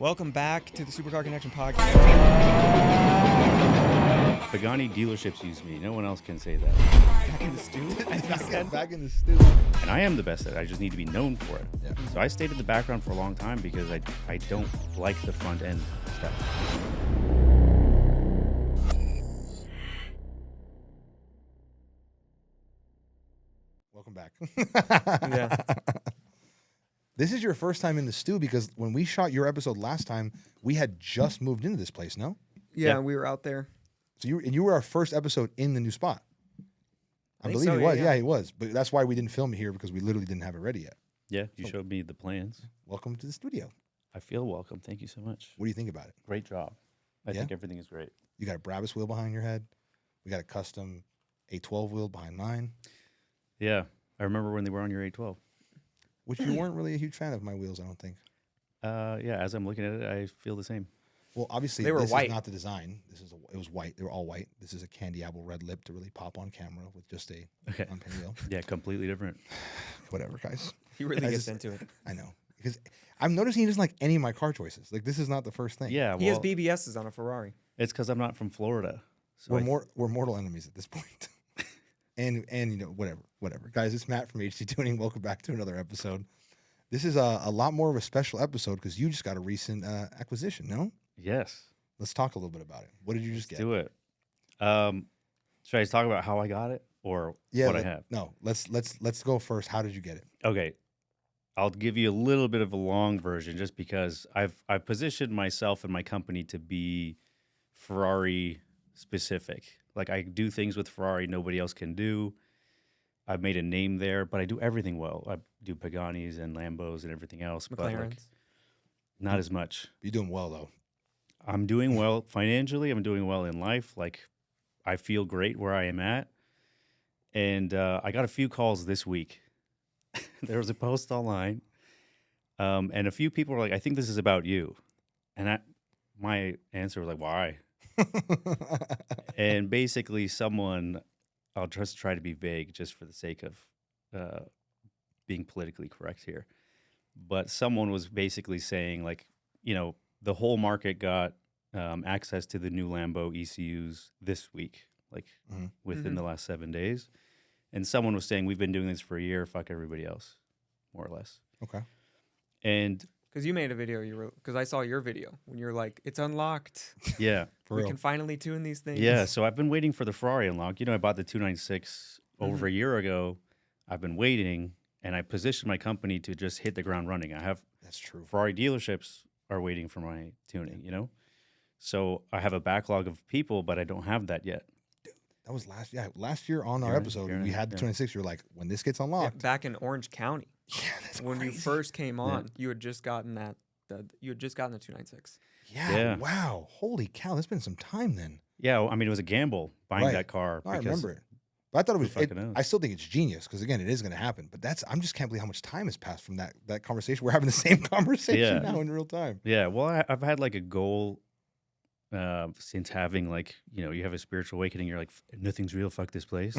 Welcome back to the Supercar Connection podcast. Pagani dealerships use me. No one else can say that. Back in the stew. Back in the stew. And I am the best at it. I just need to be known for it. Yeah. So I stayed in the background for a long time because I don't like the front end stuff. Welcome back. Yeah. This is your first time in the stew because when we shot your episode last time, we had just moved into this place, no? Yeah, Yeah. we were out there. So you were our first episode in the new spot. I think believe so, he was. yeah. Yeah, he was. But that's why we didn't film it here because we literally didn't have it ready yet. Yeah, you showed me the plans. Welcome to the studio. I feel welcome. Thank you so much. What do you think about it? Great job. I Yeah? think everything is great. You got a Brabus wheel behind your head. We got a custom A12 wheel behind mine, Yeah, I remember when they were on your 812. which you weren't really a huge fan of my wheels, I don't think. Yeah, as I'm looking at it, I feel the same. Well, obviously, They were this white. is not the design. It was white. They were all white. This is a candy apple red lip to really pop on camera with just a Okay. unpin wheel. Yeah, completely different. Whatever, guys. He really I gets just- into it. I know. Because I'm noticing he doesn't like any of my car choices. Like, this is not the first thing. Yeah, He has well, BBSs on a Ferrari. it's because I'm not from Florida. So We're mortal enemies at this point. and you know, whatever. Guys, it's Matt from HC Tuning. Welcome back to another episode. This is a lot more of a special episode because you just got a recent acquisition, no? Yes. Let's talk a little bit about it. What did you just get? Do it. Should I talk about how I got it or what I have? No, let's go first. How did you get it? Okay. I'll give you a little bit of a long version just because I've positioned myself and my company to be Ferrari specific. Like I do things with Ferrari nobody else can do. I've made a name there, but I do everything well. I do Paganis and Lambos and everything else, but like McLarens. not as much. You're doing well though. I'm doing well financially. I'm doing well in life. Like I feel great where I am at. And I got a few calls this week. There was a post online, and a few people were like, "I think this is about you," and my answer was like, "Why?" And basically, I'll just try to be vague, just for the sake of being politically correct here. But someone was basically saying, like, you know, the whole market got access to the new Lambo ECUs this week, like within the last 7 days. And someone was saying, we've been doing this for a year, fuck everybody else, more or less. Okay. And Because you made a video you wrote. Because I saw your video when you're like, it's unlocked. yeah, For We real. can finally tune these things. yeah. So I've been waiting for the Ferrari unlock. You know, I bought the 296 over a year ago. I've been waiting, and I positioned my company to just hit the ground running. I have That's true. Ferrari dealerships are waiting for my tuning, you know? So I have a backlog of people, but I don't have that yet. That was last year on our Year- episode, year and we a- had the yeah. 26. You're like, when this gets Yeah, unlocked. back in Orange County. Yeah, that's When you crazy. first came on, you had just gotten you had just gotten the 296. Yeah, Yeah. wow. Holy cow. That's been some time then. Yeah, well, I mean, it was a gamble buying Right. that car. No, I because remember it. But I thought it was. fucking knows? I still think it's genius because again, it is going to happen. But I'm just can't believe how much time has passed from that conversation. We're having the same conversation Yeah. now in real time. Yeah, well, I've had like a goal since having like, you know, you have a spiritual awakening. You're like, nothing's real. Fuck this place.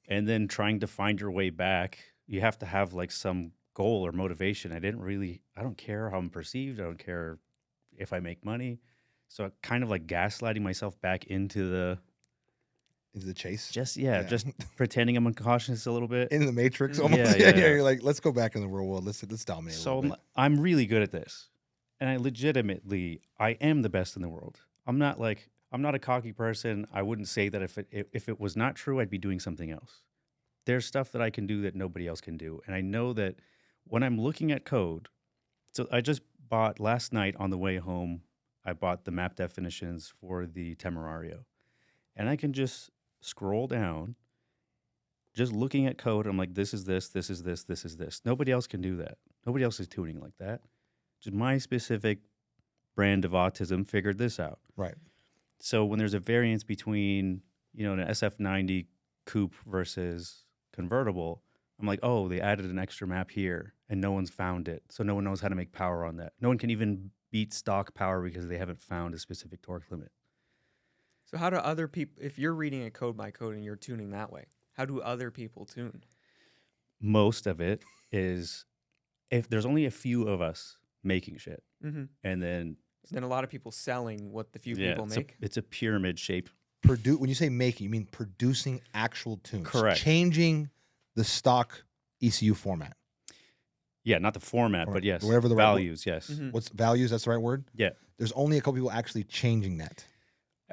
And then trying to find your way back, you have to have like some goal or motivation. I don't care how I'm perceived. I don't care if I make money. So I kind of like gaslighting myself back into the Into the chase. just Yeah. pretending I'm unconscious a little bit. In the Matrix Yeah, almost. yeah, yeah. You're like, let's go back in the real world. Let's dominate. a So little bit. I'm really good at this, and I am the best in the world. I'm not a cocky person. I wouldn't say that if it was not true, I'd be doing something else. There's stuff that I can do that nobody else can do, and I know that when I'm looking at code. So I just bought last night on the way home. I bought the map definitions for the Temerario, and I can just scroll down, just looking at code. I'm like, this is this, this is this, this is this. Nobody else can do that. Nobody else is tuning like that. Just my specific brand of autism figured this out. Right. So when there's a variance between, you know, an SF90 coupe versus convertible, I'm like, oh, they added an extra map here and no one's found it. So no one knows how to make power on that. No one can even beat stock power because they haven't found a specific torque limit. So how do other people, if you're reading it code by code and you're tuning that way, how do other people tune? Most of it is, if there's only a few of us making shit. Mm-hmm. And then Then a lot of people selling what the few yeah, people make. it's a pyramid shape. When you say making, you mean producing actual tunes. Correct. Changing the stock ECU format. Yeah, not the format, Or but yes, whatever the right values. Yes. Mhm. What's values? That's the right word? Yeah. There's only a couple people actually changing that,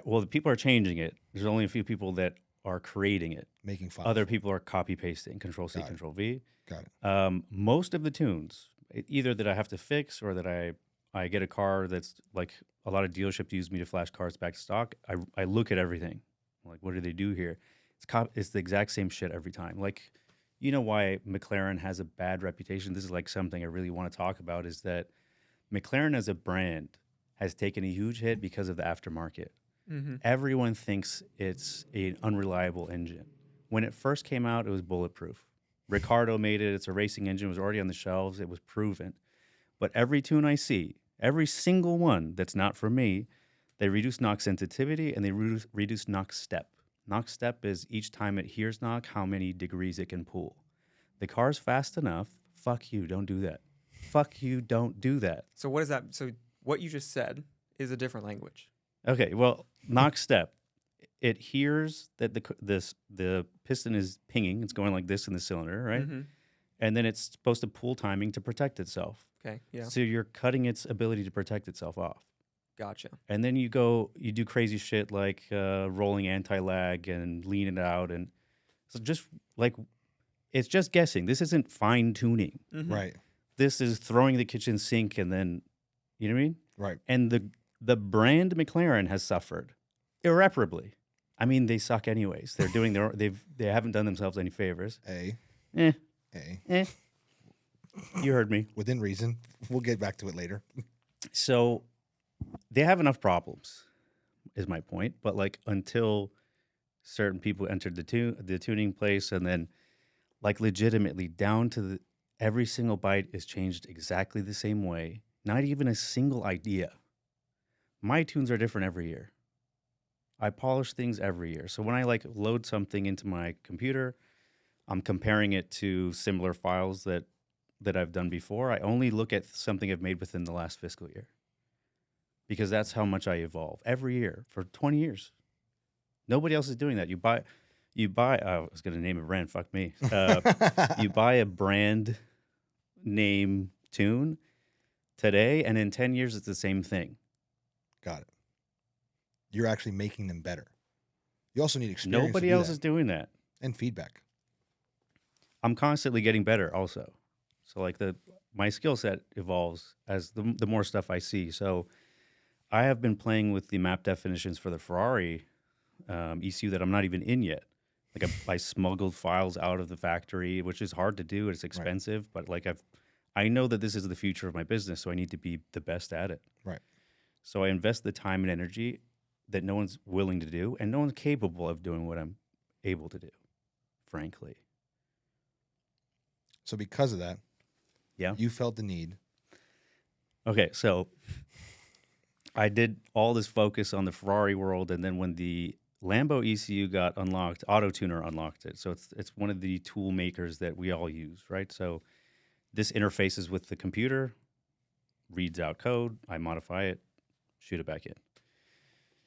Well, the people are changing it. There's only a few people that are creating it. making files. Other people are copy pasting, Control C, Got it. Control V. Got it. Most of the tunes, either that I have to fix or that I get a car that's like a lot of dealerships use me to flash cars back to stock. I look at everything. I'm like, what do they do here? It's the exact same shit every time. Like, you know why McLaren has a bad reputation? This is like something I really want to talk about, is that McLaren as a brand has taken a huge hit because of the aftermarket. Mm-hmm. Everyone thinks it's an unreliable engine. When it first came out, it was bulletproof. Ricardo made it. It's a racing engine. It was already on the shelves. It was proven. But every tune I see, every single one that's not for me, they reduce knock sensitivity and they reduce knock step. Knock step is each time it hears knock, how many degrees it can pull. The car's fast enough. Fuck you, don't do that. Fuck you, don't do that. So what is that? So what you just said is a different language. Okay, well, knock step. It hears that the piston is pinging. It's going like this in the cylinder, right? Mm-hmm. And then it's supposed to pull timing to protect itself. Okay. Yeah. So you're cutting its ability to protect itself off. Gotcha. And then you do crazy shit like rolling anti-lag and lean it out. And so just like, it's just guessing. This isn't fine tuning. Mm-hmm. Right. This is throwing the kitchen sink and then, you know what I mean? Right. And the brand McLaren has suffered irreparably. I mean, they suck anyways. They're doing they haven't done themselves any favors. A. You heard me. Within reason. We'll get back to it later. So they have enough problems, is my point. But like until certain people entered the tuning place, and then like legitimately down to every single byte is changed exactly the same way. Not even a single idea. My tunes are different every year. I polish things every year. So when I like load something into my computer, I'm comparing it to similar files that I've done before. I only look at something I've made within the last fiscal year, because that's how much I evolve every year for 20 years. Nobody else is doing that. You buy. I was going to name a brand. Fuck me. You buy a brand name tune today, and in 10 years, it's the same thing. Got it. You're actually making them better. You also need experience. Nobody else is doing that. And feedback. I'm constantly getting better also. So like my skill set evolves as the more stuff I see. So I have been playing with the map definitions for the Ferrari ECU that I'm not even in yet. Like I smuggled files out of the factory, which is hard to do. It's expensive, but like I know that this is the future of my business, so I need to be the best at it. Right. So I invest the time and energy that no one's willing to do, and no one's capable of doing what I'm able to do, frankly. So because of that, Yeah. you felt the need. Okay, so I did all this focus on the Ferrari world, and then when the Lambo ECU got unlocked, AutoTuner unlocked it. So it's one of the tool makers that we all use, right? So this interfaces with the computer, reads out code, I modify it, shoot it back in.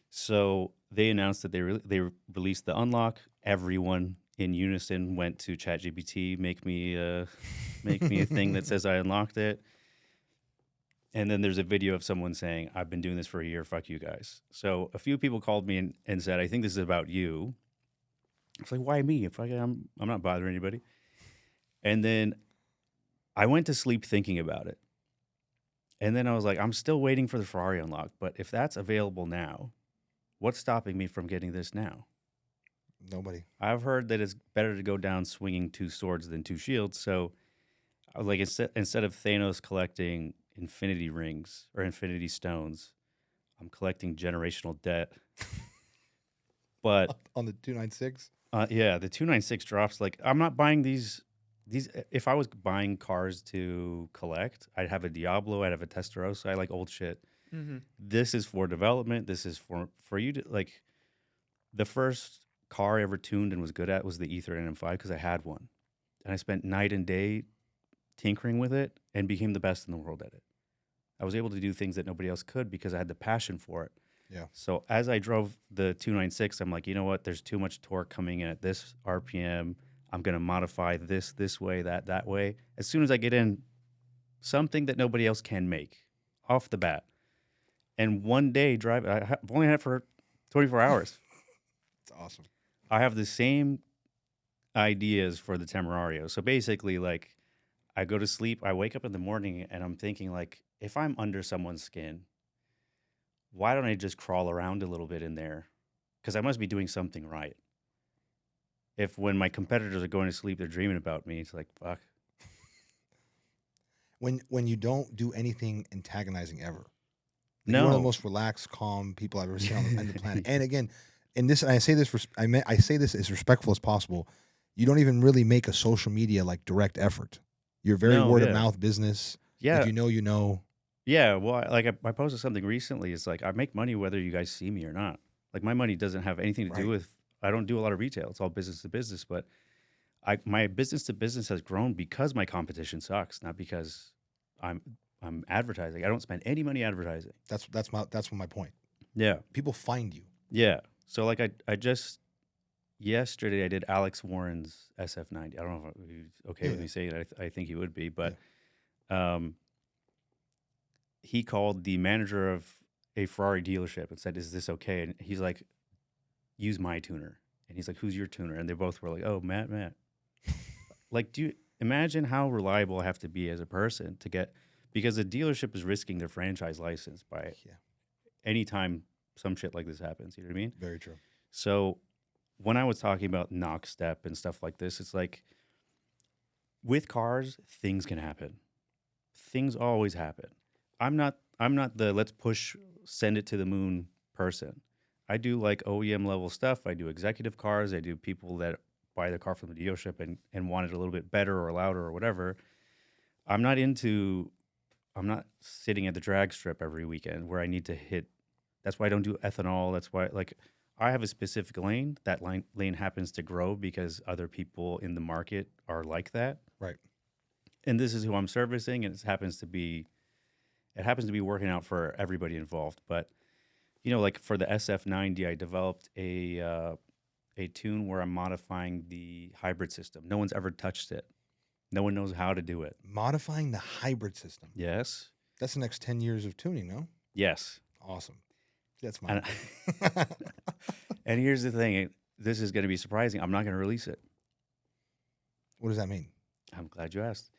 So they announced that they released the unlock. Everyone in unison went to ChatGPT, make me a thing that says I unlocked it. And then there's a video of someone saying, I've been doing this for a year, fuck you guys. So a few people called me and said, I think this is about you. It's like, why me? I'm not bothering anybody. And then I went to sleep thinking about it. And then I was like, I'm still waiting for the Ferrari unlock. But if that's available now, what's stopping me from getting this now? Nobody. I've heard that it's better to go down swinging two swords than two shields. So I was like, instead of Thanos collecting infinity rings or infinity stones, I'm collecting generational debt. But On the 296? yeah, the 296 drops. Like, I'm not buying these. If I was buying cars to collect, I'd have a Diablo, I'd have a Testarossa. I like old shit. Mm-hmm. This is for development. This is for you to like. The first car I ever tuned and was good at was the E30 M5 because I had one, and I spent night and day tinkering with it and became the best in the world at it. I was able to do things that nobody else could because I had the passion for it. Yeah. So as I drove the 296, I'm like, you know what? There's too much torque coming in at this RPM. I'm going to modify this way, that way. As soon as I get in, something that nobody else can make off the bat. And one day I've only had it for 24 hours. It's awesome. I have the same ideas for the Temerario. So basically, like, I go to sleep, I wake up in the morning, and I'm thinking, like, if I'm under someone's skin, why don't I just crawl around a little bit in there? Because I must be doing something right. If when my competitors are going to sleep, they're dreaming about me, it's like, fuck. When you don't do anything antagonizing ever. No. You're one of the most relaxed, calm people I've ever seen on the planet. And again, and I say this I say this as respectful as possible. You don't even really make a social media like direct effort. You're very word of mouth business. Yeah. If you know, you know. Yeah. Well, I posted something recently. It's like, I make money whether you guys see me or not. Like, my money doesn't have anything to do with, I don't do a lot of retail. It's all business to business. But my business to business has grown because my competition sucks, not because I'm advertising. I don't spend any money advertising. That's my point. Yeah. People find you. Yeah. So like I just yesterday I did Alex Warren's SF90. I don't know if he's okay with me saying it. I think he would be, but he called the manager of a Ferrari dealership and said, "Is this okay?" And he's like, "Use my tuner." And he's like, "Who's your tuner?" And they both were like, "Oh, Matt." Like, do you imagine how reliable I have to be as a person to get, because the dealership is risking their franchise license by anytime some shit like this happens. You know what I mean? Very true. So when I was talking about knock step and stuff like this, it's like with cars, things can happen. Things always happen. I'm not the let's push, send it to the moon person. I do like OEM level stuff. I do executive cars. I do people that buy the car from the dealership and want it a little bit better or louder or whatever. I'm not sitting at the drag strip every weekend where I need to hit. That's why I don't do ethanol. That's why, like, I have a specific lane. That lane happens to grow because other people in the market are like that. Right. And this is who I'm servicing, and it happens to be working out for everybody involved. But, you know, like for the SF90, I developed a tune where I'm modifying the hybrid system. No one's ever touched it. No one knows how to do it. Modifying the hybrid system. Yes. That's the next 10 years of tuning, no? Yes. Awesome. That's mine. And here's the thing. This is going to be surprising. I'm not going to release it. What does that mean? I'm glad you asked.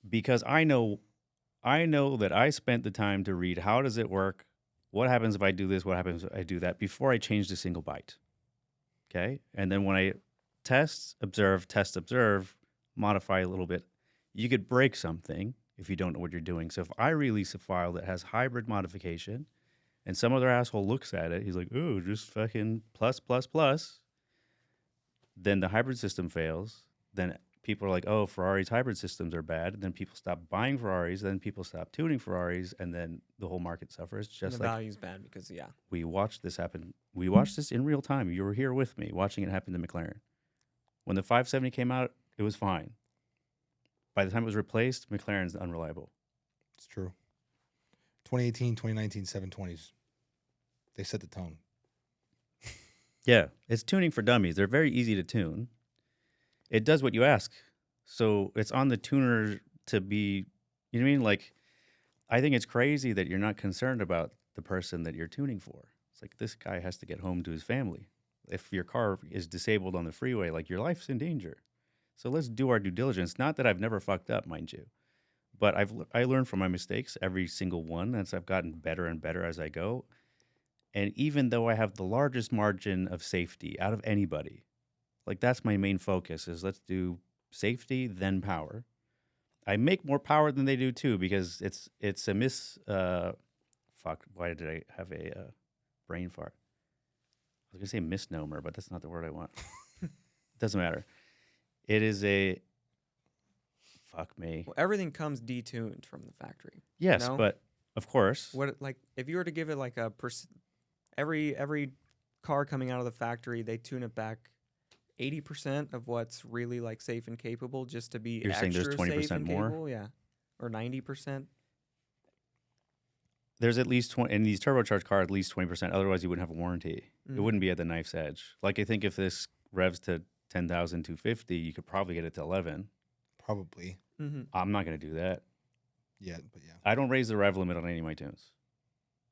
Because I know that I spent the time to read how does it work, what happens if I do this, what happens if I do that, before I changed a single byte. Okay? And then when I test, observe, modify a little bit, you could break something if you don't know what you're doing. So if I release a file that has hybrid modification and some other asshole looks at it, he's like, oh, just fucking plus, then the hybrid system fails. Then people are like, oh, Ferrari's hybrid systems are bad. And then people stop buying Ferraris. Then people stop tuning Ferraris. And then the whole market suffers. Just the like value's bad because, we watched this happen. We watched this in real time. You were here with me watching it happen to McLaren. When the 570 came out, it was fine. By the time it was replaced, McLaren's unreliable. It's true. 2018, 2019, 720s. They set the tone. Yeah, it's tuning for dummies. They're very easy to tune. It does what you ask. So it's on the tuner to be, you know what I mean? Like, I think it's crazy that you're not concerned about the person that you're tuning for. It's like, this guy has to get home to his family. If your car is disabled on the freeway, like, your life's in danger. So let's do our due diligence. Not that I've never fucked up, mind you, but I learned from my mistakes, every single one, as I've gotten better and better as I go. And even though I have the largest margin of safety out of anybody, like, that's my main focus, is let's do safety, then power. I make more power than they do too, because it's a fuck, why did I have a brain fart? I was going to say misnomer, but that's not the word I want. Doesn't matter. It is a, fuck me. Well, everything comes detuned from the factory. Yes, no? but of course. What, like, if you were to give it like a every car coming out of the factory, they tune it back 80% of what's really like safe and capable, just to be You're saying extra there's 20% safe and more? capable, yeah, or 90%. There's at least 20, and these turbocharged cars at least 20%. Otherwise, you wouldn't have a warranty. It wouldn't be at the knife's edge. Like I think if this revs to 10,250, you could probably get it to 11. Probably. Mm-hmm. I'm not going to do that. Yeah, but yeah. I don't raise the rev limit on any of my tunes.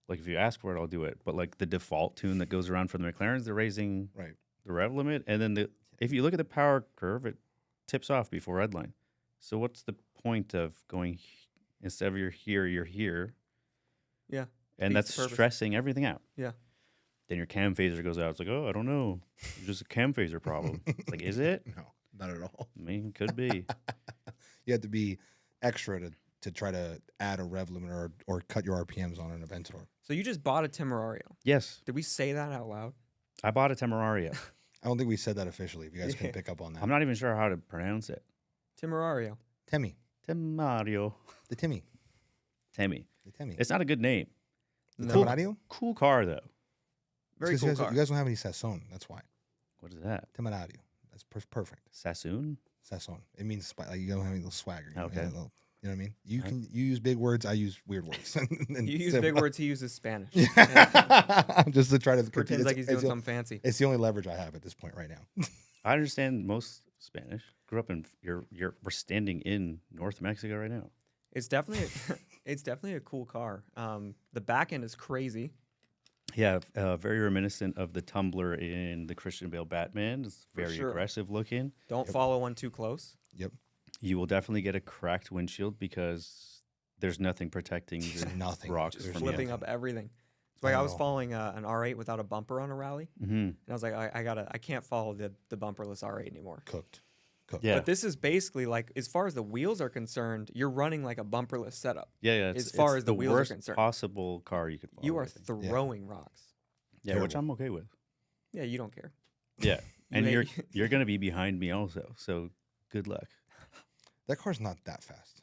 Like if you ask for it, I'll do it. But like the default tune that goes around for the McLarens, they're raising Right. the rev limit, and then if you look at the power curve, it tips off before redline. So what's the point of going instead of you're here? Yeah. And defeats that's the purpose. stressing everything out. Yeah. Then your cam phaser goes out. It's like, oh, I don't know. It's just a cam phaser problem. It's like, is it? No, not at all. I mean, could be. You have to be extra to try to add a rev limit or cut your RPMs on an Aventador. So you just bought a Temerario. Yes, Did we say that out loud? I bought a Temerario. I don't think we said that officially. If you guys can pick up on that. I'm not even sure how to pronounce it. Temerario. Temmie. Temerario. The Timmy. Temmie. The Temmie. It's not a good name. The No. Temerario? Cool car, though. Very It's 'cause cool you guys, car. You guys don't have any Sasson. That's why. What is that? Temerario. That's perfect. Sassoon? Sasson. It means like you don't have any little swagger. You know, Okay. you know what I mean? You use big words. I use weird words. You use big words. He uses Spanish. Just to try to Pretends like he's doing something fancy. It's the only leverage I have at this point right now. I understand most Spanish. Grew up in we're standing in North Mexico right now. It's definitely a cool car. The back end is crazy. Yeah, very reminiscent of the Tumbler in the Christian Bale Batman. It's very sure. aggressive looking. Don't follow one too close. Yep. You will definitely get a cracked windshield because there's nothing protecting the Nothing. rocks Just from Flipping the up everything. It's like I was Oh. following an R8 without a bumper on a rally, Mm-hmm. and I was like, I can't follow the bumperless R8 anymore. Cooked. Yeah, But this is basically like, as far as the wheels are concerned, you're running like a bumperless setup. yeah. as far it's as the wheels are worst concerned. possible car you could follow. You are I think. throwing rocks. Yeah, which Terrible. I'm okay with. Yeah, you don't care. Yeah, and hate- you're gonna be behind me also. So good luck. That car's not that fast.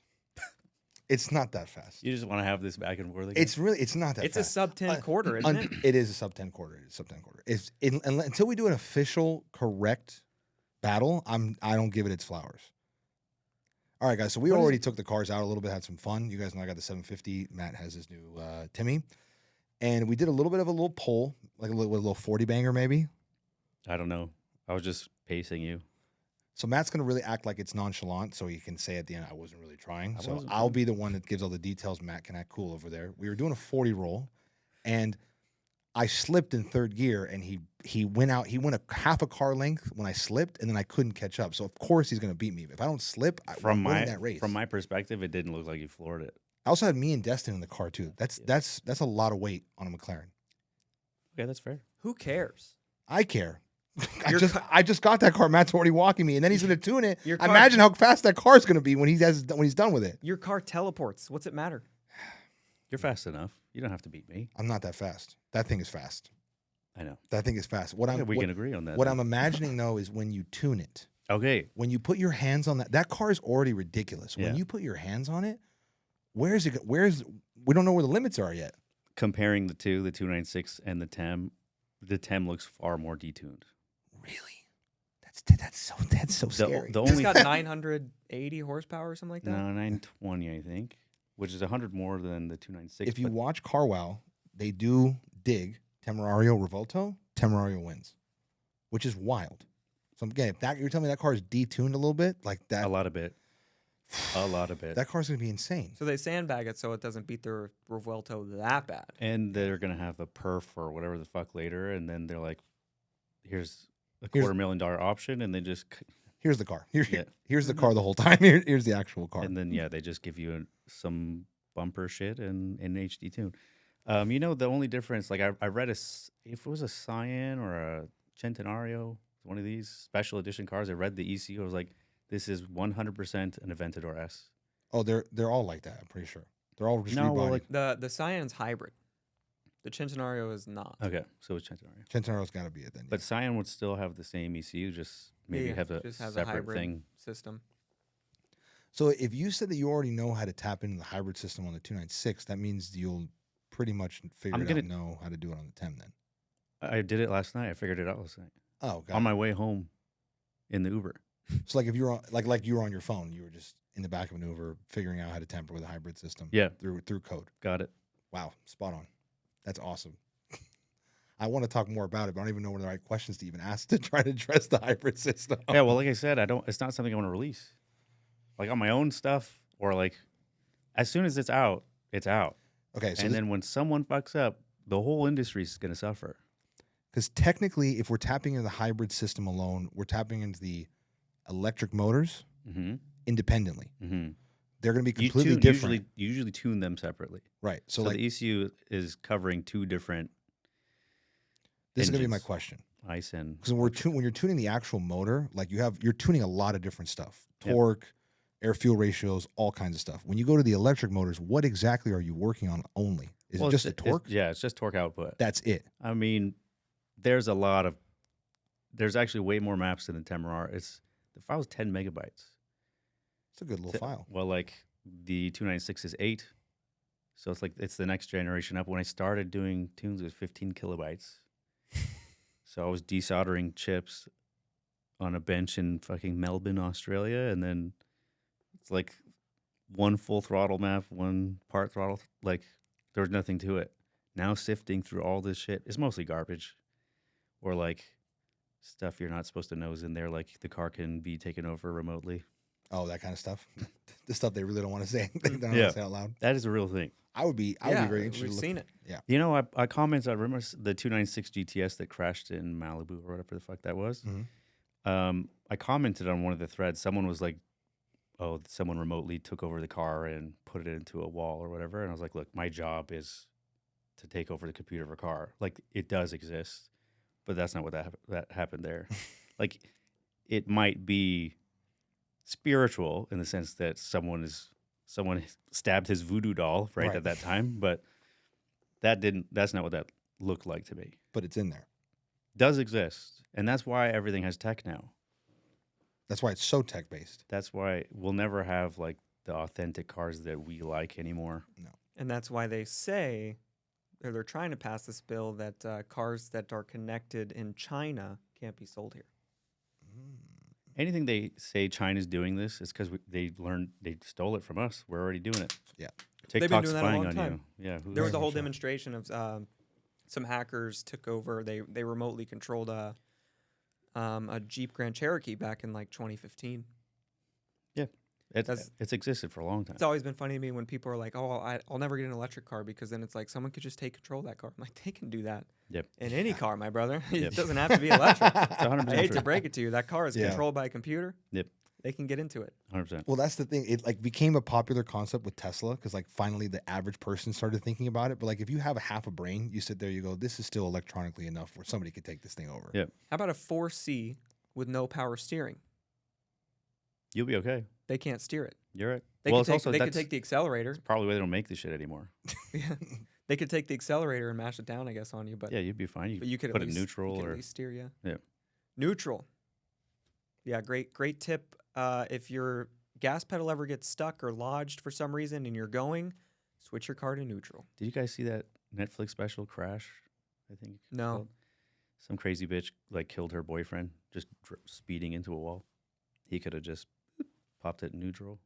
It's not that fast. You just want to have this back and forth again? It's not that It's a fast. sub 10 quarter, isn't it? It is a sub 10 quarter. It's sub 10 quarter. Until we do an official correct battle, I don't give it its flowers. All right, guys. So we What is already took the cars out a little bit, had some fun. You guys know I got the 750. Matt has his new Timmy, and we did a little bit of a little poll, like with a little 40 banger maybe. I don't know. I was just pacing you. So Matt's gonna really act like it's nonchalant, so he can say at the end, "I wasn't really trying." I So wasn't I'll trying. be the one that gives all the details. Matt can act cool over there. We were doing a 40 roll, and I slipped in third gear, and he went out. He went a half a car length when I slipped, and then I couldn't catch up. So of course he's gonna beat me. If I don't slip, I'm winning that race. From my perspective, it didn't look like you floored it. I also had me and Destin in the car too. That's a lot of weight on a McLaren. Okay, that's fair. Who cares? I care. Your I just got that car. Matt's already walking me, and then he's gonna tune it. Your car- Imagine how fast that car is gonna be when he's done with it. Your car teleports. What's it matter? You're fast enough. You don't have to beat me. I'm not that fast. That thing is fast. I know. That thing is fast. What Yeah, I'm we what, can agree on that. what then. I'm imagining though is when you tune it, Okay. when you put your hands on that car is already ridiculous. When Yeah. you put your hands on it, we don't know where the limits are yet. Comparing the two, the 296 and the Tem looks far more detuned. Really? That's so scary. The It's only got 980 horsepower or something like that. no 920, I think, which is 100 more than the 296. If you but watch CarWow, they do dig Temerario Revuelto. Temerario wins, which is wild. So again, if you're telling me that car is detuned a little bit, like that, a lot of bit. that car's gonna be insane. So they sandbag it so it doesn't beat their Revuelto that bad. And they're gonna have a perf or whatever the fuck later, and then they're like, "Here's a Here's- $250,000 option," and they just Here's the car. Here's Yeah. the car the whole time. Here's the actual car. and then they just give you some bumper shit and an HD tune. The only difference, like I read if it was a Cyan or a Centenario, one of these special edition cars, I read the ECU. I was like, this is 100% an Aventador S. Oh, they're all like that. I'm pretty sure they're all just No, well, rebodied. like- The Cyan's hybrid. The Centenario is not. Okay, so it's Centenario. Centenario's got to be it then. But Cyan would still have the same ECU, just maybe Yeah, have a just has a separate hybrid thing. system. So if you said that you already know how to tap into the hybrid system on the 296, that means you'll pretty much figure it out and know how to do it on the Tem then. I did it last night. I figured it out last night Oh, got on it. my way home in the Uber. So like if you're on, like you were on your phone, you were just in the back of an Uber figuring out how to tamper with a hybrid system. Yeah, Through code. got it. Wow, spot on. That's awesome. I want to talk more about it, but I don't even know what the right questions to even ask to try to address the hybrid system. Yeah, well, like I said, it's not something I want to release. Like on my own stuff, or like as soon as it's out, it's out. Okay, so and then when someone fucks up, the whole industry is going to suffer. because technically, if we're tapping into the hybrid system alone, we're tapping into the electric motors independently. They're going to be completely different. You usually tune them separately. Right. So like, the ECU is covering two different. This is going to be my question. Ice and because when you're tuning the actual motor, like you're tuning a lot of different stuff, torque, air fuel ratios, all kinds of stuff. When you go to the electric motors, what exactly are you working on only? Is it just the torque? It's just torque output. That's it. I mean, there's actually way more maps than the Temerario. The file's 10 megabytes. It's a good little file. Well, like the 296 is 8. So it's the next generation up. When I started doing tunes, it was 15 kilobytes. So I was desoldering chips on a bench in fucking Melbourne, Australia, and then it's like one full throttle map, one part throttle. Like there was nothing to it. Now sifting through all this shit is mostly garbage, or like stuff you're not supposed to know is in there. Like the car can be taken over remotely. Oh, that kind of stuff. The stuff they really don't want to say. They don't want to say out loud. That is a real thing. I would be very interested. We've seen it. Yeah. You know, I commented. I remember the 296 GTS that crashed in Malibu or whatever the fuck that was. I commented on one of the threads. Someone was like, "Oh, someone remotely took over the car and put it into a wall or whatever." And I was like, "Look, my job is to take over the computer of a car. Like it does exist, but that's not what that happened there. Like it might be spiritual in the sense that someone stabbed his voodoo doll right at that time, but that's not what that looked like to me. But it's in there. Does exist, and that's why everything has tech now. That's why it's so tech based. That's why we'll never have like the authentic cars that we like anymore. No. And that's why they say, or they're trying to pass this bill that cars that are connected in China can't be sold here. Anything they say China's doing this is because they stole it from us. We're already doing it. Yeah. They've been TikTok's doing that a spying long on time. you. Yeah. There was a whole demonstration of some hackers took over. They remotely controlled a Jeep Grand Cherokee back in like 2015. Yeah. It's existed for a long time. It's always been funny to me when people are like, "Oh, I'll never get an electric car," because then it's like someone could just take control of that car. I'm like, they can do that. Yep. In any car, my brother. Yep. It doesn't have to be electric. It's 100% I hate true. to break it to you. That car is controlled by a computer. Yep. They can get into it. 100%. Well, that's the thing. It like became a popular concept with Tesla because like finally the average person started thinking about it. But like if you have a half a brain, you sit there, you go, this is still electronically enough where somebody could take this thing over. Yep. How about a 4C with no power steering? You'll be okay. They can't steer it. You're right. They well, could it's take, also they could that's take the accelerator. probably why they don't make this shit anymore. Yeah. They could take the accelerator and mash it down, I guess, on you. But Yeah, you'd be fine. but you could put at it least, neutral you could or at least steer. Yeah. Yeah. Neutral. Yeah, great tip. If your gas pedal ever gets stuck or lodged for some reason and you're going, switch your car to neutral. Did you guys see that Netflix special Crash? I think it's No. called? Some crazy bitch like killed her boyfriend just speeding into a wall. He could have just popped it in neutral.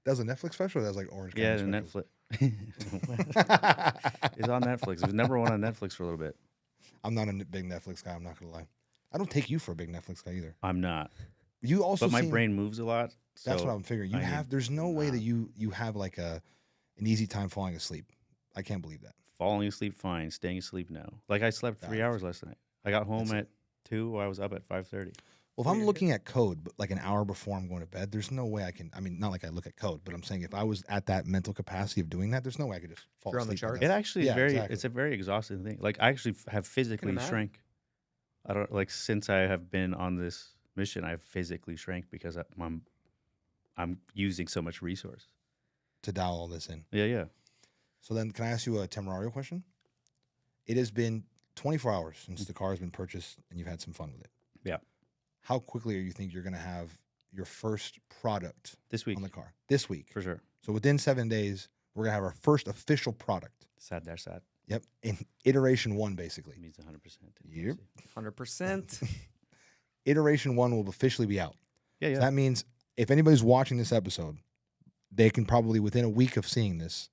That was a Netflix special. Or that was like Orange. Yeah, County the special? Netflix. It's on Netflix. It was number one on Netflix for a little bit. I'm not a big Netflix guy. I'm not gonna lie. I don't take you for a big Netflix guy either. I'm not. You also, But my brain moves a lot. That's so what I'm figuring. I There's no way nah. that you have like an easy time falling asleep. I can't believe that. Falling asleep, fine. Staying asleep, no. Like I slept 3 hours last night. I got home at 2. I was up at 5:30. Well, if I'm looking at code, but like an hour before I'm going to bed, there's no way I can. I mean, not like I look at code, but I'm saying if I was at that mental capacity of doing that, there's no way I could just fall You're on the asleep. like charts. It actually is Yeah, very. exactly. It's a very exhausting thing. Like I actually have physically imagine. shrank. I don't like since I have been on this mission. I've physically shrank because I'm using so much resource. to dial all this in. Yeah. So then, can I ask you a Temerario question? It has been 24 hours since the car has been purchased, and you've had some fun with it. Yeah. How quickly do you think you're going to have your first product This week on the car? This week. for sure. So within 7 days, we're going to have our first official product. Sad. They're sad. Yep. In iteration 1, basically. It means 100%. Yep. 100%. Iteration 1 will officially be out. Yeah. So that means if anybody's watching this episode, they can probably, within a week of seeing this,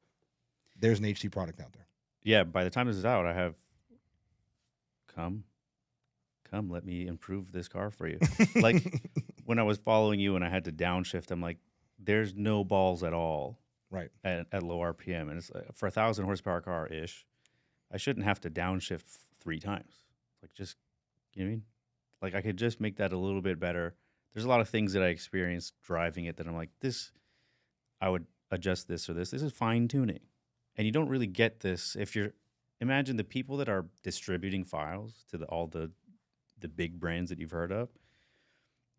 there's an HD product out there. Yeah, by the time this is out, I have come, let me improve this car for you. Like when I was following you and I had to downshift, I'm like, there's no balls at all Right. at low RPM, and it's for a 1,000 horsepower car ish. I shouldn't have to downshift 3 times. Like just, you know what I mean? Like I could just make that a little bit better. There's a lot of things that I experienced driving it that I'm like, this, I would adjust this or this. This is fine tuning. And you don't really get this if you're, imagine the people that are distributing files to all the big brands that you've heard of.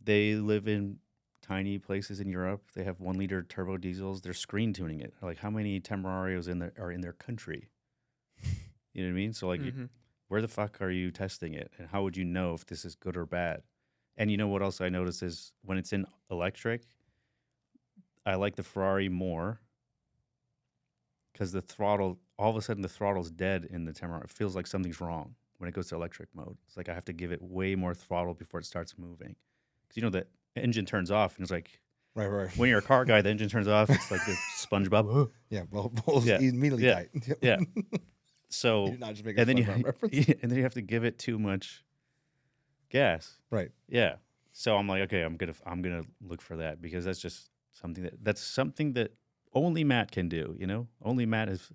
They live in tiny places in Europe. They have 1 liter turbo diesels. They're screen tuning it. Like how many Temerarios are in their country? You know what I mean? So like, where the fuck are you testing it? And how would you know if this is good or bad? And you know what else I noticed is when it's in electric, I like the Ferrari more because the throttle, all of a sudden the throttle's dead in the Temerario. It feels like something's wrong when it goes to electric mode. It's like I have to give it way more throttle before it starts moving. Because you know the engine turns off and it's like, Right. when you're a car guy, the engine turns off. It's like the SpongeBob. Yeah, well, Yeah. immediately Yeah. tight. Yeah. So, You did not just make a and then SpongeBob reference. and then you have to give it too much gas. Right. Yeah. So I'm like, okay, I'm gonna look for that because that's just something that only Matt can do. You know, only Matt is.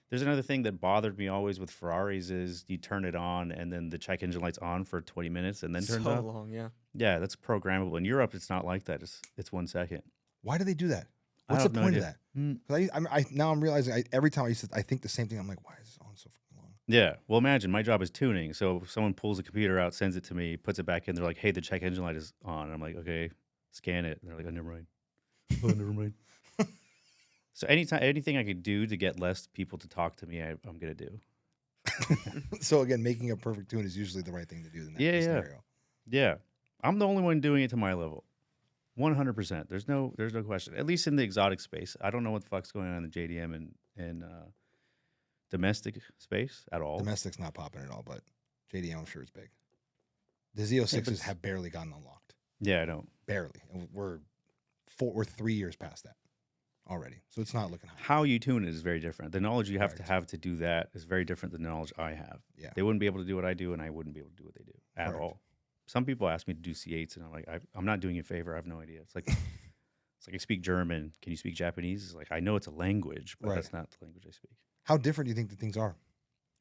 There's another thing that bothered me always with Ferraris is you turn it on and then the check engine light's on for 20 minutes and then turns So off. long, yeah. Yeah, that's programmable. In Europe, it's not like that. It's 1 second. Why do they do that? I What's the have no point of idea. that? 'Cause I now I'm realizing every time I think the same thing. I'm like, why is this on so fucking long? Yeah. Well, imagine my job is tuning. So if someone pulls the computer out, sends it to me, puts it back in. They're like, hey, the check engine light is on. And I'm like, okay, scan it. And they're like, oh, never mind. Oh, never mind. So anything I could do to get less people to talk to me, I'm going to do. So again, making a perfect tune is usually the right thing to do in that scenario. Yeah. I'm the only one doing it to my level. 100%. There's no question. At least in the exotic space. I don't know what the fuck's going on in the JDM and domestic space at all. Domestic's not popping at all, but JDM I'm sure is big. The Z06s have barely gotten unlocked. Yeah, I know. Barely. And we're 3 years past that already. So it's not looking high. How you tune it is very different. The knowledge you have to do that is very different than the knowledge I have. Yeah. They wouldn't be able to do what I do, and I wouldn't be able to do what they do at all. Some people ask me to do C8s, and I'm like, I'm not doing you a favor. I have no idea. It's like I speak German. Can you speak Japanese? It's like I know it's a language, but that's not the language I speak. How different do you think the things are?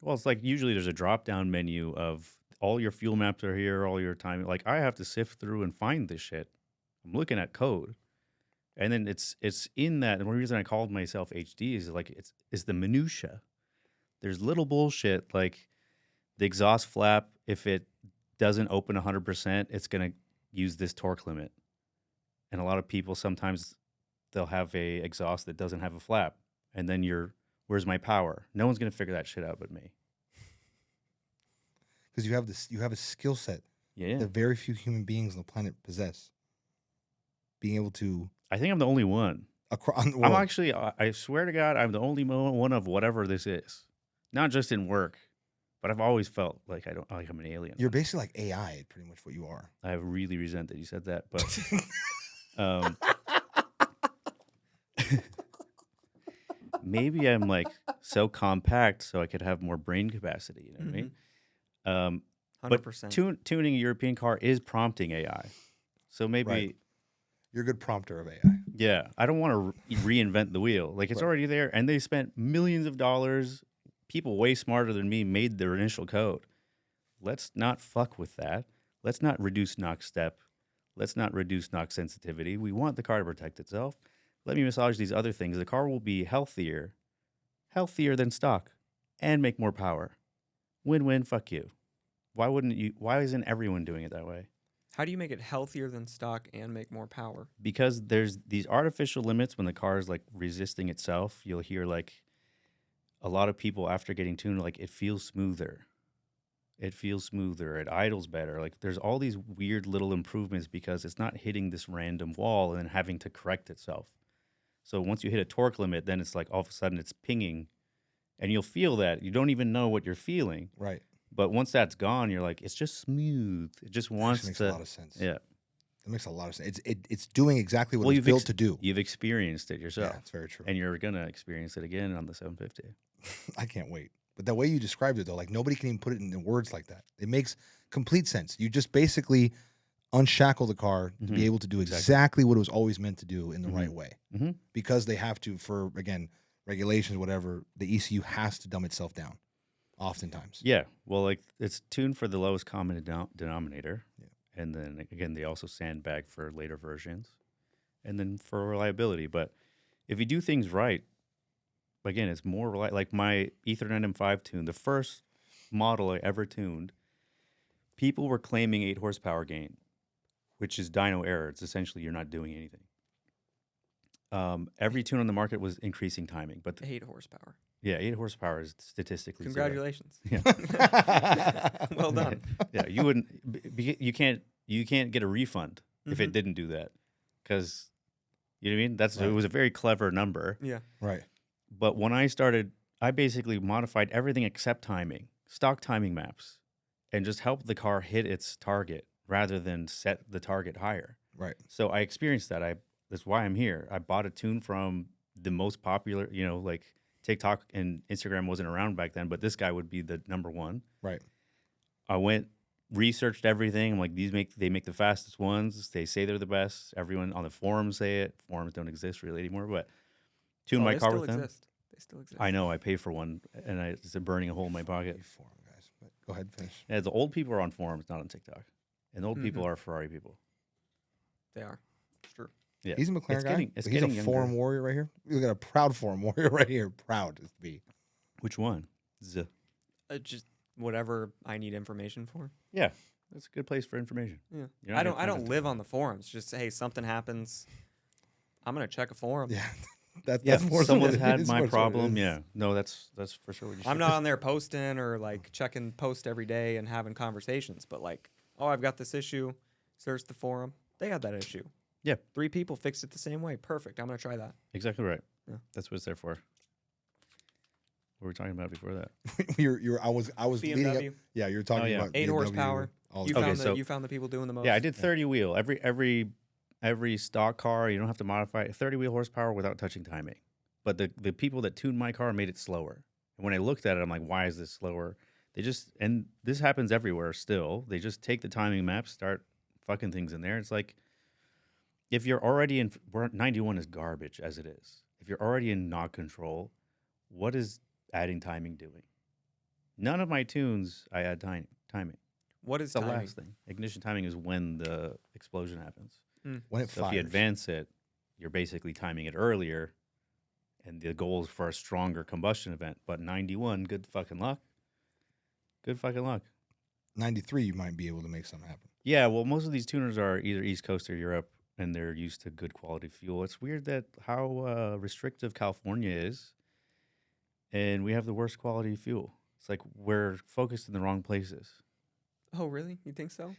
Well, it's like usually there's a drop-down menu of all your fuel maps are here, all your time. Like I have to sift through and find this shit. I'm looking at code. And then it's in that. And one reason I called myself HD is like it's the minutia. There's little bullshit like the exhaust flap. If it doesn't open 100%, it's gonna use this torque limit. And a lot of people sometimes they'll have a exhaust that doesn't have a flap, and then where's my power? No one's gonna figure that shit out but me. Because you have a skill set Yeah. that very few human beings on the planet possess. Being able to. I think I'm the only one. Across the I'm world. actually, I swear to God, I'm the only one of whatever this is. Not just in work, but I've always felt like I'm an alien. You're basically like AI, pretty much what you are. I really resent that you said that, but maybe I'm like so compact so I could have more brain capacity. You know what I mean? 100%. But tuning a European car is prompting AI. So maybe, Right. You're a good prompter of AI. yeah, I don't want to reinvent the wheel. Like it's already there, and they spent millions of dollars. People way smarter than me made their initial code. Let's not fuck with that. Let's not reduce knock step. Let's not reduce knock sensitivity. We want the car to protect itself. Let me massage these other things. The car will be healthier than stock, and make more power. Win-win, fuck you. Why wouldn't you? Why isn't everyone doing it that way? How do you make it healthier than stock and make more power? Because there's these artificial limits when the car is like resisting itself. You'll hear like a lot of people after getting tuned, like it feels smoother. It feels smoother. It idles better. Like there's all these weird little improvements because it's not hitting this random wall and then having to correct itself. So once you hit a torque limit, then it's like all of a sudden it's pinging and you'll feel that. You don't even know what you're feeling. Right. But once that's gone, you're like, it's just smooth. It just wants Makes to. a lot of sense. Yeah. That makes a lot of sense. It's doing exactly what Well, it's built to do. You've experienced it yourself. Yeah, it's very true. And you're gonna experience it again on the 750. I can't wait. But the way you described it, though, like nobody can even put it in words like that. It makes complete sense. You just basically unshackle the car to be able to do exactly what it was always meant to do in the right way. Because they have to, for, again, regulations, whatever, the ECU has to dumb itself down oftentimes. Yeah. Well, like it's tuned for the lowest common denominator. Yeah. And then, again, they also sandbag for later versions. And then for reliability. But if you do things right, again, it's more like my Ethernet M5 tune, the first model I ever tuned, people were claiming 8 horsepower gain, which is dyno error. It's essentially you're not doing anything. Every tune on the market was increasing timing, but 8 horsepower. Yeah, 8 horsepower is statistically congratulations. Zero. Yeah. Well done. Yeah, you wouldn't. You can't get a refund if it didn't do that, because you know what I mean. It was a very clever number. Yeah. Right. But when I started, I basically modified everything except timing, stock timing maps, and just helped the car hit its target rather than set the target higher. Right. So I experienced that. That's why I'm here. I bought a tune from the most popular, like TikTok and Instagram wasn't around back then, but this guy would be the number one. Right. I went, researched everything. I'm like, they make the fastest ones. They say they're the best. Everyone on the forums say it. Forums don't exist really anymore, but tuned my car with them. They still exist. I know. I pay for one, and it's burning a hole in my pocket. Forum guys, but go ahead, finish. Yeah, the old people are on forums, not on TikTok, and the old people are Ferrari people. They are. It's true. Yeah. He's a McLaren guy. He's a forum warrior right here. Look at a proud forum warrior right here. Proud to be. Which one? Just whatever I need information for. Yeah, that's a good place for information. Yeah. I don't live on the forums. Just hey, something happens, I'm gonna check a forum. Yeah. That's more someone's had my problem. Yeah. No, that's for sure what you should. I'm not on there posting or like checking post every day and having conversations, but like, oh, I've got this issue. Search the forum. They had that issue. Yeah. 3 people fixed it the same way. Perfect. I'm gonna try that. Exactly right. Yeah. That's what it's there for. What were we talking about before that? I was leading up. BMW. Yeah, you were talking about 8 BMW, horsepower. You found the people doing the most. Yeah, I did 30 wheel. Every stock car, you don't have to modify it. 30 wheel horsepower without touching timing. But the people that tuned my car made it slower. And when I looked at it, I'm like, why is this slower? And this happens everywhere still. They just take the timing map, start fucking things in there. It's like, if you're already in, 91 is garbage as it is. If you're already in knock control, what is adding timing doing? None of my tunes, I add timing. What is the timing? last thing? Ignition timing is when the explosion happens. When it fires. If you advance it, you're basically timing it earlier, and the goal is for a stronger combustion event. But 91, good fucking luck. Good fucking luck. 93, you might be able to make something happen. Yeah, well, most of these tuners are either East Coast or Europe, and they're used to good quality fuel. It's weird that how restrictive California is, and we have the worst quality fuel. It's like we're focused in the wrong places. Oh, really? You think so?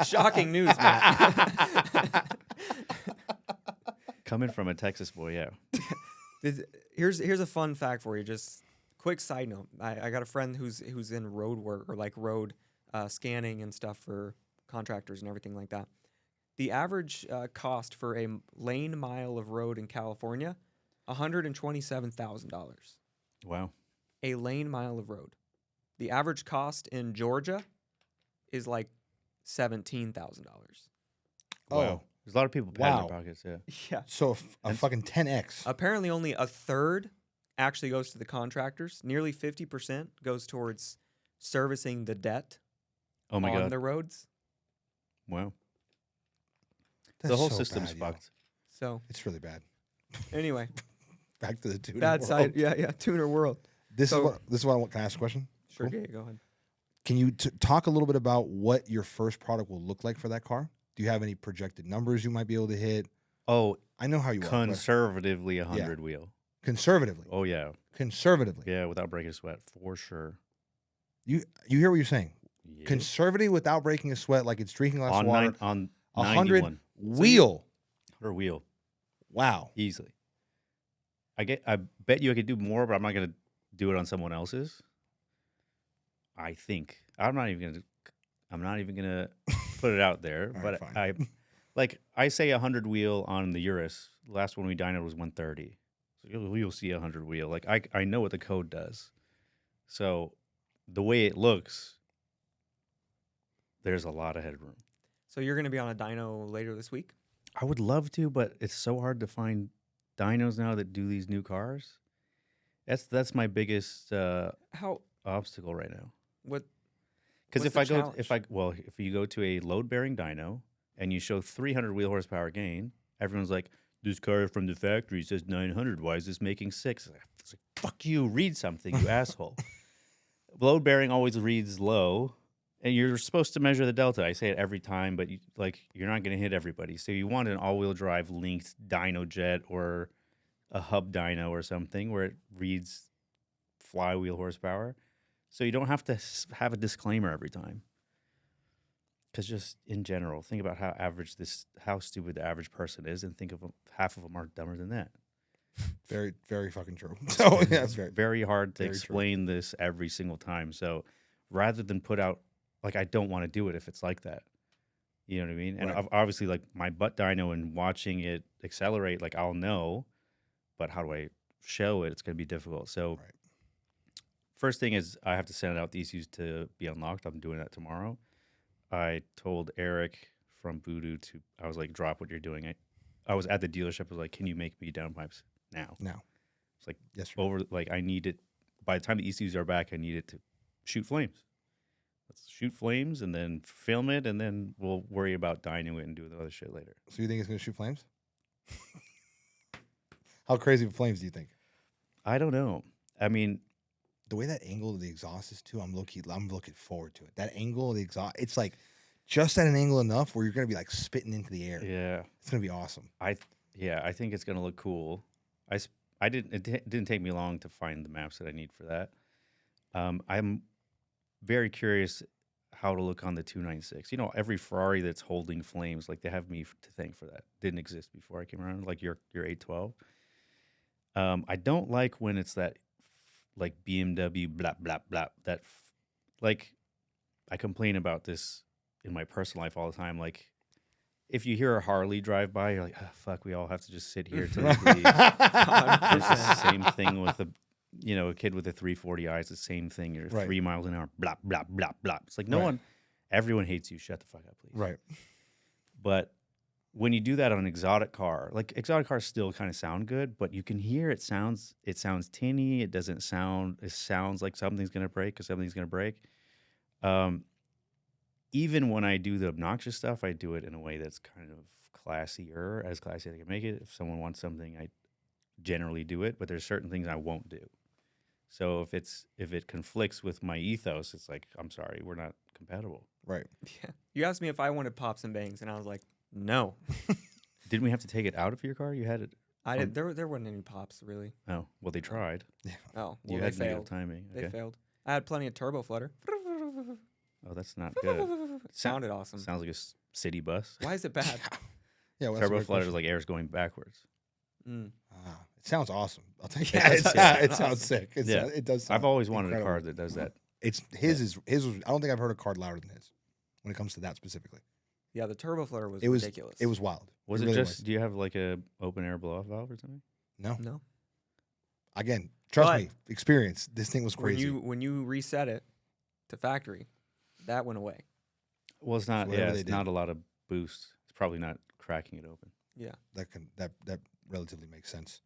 Shocking news, Matt. Coming from a Texas boy, yeah. Here's a fun fact for you. Just quick side note. I got a friend who's in road work or like road scanning and stuff for contractors and everything like that. The average cost for a lane mile of road in California, $127,000. Wow. A lane mile of road. The average cost in Georgia is like $17,000. Wow. There's a lot of people patting their pockets, yeah. Yeah. So a fucking 10x. Apparently only a third actually goes to the contractors. Nearly 50% goes towards servicing the debt on the roads. Wow. That's the whole so system's bad, fucked. So it's really bad. Anyway. Back to the tuner bad world. side. Yeah, tuner world. This is what I want. Can I ask a question? Sure, Cool. yeah, go ahead. Can you talk a little bit about what your first product will look like for that car? Do you have any projected numbers you might be able to hit? Oh, I know how you conservatively 100 wheel. Conservatively. Oh yeah. Conservatively. Yeah, without breaking a sweat, for sure. You hear what you're saying? Yeah. Conservatively without breaking a sweat, like it's drinking less water. On 100 91. wheel. 100 wheel. Wow. Easily. I bet you I could do more, but I'm not gonna do it on someone else's. I think I'm not even gonna put it out there. All But right, fine. I say 100 wheel on the Urus. The last one we dynoed was 130. So you'll see 100 wheel. Like I know what the code does. So the way it looks, there's a lot of headroom. So you're going to be on a dyno later this week? I would love to, but it's so hard to find dynos now that do these new cars. That's my biggest How? obstacle right now. What? Because What's the challenge? if you go to a load bearing dyno and you show 300 wheel horsepower gain, everyone's like, this car from the factory says 900. Why is this making 6? It's like, fuck you, read something, you asshole. Load bearing always reads low, and you're supposed to measure the delta. I say it every time, but you're not going to hit everybody. So you want an all-wheel drive linked dyno jet or a hub dyno or something where it reads flywheel horsepower. So you don't have to have a disclaimer every time. Because just in general, think about how stupid the average person is, and think of half of them are dumber than that. Very, very fucking true. So yeah, It's very hard to very true. explain this every single time. So rather than put out, I don't want to do it if it's like that. You know what I mean? And Right. obviously, my butt dyno and watching it accelerate, I'll know, but how do I show it? It's going to be difficult. So Right. first thing is I have to send out the ECUs to be unlocked. I'm doing that tomorrow. I told Eric from Voodoo I was like, drop what you're doing. I was at the dealership. I was like, can you make me downpipes now? Now. It's like Yes, sir. I need it. By the time the ECUs are back, I need it to shoot flames. Let's shoot flames and then film it, and then we'll worry about dynoing it and doing the other shit later. So you think it's going to shoot flames? How crazy of flames do you think? I don't know. I mean, The way that angle of the exhaust is too, I'm looking forward to it. That angle of the exhaust, it's like just at an angle enough where you're going to be like spitting into the air. yeah, It's going to be awesome. I think it's gonna look cool. It didn't take me long to find the maps that I need for that. I'm very curious how to look on the 296. Every Ferrari that's holding flames, they have me to thank for that. Didn't exist before I came around. Like your 812. I don't like when it's that BMW blah blah blah. I complain about this in my personal life all the time. If you hear a Harley drive by, you're like, oh, fuck, we all have to just sit here till it leaves. It's the same thing with a kid with a 340i. It's the same thing. You're Right. 3 miles an hour, blah, blah, blah, blah. It's like Right. everyone hates you. Shut the fuck up, please. Right. But when you do that on an exotic car, exotic cars still kind of sound good, but you can hear it sounds tinny. It sounds like something's going to break because something's going to break. Even when I do the obnoxious stuff, I do it in a way that's kind of classier, as classy as I can make it. If someone wants something, I generally do it, but there's certain things I won't do. So if it conflicts with my ethos, it's like, I'm sorry, we're not compatible. Right. Yeah. You asked me if I wanted pops and bangs, and I was like, no. Didn't we have to take it out of your car? You had it. I did. There wasn't any pops really. Oh, well, they tried. Oh, well, You they had negative failed. timing. They Okay. failed. I had plenty of turbo flutter. Oh, that's not good. It sounded awesome. Sounds like a city bus. Why is it bad? Yeah. Well, that's a Turbo great flutter is question. like air's going backwards. Mm. It sounds awesome. I'll tell you. Yeah, It it sounds sounds sick. It Yeah. sounds- it does. Sound I've always wanted incredible. a car that does that. It's his was. I don't think I've heard a car louder than his when it comes to that specifically. Yeah, the turbo flutter was It was ridiculous. It was wild. Was it really just? Do you have a open air blow off valve or something? No. No. Again, trust But- me. Experience. This thing was crazy. When you reset it to factory, that went away. Well, it's not. whatever Yeah, they it's did. not a lot of boost. It's probably not cracking it open. Yeah. That relatively makes sense.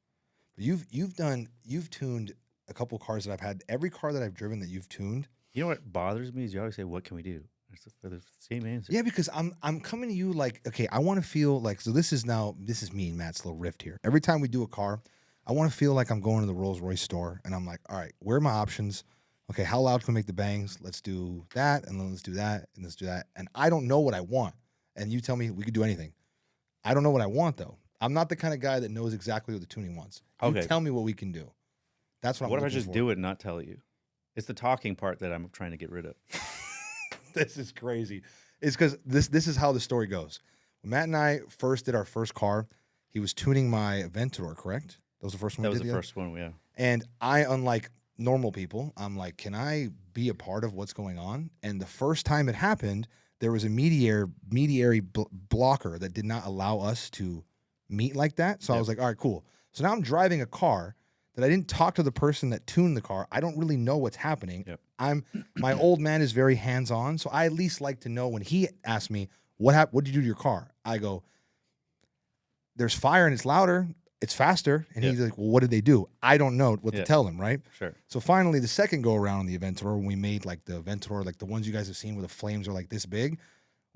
But you've tuned a couple cars that I've had. Every car that I've driven that you've tuned. You know what bothers me is you always say, "What can we do?" It's for the same answer. Yeah, because I'm coming to you like, okay, I want to feel like, so this is me and Matt's little rift here. Every time we do a car, I want to feel like I'm going to the Rolls Royce store and I'm like, all right, where are my options? Okay, how loud can we make the bangs? Let's do that, and then let's do that, and let's do that. And I don't know what I want. And you tell me we could do anything. I don't know what I want though. I'm not the kind of guy that knows exactly what the tuning wants. You Okay. tell me what we can do. That's what I'm What if I looking just for. do it and not tell you? It's the talking part that I'm trying to get rid of. This is crazy. It's because this is how the story goes. When Matt and I first did our first car, he was tuning my Aventador, correct? That was the first one That we was did the together? first one. Yeah. And I, unlike normal people, I'm like, can I be a part of what's going on? And the first time it happened, there was a mediary blocker that did not allow us to meet like that. So I was like, all right, cool. So now I'm driving a car that I didn't talk to the person that tuned the car. I don't really know what's happening. Yep. My old man is very hands-on, so I at least like to know when he asks me, what did you do to your car? I go, there's fire and it's louder, it's faster. And he's like, well, what did they do? I don't know what to tell him, right? Sure. So finally, the second go around on the Aventador, when we made like the Aventador, like the ones you guys have seen where the flames are like this big,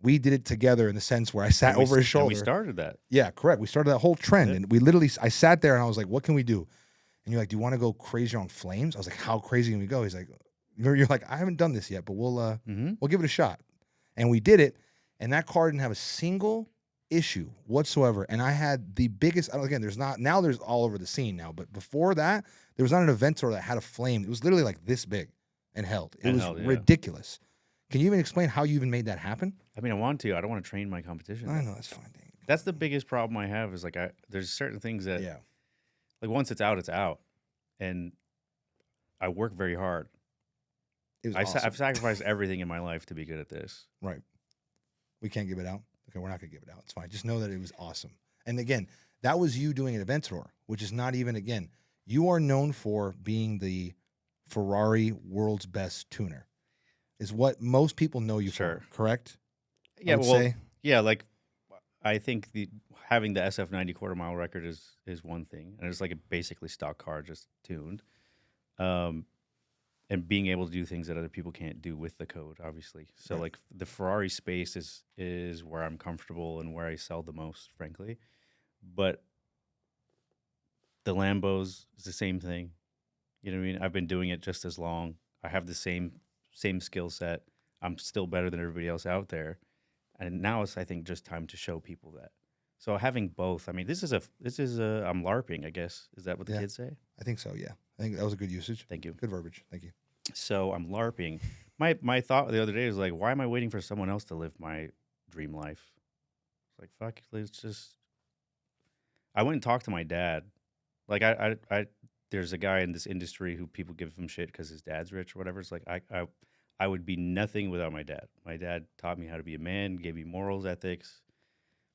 we did it together in the sense where I sat over his shoulder. And we started that. Yeah, correct. We started that whole trend. And we literally, I sat there and I was like, what can we do? And you're like, do you want to go crazy on flames? I was like, how crazy can we go? He's like, you're like, I haven't done this yet, but we'll give it a shot. And we did it. And that car didn't have a single issue whatsoever. And I had the biggest, again, now there's all over the scene now, but before that, there was not an Aventador that had a flame. It was literally like this big and held. It was ridiculous. Can you even explain how you even made that happen? I mean, I want to. I don't want to train my competition. I know, that's fine. Dang. That's the biggest problem I have is like, there's certain things that, like once it's out, it's out. And I work very hard. Awesome. I've sacrificed everything in my life to be good at this. Right. We can't give it out. Okay, we're not going to give it out. It's fine. Just know that it was awesome. And again, that was you doing an Aventador, which is not even, again, you are known for being the Ferrari world's best tuner, is what most people know you for, correct? Yeah, yeah, like I think having the SF90 quarter mile record is one thing. And it's like a basically stock car, just tuned. And being able to do things that other people can't do with the code, obviously. So like the Ferrari space is where I'm comfortable and where I sell the most, frankly. But the Lambos is the same thing. You know what I mean? I've been doing it just as long. I have the same skill set. I'm still better than everybody else out there. And now it's, I think, just time to show people that. So having both, I mean, this is I'm LARPing, I guess. Is that what the kids say? I think so, yeah. I think that was a good usage. Thank you. Good verbiage. Thank you. So I'm LARPing. My thought the other day was like, why am I waiting for someone else to live my dream life? It's like, fuck, let's just. I went and talked to my dad. Like I there's a guy in this industry who people give him shit because his dad's rich or whatever. It's like I would be nothing without my dad. My dad taught me how to be a man, gave me morals, ethics.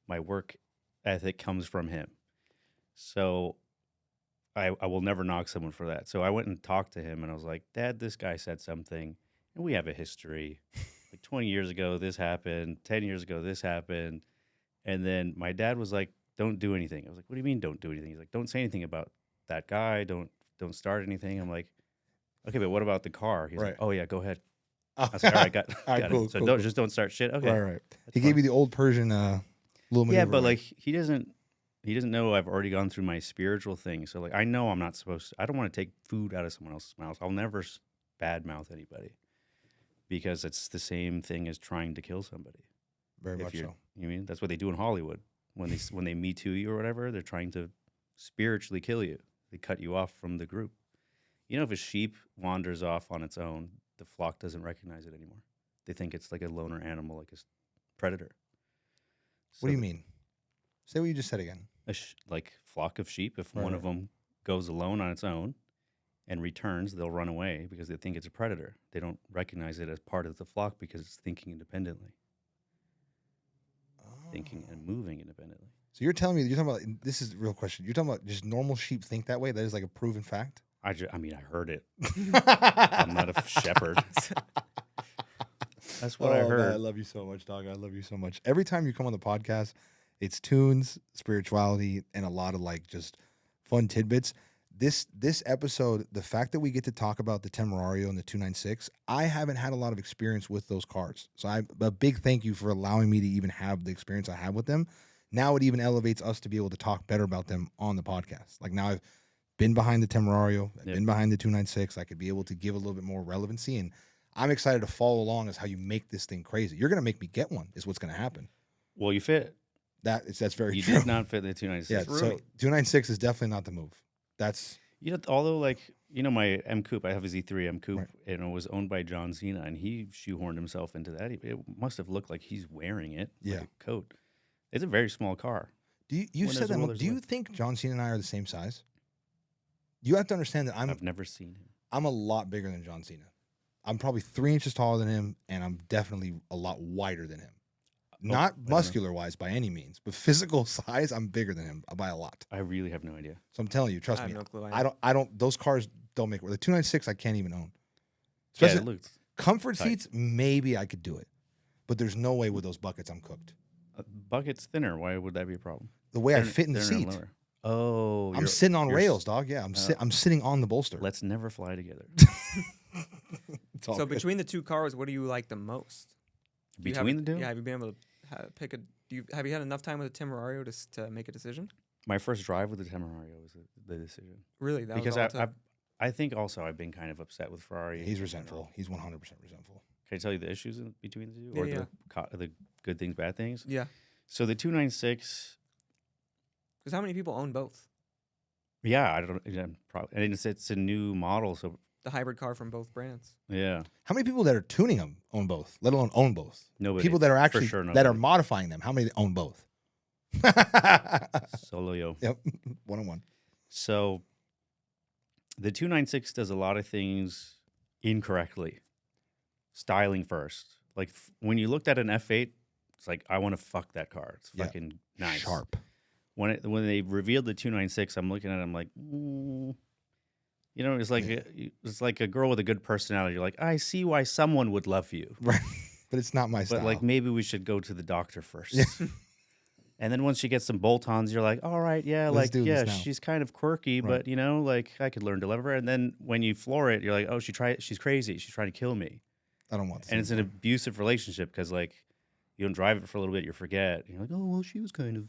My work ethic comes from him. So I will never knock someone for that. So I went and talked to him, and I was like, Dad, this guy said something, and we have a history. Like 20 years ago, this happened. 10 years ago, this happened. And then my dad was like, don't do anything. I was like, what do you mean don't do anything? He's like, don't say anything about that guy. Don't start anything. I'm like, okay, but what about the car? He's like, oh, yeah, go ahead. I was like, all right, got it. Cool, so cool. Just don't start shit. Okay. Right. He gave you the old Persian little maneuver. Yeah, but like he doesn't know I've already gone through my spiritual thing. So like I know I'm not supposed to. I don't want to take food out of someone else's mouth. I'll never badmouth anybody because it's the same thing as trying to kill somebody. Very much so. You know what I mean? That's what they do in Hollywood. When they Me Too you or whatever, they're trying to spiritually kill you. They cut you off from the group. You know, if a sheep wanders off on its own, the flock doesn't recognize it anymore. They think it's like a loner animal, like a predator. What do you mean? Say what you just said again. Like flock of sheep, if one of them goes alone on its own and returns, they'll run away because they think it's a predator. They don't recognize it as part of the flock because it's thinking independently. Thinking and moving independently. So you're telling me, you're talking about, this is a real question. You're talking about just normal sheep think that way? That is like a proven fact? I mean, I heard it. I'm not a shepherd. That's what I heard. Man, I love you so much, dog. I love you so much. Every time you come on the podcast, it's tunes, spirituality, and a lot of like just fun tidbits. This episode, the fact that we get to talk about the Temerario and the 296, I haven't had a lot of experience with those cars. So a big thank you for allowing me to even have the experience I have with them. Now it even elevates us to be able to talk better about them on the podcast. Like now I've been behind the Temerario, I've been behind the 296. I could be able to give a little bit more relevancy, and I'm excited to follow along as how you make this thing crazy. You're going to make me get one is what's going to happen. Well, you fit. That's very you true. You did not fit the 296. Yeah, so 296 is definitely not the move. That's... You know, although like, you know, my M Coupe, I have a Z3 M Coupe, and it was owned by John Cena, and he shoehorned himself into that. It must have looked like he's wearing it, like a coat. It's a very small car. You said that. Do you think John Cena and I are the same size? You have to understand that I've never seen him. I'm a lot bigger than John Cena. I'm probably 3 inches taller than him, and I'm definitely a lot wider than him. I Not don't know. muscular wise by any means, but physical size, I'm bigger than him by a lot. I really have no idea. So I'm telling you, I trust have me. no clue. I don't. Those cars don't make it. The 296 I can't even own. Yeah, Especially it looks comfort tight. seats, maybe I could do it, but there's no way with those buckets I'm cooked. bucket's thinner. Why would that be a problem? The way I They're- fit in the they're seat, lower. Oh, I'm sitting on you're rails, dog. Yeah, I'm sitting on the bolster. Let's never fly together. It's all So good. between the two cars, what do you like the most? Do you have Between a- the two, Yeah, have you been able to pick a? Have you had enough time with the Temerario to make a decision? my first drive with the Temerario was the decision Really? That because was all it took? I think also I've been kind of upset with Ferrari. He's in resentful. general. He's 100% resentful. Can I tell you the issues between the two, Yeah, or yeah. the good things, bad things? Yeah. So the 296. Because how many people own both? Yeah, I don't. Yeah, probably, and it's a new model, so The hybrid car from both brands. yeah, How many people that are tuning them own both, let alone own both? nobody. People that are for actually sure that are nobody. modifying them. How many own both? Solo yo. Yep, 1-on-1. So the 296 does a lot of things incorrectly. Styling first. Like when you looked at an F8, it's like, I want to fuck that car. It's Yeah. fucking nice. Sharp. When they revealed the 296, I'm looking at it, I'm like, you know, it's like it's like a girl with a good personality. You're like, I see why someone would love you. Right. But it's not my But style. like maybe we should go to the doctor first. Yeah. And then once you get some bolt-ons, you're like, all right, yeah, Let's do this now. she's kind of quirky, Right. but you know, like I could learn to love her. And then when you floor it, you're like, oh, she's crazy. She's trying to kill me. I don't want to. And it's an abusive relationship because like you don't drive it for a little bit, you forget. And you're like, oh, well, she was kind of,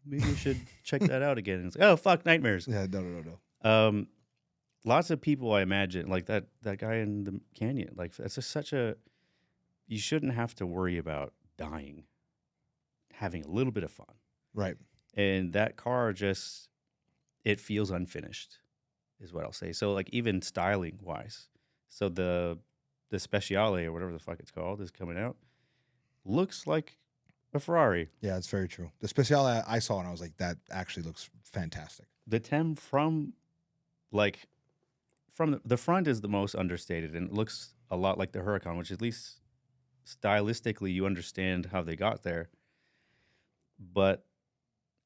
maybe I should check that out again. And it's like, oh, fuck, nightmares. Yeah, no. Lots of people, I imagine, like that guy in the canyon, like that's just such a, you shouldn't have to worry about dying, having a little bit of fun. Right. And that car just, it feels unfinished, is what I'll say. So like even styling wise, so the Speciale or whatever the fuck it's called is coming out, looks like a Ferrari. Yeah, it's very true. The Speciale I saw and I was like, that actually looks fantastic. The Tem from the front is the most understated and it looks a lot like the Huracan, which at least stylistically you understand how they got there.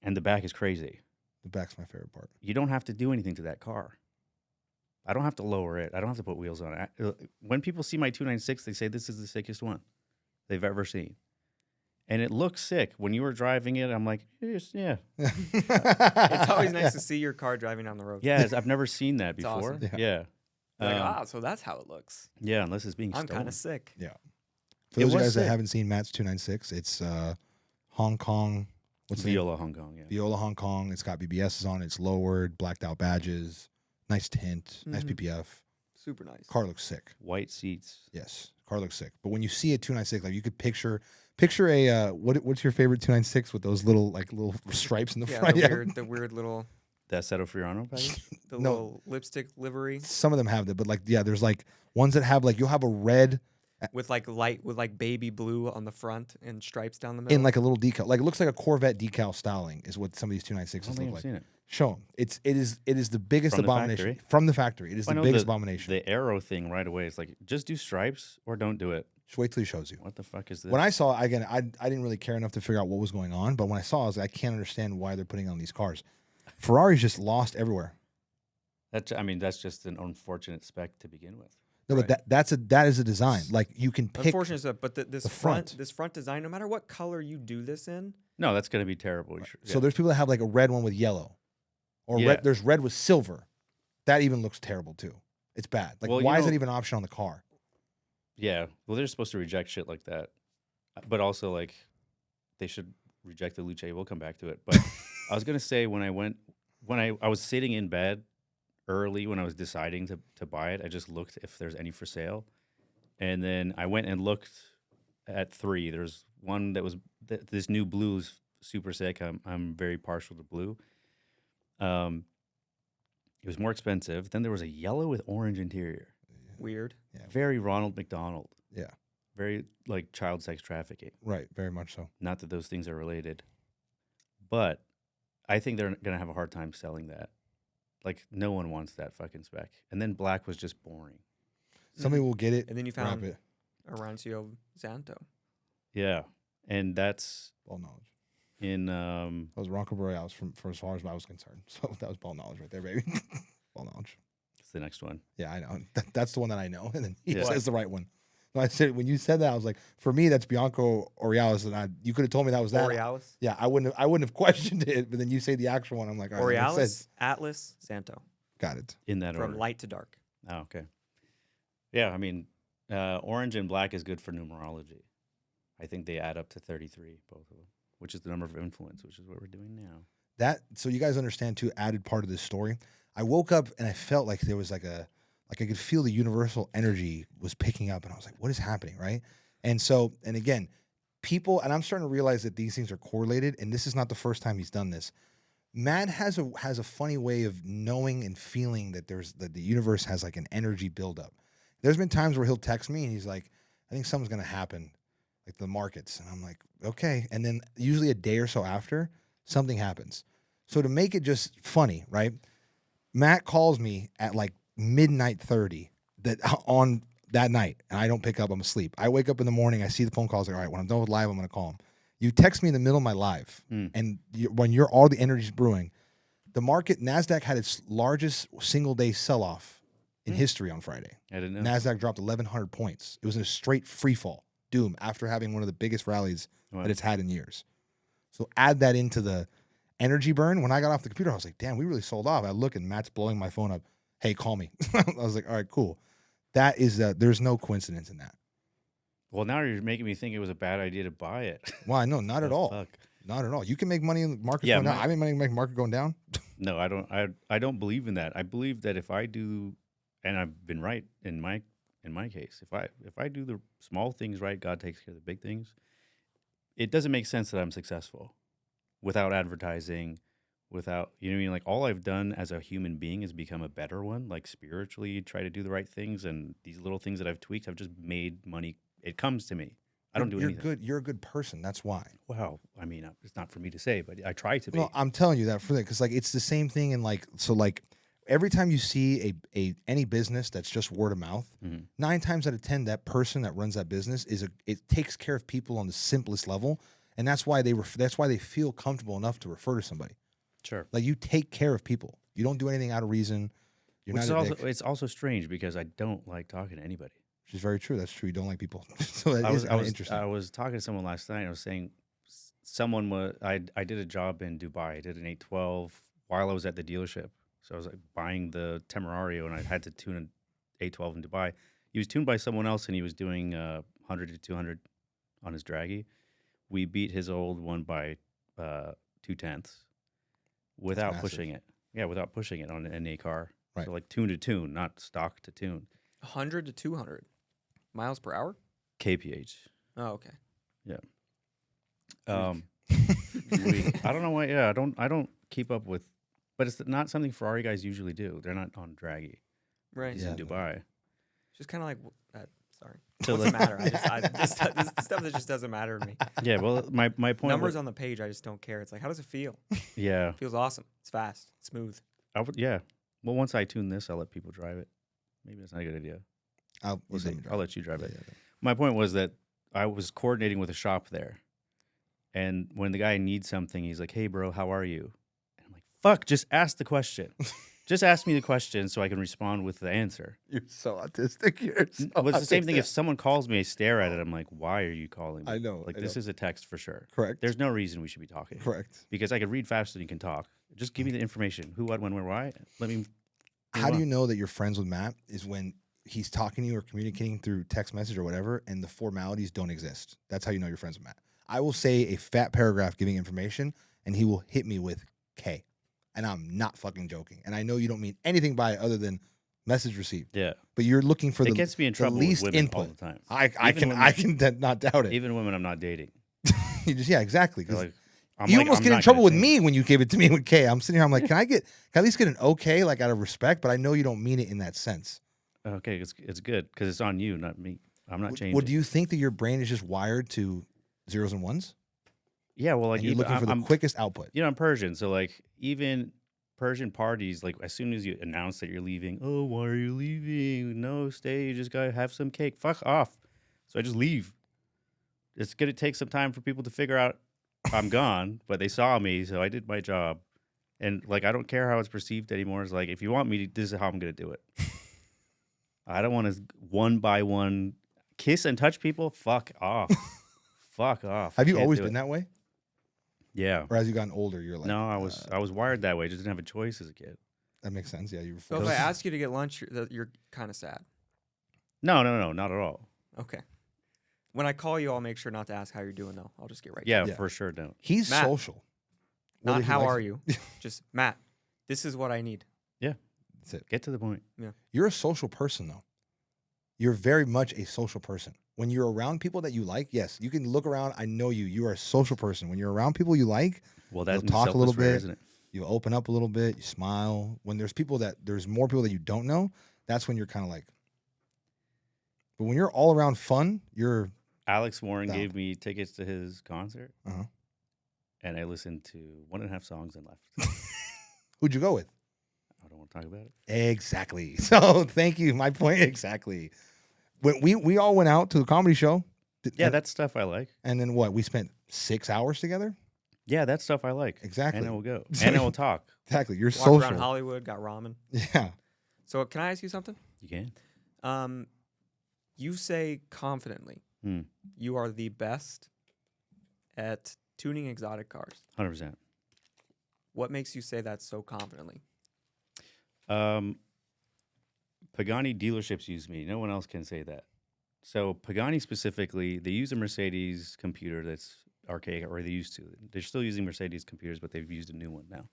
And the back is crazy. The back's my favorite part. You don't have to do anything to that car. I don't have to lower it. I don't have to put wheels on it. When people see my 296, they say this is the sickest one they've ever seen. And it looks sick. When you were driving it, I'm like, yeah. It's always nice to see your car driving down the road. Yeah, I've never seen that It's before. awesome. Yeah. Like, so that's how it looks. Yeah, unless it's being I'm stolen. kind of sick. Yeah. For It those of you was guys that sick. haven't seen Matt's 296, it's Hong Kong. What's the name? Viola Hong Kong, yeah. Viola Hong Kong. It's got BBSs on it. It's lowered, blacked out badges, nice tint, nice Mhm. PPF. Super nice. Car looks sick. White seats. Yes, car looks sick. But when you see a 296, like you could picture a what's your favorite 296 with those little stripes in the Yeah, front? the weird little, That Seto Fiorano package? the No. little lipstick livery Some of them have that, but like there's like ones that have like you'll have a red with like baby blue on the front and stripes down the middle. in like a little decal. Like it looks like a Corvette decal styling is what some of these I don't 296s think look I've like. seen it. Show them. It is the biggest From the abomination factory? from the factory. It is I the know biggest abomination. The arrow thing right away. It's like, just do stripes or don't do it. Just wait till he shows you. What the fuck is this? When I saw it, again, I didn't really care enough to figure out what was going on, but when I saw it, I was like, I can't understand why they're putting on these cars. Ferrari's just lost everywhere. That's just an unfortunate spec to begin with. No, Right. but that is a design. Like you can pick. Unfortunate stuff, but this the front. this front design, no matter what color you do this in, No, that's going to be terrible. So there's people that have like a red one with yellow, or Yeah. red. There's red with silver. That even looks terrible too. It's bad. Like Well, you why is know- that even an option on the car? Yeah. Well, they're supposed to reject shit like that. But also, like, they should reject the Lucia. We'll come back to it. But I was going to say, when I was sitting in bed early when I was deciding to buy it, I just looked if there's any for sale. And then I went and looked at 3. There's one that was, this new blue is super sick. I'm very partial to blue. It was more expensive. Then there was a yellow with orange interior. weird. Yeah. Very Ronald McDonald. Yeah. Very like child sex trafficking. Right. Very much so. Not that those things are related. But I think they're going to have a hard time selling that. Like, no one wants that fucking spec. And then black was just boring. Somebody will get it. And then you wrap found it. Orancio Zanto. Yeah, and that's Ball knowledge. in That was Ronco Borealis for as far as I was concerned. So that was ball knowledge right there, baby. Ball knowledge. It's the next one. Yeah, I know. That's the one that I know. And then he Yeah. says the right one. No, I said when you said that, I was like, for me, that's Bianco Borealis, and you could have told me that was that. Borealis. Yeah, I wouldn't have questioned it. But then you say the actual one, I'm like, all right, that makes Borealis, sense. Atlas, Zanto. Got it. In that From order. light to dark. Oh, okay. Yeah, I mean, orange and black is good for numerology. I think they add up to 33, both of them, which is the number of influence, which is what we're doing now. So you guys understand too, added part of this story. I woke up and I felt like there was like I could feel the universal energy was picking up, and I was like, what is happening, right? And again, people, and I'm starting to realize that these things are correlated, and this is not the first time he's done this. Matt has a funny way of knowing and feeling that the universe has like an energy buildup. There's been times where he'll text me and he's like, I think something's gonna happen, like the markets. And I'm like, okay. And then usually a day or so after, something happens. So to make it just funny, right? Matt calls me at like midnight 30 on that night, and I don't pick up. I'm asleep. I wake up in the morning. I see the phone calls. Like, all right, when I'm done with live, I'm going to call him. You text me in the middle of my live, and when you're all the energy's brewing, the market, NASDAQ had its largest single day sell-off in history on Friday. I didn't know. NASDAQ dropped 1,100 points. It was in a straight free fall, doom, after having one of the biggest rallies that it's had in years. So add that into the energy burn. When I got off the computer, I was like, damn, we really sold off. I look and Matt's blowing my phone up. Hey, call me. I was like, all right, cool. That is, there's no coincidence in that. Well, now you're making me think it was a bad idea to buy it. Why? No, not at all. Fuck. Not at all. You can make money in the market Yeah, going down. I make money in the market going down. No, I don't. I don't believe in that. I believe that if I do, and I've been right in my case, if I do the small things right, God takes care of the big things. It doesn't make sense that I'm successful without advertising, without, you know what I mean? Like, all I've done as a human being is become a better one, like spiritually try to do the right things, and these little things that I've tweaked have just made money. It comes to me. I don't do anything. Good. You're a good person. That's why. Well, I mean, it's not for me to say, but I try to be. No, I'm telling you that for that, because like it's the same thing. And like, so like every time you see any business that's just word of mouth, 9 times out of 10, that person that runs that business it takes care of people on the simplest level, and that's why they feel comfortable enough to refer to somebody. Sure. Like, you take care of people. You don't do anything out of reason. You're Which not is a dick. it's also strange because I don't like talking to anybody. Which is very true. That's true. You don't like people. So that is interesting. I was talking to someone last night. I was saying I did a job in Dubai. I did an 812 while I was at the dealership. So I was like buying the Temerario, and I had to tune an 812 in Dubai. He was tuned by someone else, and he was doing 100 to 200 on his draggy. We beat his old one by 0.2 without pushing it. Yeah, without pushing it on an NA car. Right. So like tune to tune, not stock to tune. 100 to 200 miles per hour. kph. Oh, okay. Yeah. I don't know why. Yeah, I don't keep up with, but it's not something Ferrari guys usually do. They're not on draggy. Right. He's in Dubai. It's just kind of like sorry. So Doesn't matter. This stuff that just doesn't matter to me. Yeah. Well, my point. Numbers on the page, I just don't care. It's like, how does it feel? Yeah. It feels awesome. It's fast. It's smooth. Yeah. Well, once I tune this, I'll let people drive it. Maybe that's not a good idea. I'll let you drive it. Yeah. My point was that I was coordinating with a shop there, and when the guy needs something, he's like, "Hey, bro, how are you?" And I'm like, "Fuck, just ask the question. Just ask me the question so I can respond with the answer." You're so autistic. Well, it's the same thing. If someone calls me, I stare at it. I'm like, "Why are you calling me?" I know. Like, this is a text for sure. Correct. There's no reason we should be talking. Correct. Because I could read faster than you can talk. Just give me the information. Who, what, when, where, why. Let me. How do you know that you're friends with Matt? Is when he's talking to you or communicating through text message or whatever, and the formalities don't exist. That's how you know you're friends with Matt. I will say a fat paragraph giving information, and he will hit me with K. And I'm not fucking joking. And I know you don't mean anything by it other than message received. Yeah. But you're looking for It gets me in trouble least with women input. all the time. I can not doubt it. Even women I'm not dating. You just, yeah, exactly. They're like, You almost get in trouble with change. me when you gave it to me with K. I'm sitting here, I'm like, can I at least get an okay, like out of respect? But I know you don't mean it in that sense. Okay, it's good because it's on you, not me. I'm not changing. Well, do you think that your brain is just wired to zeros and ones? Yeah, well, like And you're looking for the quickest output. You know, I'm Persian, so like even Persian parties, like as soon as you announce that you're leaving, oh, why are you leaving? No, no, stay. You just gotta have some cake. Fuck off. So I just leave. It's gonna take some time for people to figure out I'm gone, but they saw me, so I did my job. And like, I don't care how it's perceived anymore. It's like, if you want me, this is how I'm gonna do it. I don't want to one by one kiss and touch people. Fuck off. Fuck off. Have you Can't always do been it. that way? Yeah. Or as you gotten older, you're like, No, I was wired that way. Just didn't have a choice as a kid. that makes sense. Yeah, you were So if forced. I ask you to get lunch, you're kind of sad. No, not at all. Okay. When I call you, I'll make sure not to ask how you're doing, though. I'll just get right to Yeah, Yeah. for sure. Don't. He's Matt. social. Not Whether he how likes are it- you? Just, Matt, this is what I need. That's it. Get to the point. You're a social person, though. You're very much a social person. When you're around people that you like, yes, you can look around. I know you. You are a social person. When you're around people you like, Well, that's You'll talk a little bit. isn't it? you open up a little bit, you smile. When there's more people that you don't know, that's when you're kind of like. But when you're all around fun, you're. Alex Warren Down. gave me tickets to his concert, Uh-huh. and I listened to 1.5 songs and left. Who'd you go with? I don't want to talk about it. Exactly. So thank you. My point exactly. When we all went out to the comedy show. Yeah, that's stuff I like. And then what? We spent 6 hours together. Yeah, that's stuff I like. Exactly. And I will go. So- And I will talk. Exactly. You're Walked social. around Hollywood, got ramen. Yeah. So can I ask you something? You can. You say confidently Hmm. you are the best at tuning exotic cars. 100%. What makes you say that so confidently? Pagani dealerships use me. No one else can say that. So Pagani specifically, they use a Mercedes computer that's archaic, or they used to. They're still using Mercedes computers, but they've used a new one now.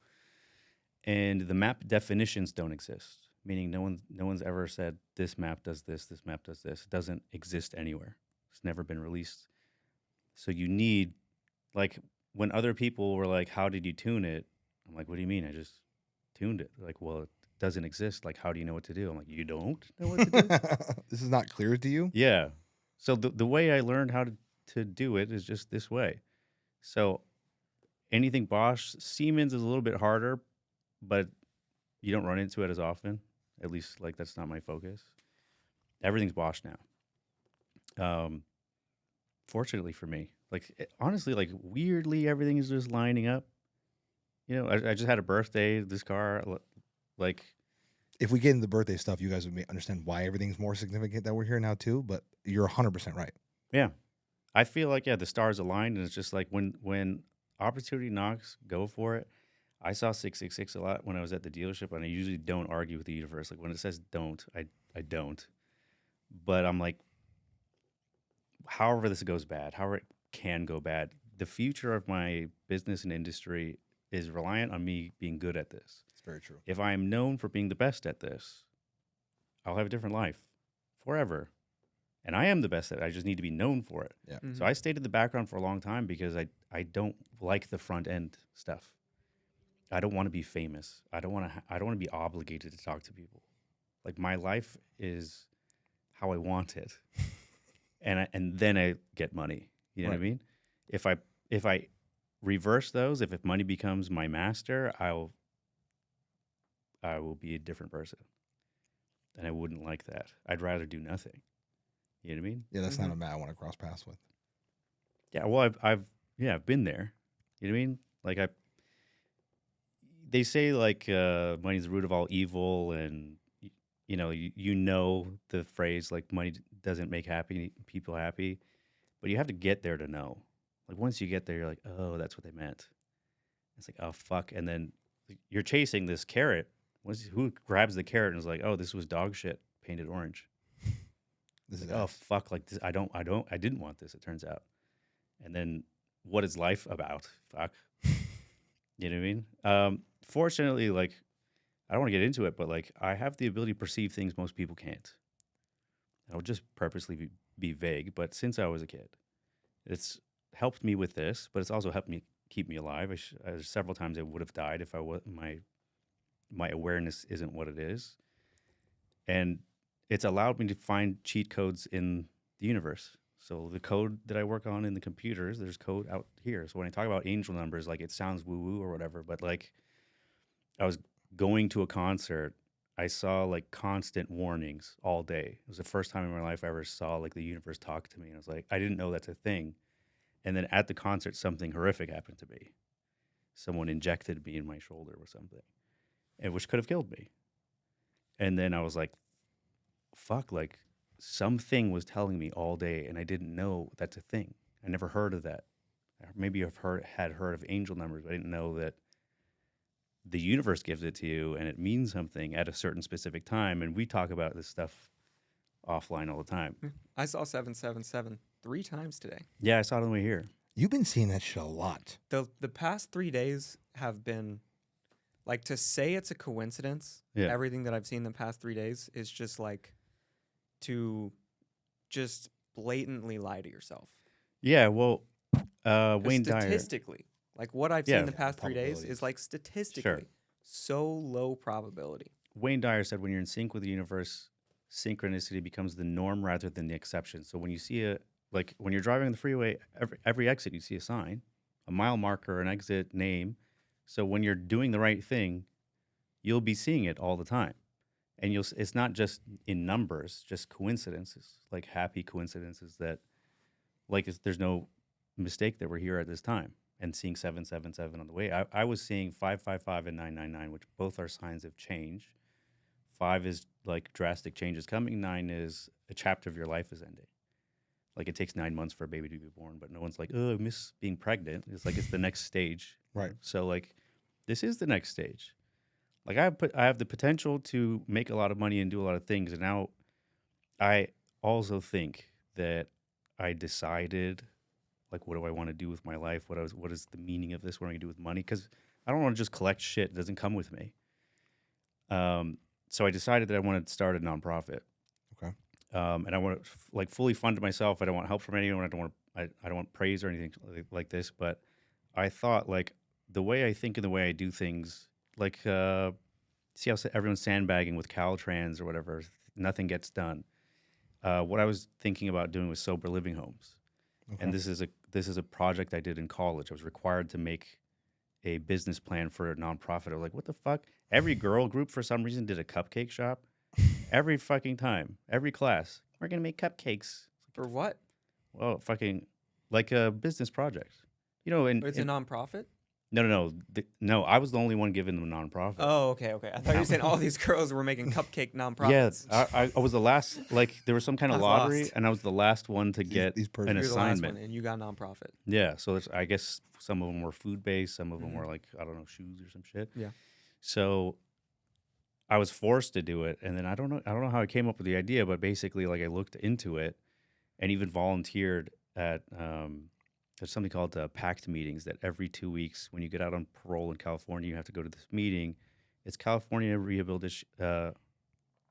And the map definitions don't exist, meaning no one's ever said this map does this, this map does this. It doesn't exist anywhere. It's never been released. So you need, like, when other people were like, "How did you tune it?" I'm like, "What do you mean? I just tuned it." Like, well, it doesn't exist. Like, how do you know what to do? I'm like, "You don't know what to do?" This is not clear to you. Yeah. So the way I learned how to do it is just this way. So anything Bosch, Siemens is a little bit harder, but you don't run into it as often. At least, like, that's not my focus. Everything's Bosch now. Fortunately for me, like, honestly, like, weirdly, everything is just lining up. You know, I just had a birthday. This car, like, If we get into the birthday stuff, you guys would understand why everything's more significant that we're here now too. But you're 100% right. yeah, I feel like, yeah, the stars aligned, and it's just like when opportunity knocks, go for it. I saw 666 a lot when I was at the dealership, and I usually don't argue with the universe. Like, when it says don't, I don't. But I'm like, however this goes bad, however it can go bad, the future of my business and industry is reliant on me being good at this. It's very true. If I am known for being the best at this, I'll have a different life forever. And I am the best at it. I just need to be known for it. Yeah. Mm-hmm. So I stayed in the background for a long time because I don't like the front end stuff. I don't want to be famous. I don't want to be obligated to talk to people. Like, my life is how I want it. and then I get money. You know what I mean? If I reverse those, if money becomes my master, I will be a different person. And I wouldn't like that. I'd rather do nothing. You know what I mean? Yeah, that's not a man I want to cross paths with. Yeah, well, I've been there. You know what I mean? Like, they say, like, money's the root of all evil, and you know the phrase, like, money doesn't make people happy, but you have to get there to know. Like, once you get there, you're like, oh, that's what they meant. It's like, oh, fuck, and then you're chasing this carrot. Who grabs the carrot and is like, oh, this was dog shit painted orange. This is Like, oh, fuck, like, this, I didn't want this, it turns out. And then what is life about? Fuck. You know what I mean? Fortunately, like, I don't want to get into it, but, like, I have the ability to perceive things most people can't. I'll just purposely be vague, but since I was a kid, it's helped me with this, but it's also helped me keep me alive. Several times I would have died if my awareness isn't what it is. And it's allowed me to find cheat codes in the universe. So the code that I work on in the computers, there's code out here. So when I talk about angel numbers, like, it sounds woo-woo or whatever, but, like, I was going to a concert I saw like constant warnings all day. It was the first time in my life I ever saw like the universe talk to me. And I was like, I didn't know that's a thing. And then at the concert, something horrific happened to me. Someone injected me in my shoulder with something, and which could have killed me. And then I was like, fuck, like something was telling me all day, and I didn't know that's a thing. I never heard of that. Maybe had heard of angel numbers, but I didn't know that the universe gives it to you and it means something at a certain specific time. And we talk about this stuff offline all the time. I saw 777 3 times today. Yeah, I saw it on the way here. You've been seeing that shit a lot. The past 3 days have been, like, to say it's a coincidence, Yeah. everything that I've seen the past 3 days is just like to just blatantly lie to yourself. Yeah, well, 'Cause Wayne Dyer. statistically, like what I've Yeah. seen the past 3 days Probabilities. is like statistically so low probability. Wayne Dyer said, when you're in sync with the universe, synchronicity becomes the norm rather than the exception. So when you see when you're driving on the freeway, every exit, you see a sign, a mile marker, an exit name. So when you're doing the right thing, you'll be seeing it all the time. And it's not just in numbers, just coincidences, like happy coincidences that, there's no mistake that we're here at this time. And seeing 777 on the way. I was seeing 555 and 999, which both are signs of change. 5 is like drastic changes coming. 9 is a chapter of your life is ending. Like it takes 9 months for a baby to be born, but no one's like, oh, I miss being pregnant. It's like it's the next stage. Right. So like this is the next stage. Like I have the potential to make a lot of money and do a lot of things. And now I also think that I decided, like, what do I want to do with my life? What is the meaning of this? What am I going to do with money? Because I don't want to just collect shit. It doesn't come with me. So I decided that I wanted to start a nonprofit. Okay. And I want to fully fund it myself. I don't want help from anyone. I don't want praise or anything like this. But I thought, like, the way I think and the way I do things, like, see how everyone's sandbagging with Caltrans or whatever. Nothing gets done. What I was thinking about doing was sober living homes. Okay. And this is a project I did in college. I was required to make a business plan for a nonprofit. I was like, what the fuck? Every girl group for some reason did a cupcake shop. Every fucking time, every class, we're gonna make cupcakes. For what? Well, fucking like a business project, you know. And It's a nonprofit? no. I was the only one given the nonprofit. Oh, okay. I thought you were saying all these girls were making cupcake Yeah, nonprofits. I was the last. Like there was some kind of I was lottery, lost. and I was the last one to get these an Persian- You're the last assignment. one, and you got nonprofit. Yeah, so I guess some of them were food based, some of them Mhm. were like, I don't know, shoes or some shit. Yeah. So I was forced to do it, and then I don't know how I came up with the idea, but basically, like I looked into it, and even volunteered at there's something called PACT meetings that every 2 weeks, when you get out on parole in California, you have to go to this meeting. It's California Rehabilitation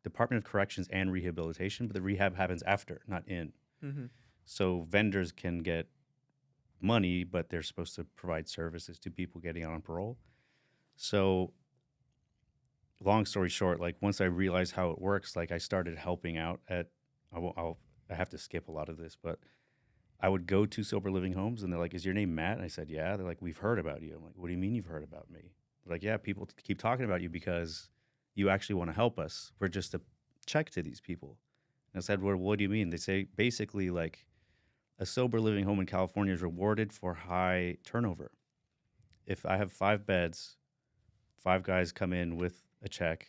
Department of Corrections and Rehabilitation, but the rehab happens after, not in. Mm-hmm. So vendors can get money, but they're supposed to provide services to people getting out on parole. So long story short, like once I realized how it works, like I started helping out at, I have to skip a lot of this, but I would go to sober living homes and they're like, is your name Matt? And I said, yeah. They're like, we've heard about you. I'm like, what do you mean you've heard about me? They're like, yeah, people keep talking about you because you actually want to help us. We're just a check to these people. And I said, well, what do you mean? They say basically like a sober living home in California is rewarded for high turnover. If I have 5 beds, 5 guys come in with a check.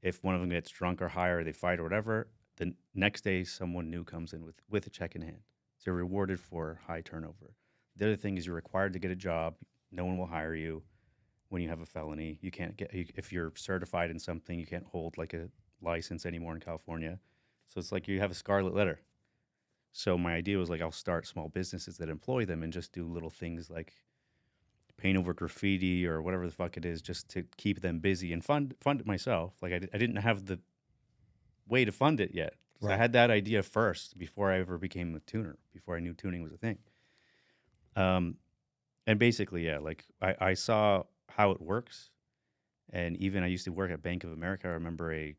If one of them gets drunk or high or they fight or whatever, the next day someone new comes in with a check in hand. So you're rewarded for high turnover. The other thing is you're required to get a job. No one will hire you when you have a felony. You can't get, if you're certified in something, you can't hold like a license anymore in California. So it's like you have a scarlet letter. So my idea was like I'll start small businesses that employ them and just do little things like paint over graffiti or whatever the fuck it is, just to keep them busy and fund it myself. Like I didn't have the way to fund it yet. So I Right. had that idea first before I ever became a tuner, before I knew tuning was a thing. And basically, yeah, like I saw how it works. And even I used to work at Bank of America. I remember a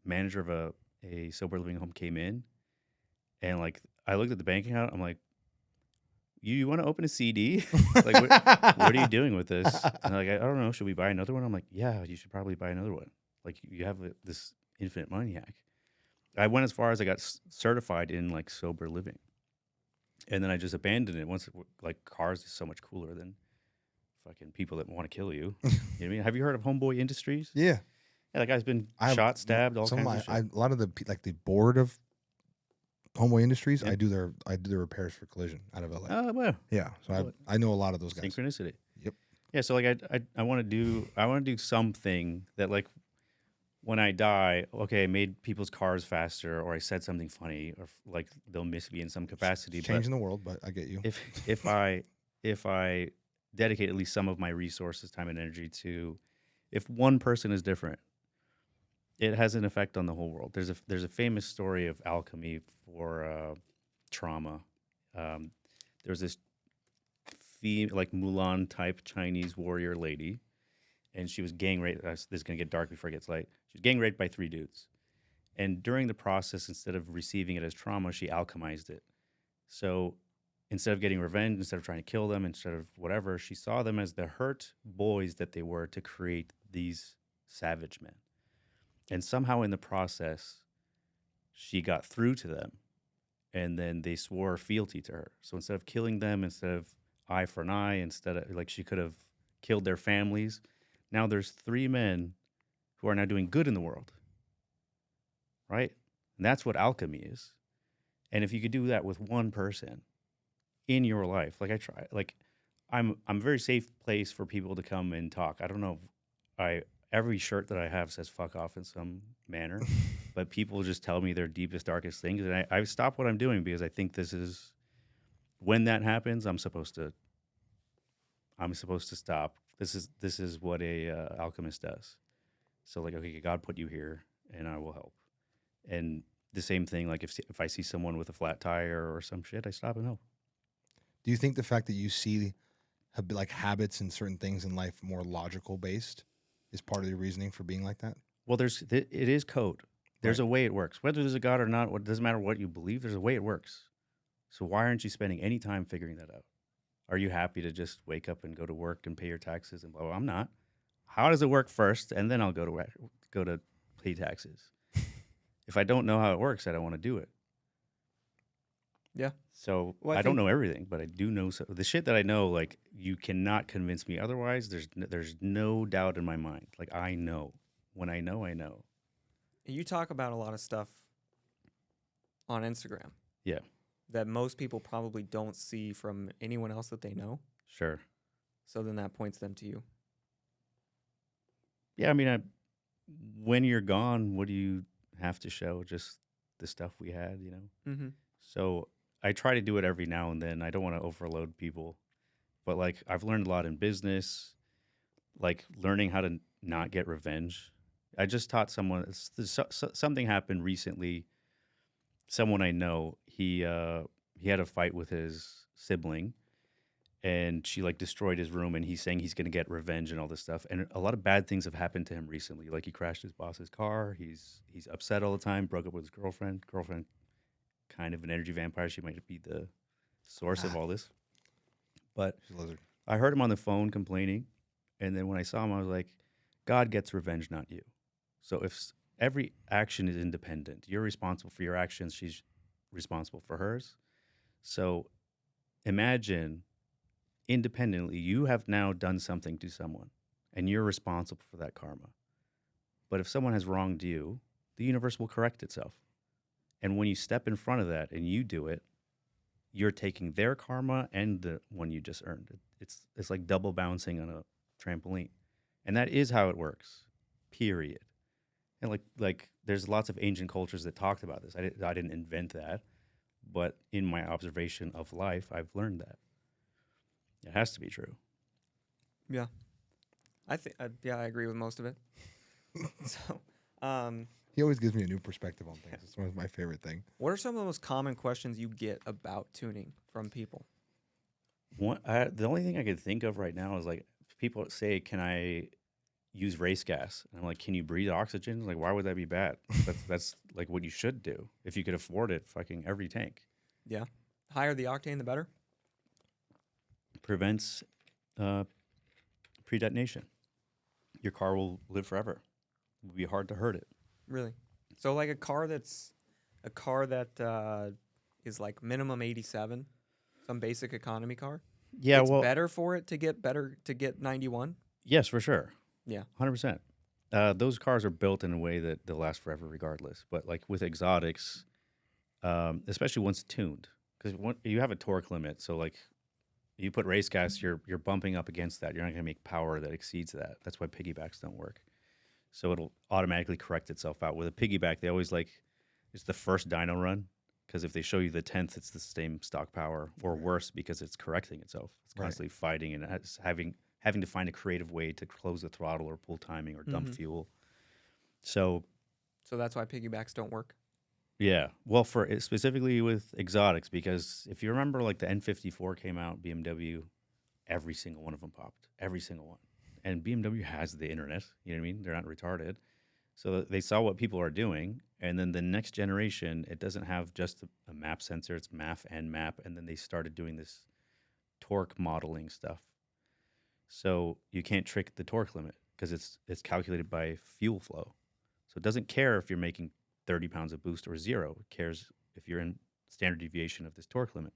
manager of a sober living home came in, and like I looked at the bank account. I'm like, you want to open a CD? Like, what are you doing with this? And like, I don't know. Should we buy another one? I'm like, yeah, you should probably buy another one. Like, you have this infinite money hack. I went as far as I got certified in like sober living, and then I just abandoned it once. Like, cars is so much cooler than fucking people that want to kill you. You know what I mean? Have you heard of Homeboy Industries? Yeah. Yeah, that guy's been shot, stabbed, all kinds of shit. A lot of the the board of Homeboy Industries, Yep. I do their repairs for collision out of LA. Oh, well, Yeah, so I know a lot of those guys. synchronicity. Yep. Yeah, so like I want to do something that, like, when I die, okay, I made people's cars faster, or I said something funny, or like they'll miss me in some capacity. Changing the world, but I get you. But if I dedicate at least some of my resources, time, and energy to, if one person is different, it has an effect on the whole world. There's a famous story of alchemy for trauma. There was this like Mulan type Chinese warrior lady, and she was gang raped. This is gonna get dark before it gets light. She was gang raped by 3 dudes, and during the process, instead of receiving it as trauma, she alchemized it. So instead of getting revenge, instead of trying to kill them, instead of whatever, she saw them as the hurt boys that they were to create these savage men. And somehow in the process, she got through to them, and then they swore fealty to her. So instead of killing them, instead of eye for an eye, instead of, like, she could have killed their families, now there's 3 men who are now doing good in the world, right? And that's what alchemy is. And if you could do that with one person in your life, like I try, like I'm a very safe place for people to come and talk. I don't know, every shirt that I have says "fuck off" in some manner, but people just tell me their deepest, darkest things, and I stop what I'm doing because I think this is, when that happens, I'm supposed to stop. This is what a alchemist does. So, like, okay, God put you here, and I will help. And the same thing, like if I see someone with a flat tire or some shit, I stop and help. Do you think the fact that you see like habits and certain things in life more logical based is part of the reasoning for being like that? Well, it is code. There's a way it works. Whether there's a God or not, it doesn't matter what you believe. There's a way it works. So why aren't you spending any time figuring that out? Are you happy to just wake up and go to work and pay your taxes and blah, blah? I'm not. How does it work first, and then I'll go to pay taxes. If I don't know how it works, I don't want to do it. Yeah. So Well, I don't know everything, but I do know the shit that I know. Like, you cannot convince me otherwise. There's no doubt in my mind. Like, I know. When I know, I know. You talk about a lot of stuff on Instagram. Yeah. That most people probably don't see from anyone else that they know. Sure. So then that points them to you. Yeah, I mean, when you're gone, what do you have to show? Just the stuff we had, you know? Mm-hmm. So I try to do it every now and then. I don't want to overload people. But, like, I've learned a lot in business, like learning how to not get revenge. I just taught someone, something happened recently. Someone I know, he had a fight with his sibling, and she, like, destroyed his room, and he's saying he's going to get revenge and all this stuff. And a lot of bad things have happened to him recently. Like, he crashed his boss's car. He's upset all the time, broke up with his girlfriend. Girlfriend, kind of an energy vampire. She might be the source of all this. But I heard him on the phone complaining, and then when I saw him, I was like, God gets revenge, not you. So if every action is independent, you're responsible for your actions, she's responsible for hers. So imagine, independently, you have now done something to someone, and you're responsible for that karma. But if someone has wronged you, the universe will correct itself. And when you step in front of that and you do it, you're taking their karma and the one you just earned. It's like double bouncing on a trampoline. And that is how it works, period. And like there's lots of ancient cultures that talked about this. I didn't invent that, but in my observation of life, I've learned that. It has to be true. Yeah. I think, I agree with most of it. So, he always gives me a new perspective on things. It's one of my favorite things. what are some of the most common questions you get about tuning from people? The only thing I could think of right now is, like, people say, can I use race gas? And I'm like, can you breathe oxygen? Like, why would that be bad? That's like what you should do. If you could afford it, fucking every tank. Yeah. Higher the octane, the better? prevents pre-detonation. Your car will live forever. It would be hard to hurt it. Really? So like a car that is like minimum 87, some basic economy car. Yeah, it's well, better for it to get 91. yes, for sure. Yeah. 100%. Those cars are built in a way that they'll last forever regardless. But like with exotics, especially once tuned, because you have a torque limit. So like you put race gas, you're bumping up against that. You're not going to make power that exceeds that. That's why piggybacks don't work. So it'll automatically correct itself out. With a piggyback, they always it's the first dyno run, because if they show you the 10th, it's the same stock power, or worse because it's correcting itself. It's constantly fighting and having to find a creative way to close the throttle or pull timing or dump fuel. So that's why piggybacks don't work. yeah, well, specifically with exotics, because if you remember, like the N54 came out, BMW, every single one of them popped, every single one. And BMW has the internet, you know what I mean? They're not retarded. So they saw what people are doing, and then the next generation, it doesn't have just a map sensor, it's MAF and map, and then they started doing this torque modeling stuff. So you can't trick the torque limit because it's calculated by fuel flow. So it doesn't care if you're making 30 pounds of boost or 0. It cares if you're in standard deviation of this torque limit.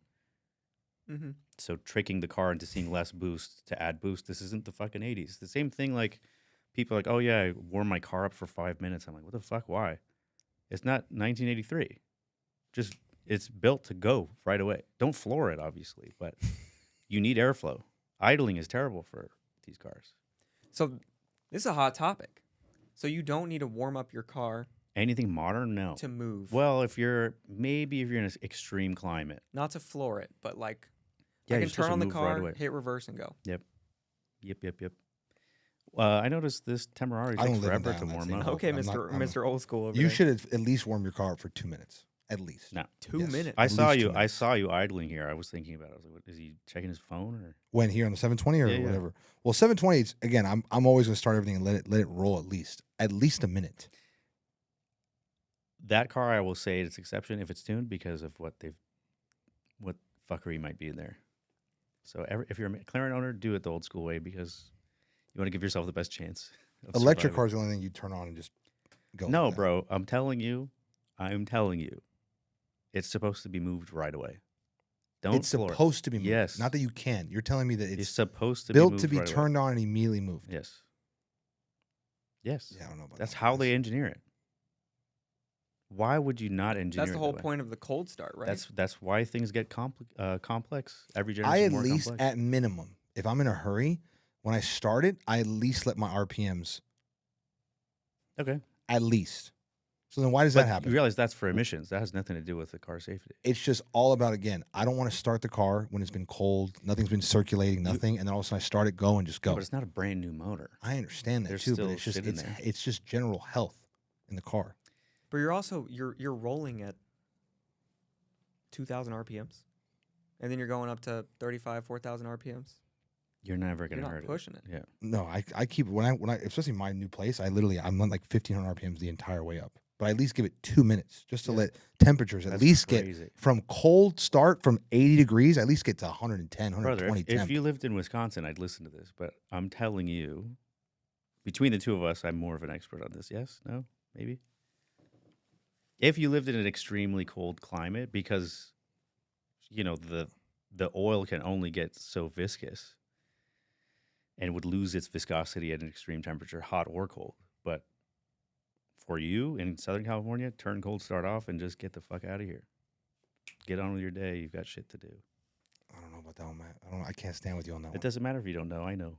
Mm-hmm. So tricking the car into seeing less boost to add boost, this isn't the fucking 80s. The same thing, like people are like, oh yeah, I warm my car up for 5 minutes. I'm like, what the fuck? Why? It's not 1983. Just it's built to go right away. Don't floor it, obviously, but you need airflow. Idling is terrible for these cars. So this is a hot topic. So you don't need to warm up your car Anything modern? No. to move. Well, if you're in an extreme climate. Not to floor it, but like Yeah, I you're can supposed turn to on the move car, right away. hit reverse, and go. Yep. I noticed this Temerario I don't takes live in forever that, to I'm not warm saying up. no. Okay, I'm not- Mr. Old School over You there. should at least warm your car up for 2 minutes. At least. No. 2 Yes. minutes. I At saw least 2 you. I minutes. saw you idling here. I was thinking about it. I was like, what, is he checking his phone or? When here on the 720 or Yeah, yeah. whatever. Well, 720 is, again, I'm always gonna start everything and let it roll at least a minute. That car, I will say its exception if it's tuned because of what fuckery might be in there. So if you're a McLaren owner, do it the old school way because you want to give yourself the best chance. of Electric surviving. cars are the only thing you turn on and just go. No, like that. bro. I'm telling you, it's supposed to be moved right away. Don't It's floor it. supposed to be moved. Yes. Not that you can. You're telling me that It's it's supposed to built be moved to be right away. turned on and immediately moved. Yes. Yes. Yeah, I don't know about That's that, how guys. they engineer it. Why would you not engineer That's the it whole that way? point of the cold start, right? That's why things get complex. Every generation I at more least, complex. at minimum, if I'm in a hurry, when I start it, I at least let my RPMs Okay. at least. So then why does that But happen? you realize that's for emissions. That has nothing to do with the car safety. It's just all about, again, I don't want to start the car when it's been cold, nothing's been circulating, nothing, and then all of a sudden I start it, go and just No, go. but it's not a brand new motor. I understand that There's too, but still it's just shit in there. it's just general health in the car. But you're also you're rolling at 2,000 RPMs, and then you're going up to 35, 4,000 RPMs. You're never You're gonna not hurt pushing it. it. Yeah. No, I keep when I especially my new place, I'm on like 1,500 RPMs the entire way up. But I at least give it 2 minutes just to Yeah. let temperatures at That's least crazy. get from cold start from 80 degrees, at least get to 110, Brother, 120 if temp. you lived in Wisconsin, I'd listen to this. But I'm telling you, between the two of us, I'm more of an expert on this. Yes? No? Maybe? If you lived in an extremely cold climate, because the oil can only get so viscous and would lose its viscosity at an extreme temperature, hot or cold. But for you in Southern California, turn cold start off and just get the fuck out of here. Get on with your day. You've got shit to do. I don't know about that one, Matt. I can't stand with you on that It one. doesn't matter if you don't know. I know.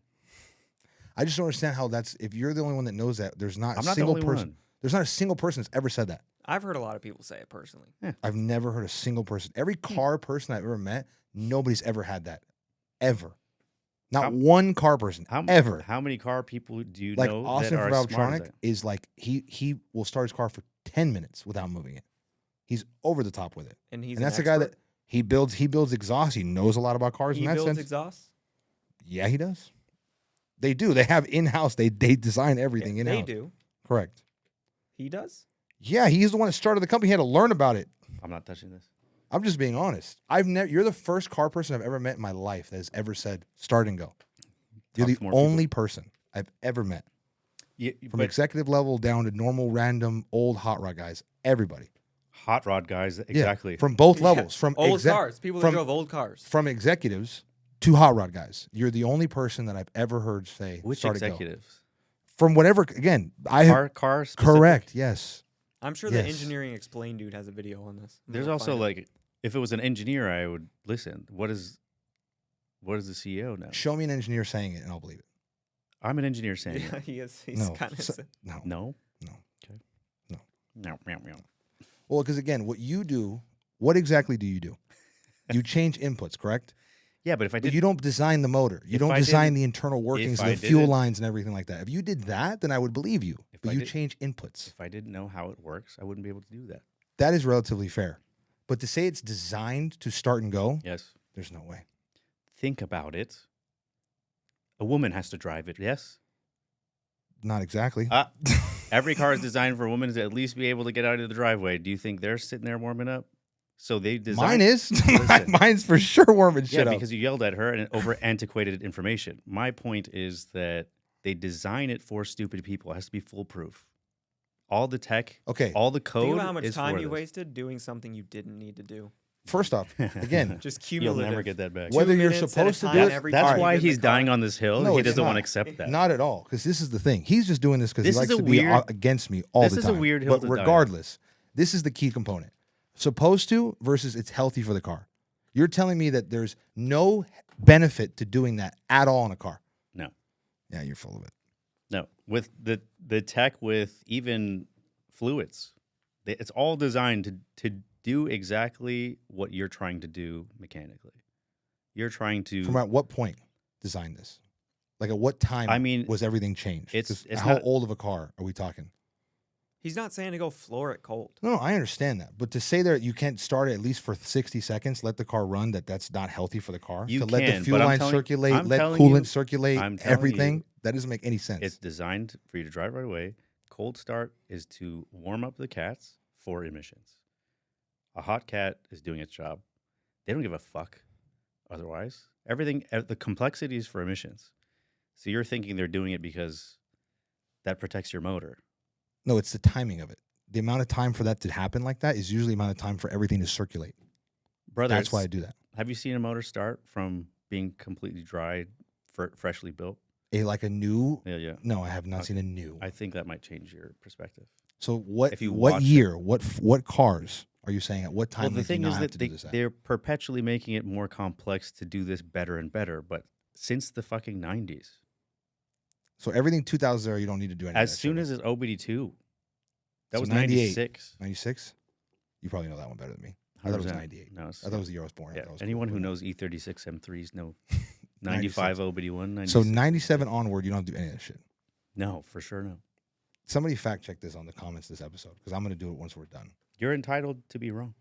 I just don't understand how that's if you're the only one that knows that, there's not I'm a not the single only person. one. There's not a single person that's ever said that. I've heard a lot of people say it personally. I've never heard a single person. Every car person I've ever met, nobody's ever had that. Ever. Not How- one car person ever. How many car people do you Like know Austin that for are smart as Valtronic that? is like he will start his car for 10 minutes without moving it. He's over the top with it. And he's And that's the guy that he builds exhaust. He knows a lot about cars he in that builds sense. exhausts. Yeah, he does. They do. They have in-house. They design everything in-house. They do. Correct. He does. Yeah, he's the one that started the company. He had to learn about it. I'm not touching this. I'm just being honest. You're the first car person I've ever met in my life that has ever said start and go. You're the only person I've ever met. Yeah, From executive level down to normal, random, old hot rod guys. Everybody. Hot rod guys, exactly. Yeah, from both levels. From old cars. People that drove old cars. From executives to hot rod guys. You're the only person that I've ever heard say Which start executives? And go. From whatever, again, car specific? Correct, yes. I'm sure the Engineering Explained dude has a video on this. There's also like, if it was an engineer, I would listen. What is the CEO now? Show me an engineer saying it and I'll believe it. I'm an engineer saying yeah, it. he is. He's kind of no. No? No. Okay. No. Meow, meow, meow. Well, because again, what exactly do you do? You change inputs, correct? Yeah, but if I did, you don't design the motor. You don't design the internal workings of the fuel lines and everything like that. If you did that, then I would believe you. But you change inputs. If I didn't know how it works, I wouldn't be able to do that. That is relatively fair. But to say it's designed to start and go, yes, there's no way. Think about it. A woman has to drive it, yes? Not exactly. Every car is designed for a woman to at least be able to get out of the driveway. Do you think they're sitting there warming up? So they design. Mine is. Mine's for sure warming shit up. Yeah, because you yelled at her and over antiquated information. My point is that they design it for stupid people. It has to be foolproof. All the tech, all the code. Think about how much time you wasted doing something you didn't need to do. First off, again, just cumulative. You'll never get that back. Whether you're supposed to do it, that's why he's dying on this hill. No, he doesn't want to accept that. Not at all, because this is the thing. He's just doing this because he likes to be against me all the time. This is a weird hill to die on. But regardless, this is the key component. Supposed to versus it's healthy for the car. You're telling me that there's no benefit to doing that at all in a car? No. Yeah, you're full of it. No. With the tech with even fluids, it's all designed to do exactly what you're trying to do mechanically. You're trying to... From at what point design this? Like at what time was everything changed? It's how old of a car are we talking? He's not saying to go floor it cold. No, I understand that. But to say that you can't start it at least for 60 seconds, let the car run, that's not healthy for the car. Let the fuel line circulate, let coolant circulate, everything. That doesn't make any sense. It's designed for you to drive right away. Cold start is to warm up the cats for emissions. A hot cat is doing its job. They don't give a fuck otherwise. Everything, the complexities for emissions. So you're thinking they're doing it because that protects your motor. No, it's the timing of it. The amount of time for that to happen like that is usually the amount of time for everything to circulate. Brother, that's why I do that. Have you seen a motor start from being completely dry, freshly built? Like a new? Yeah. No, I have not seen a new. I think that might change your perspective. So what year, what cars are you saying at what time? Well, the thing is that they're perpetually making it more complex to do this better and better, but since the fucking 90s. So everything 2000 you don't need to do anything. As soon as it's OBD2. That was 96. 96? You probably know that one better than me. I thought it was 98. No, I thought it was the year I was born. Yeah, anyone who knows E36 M3s know 95 OBD1. 96. So 97 onward, you don't have to do any of that shit. No, for sure no. Somebody fact check this on the comments of this episode because I'm going to do it once we're done. You're entitled to be wrong.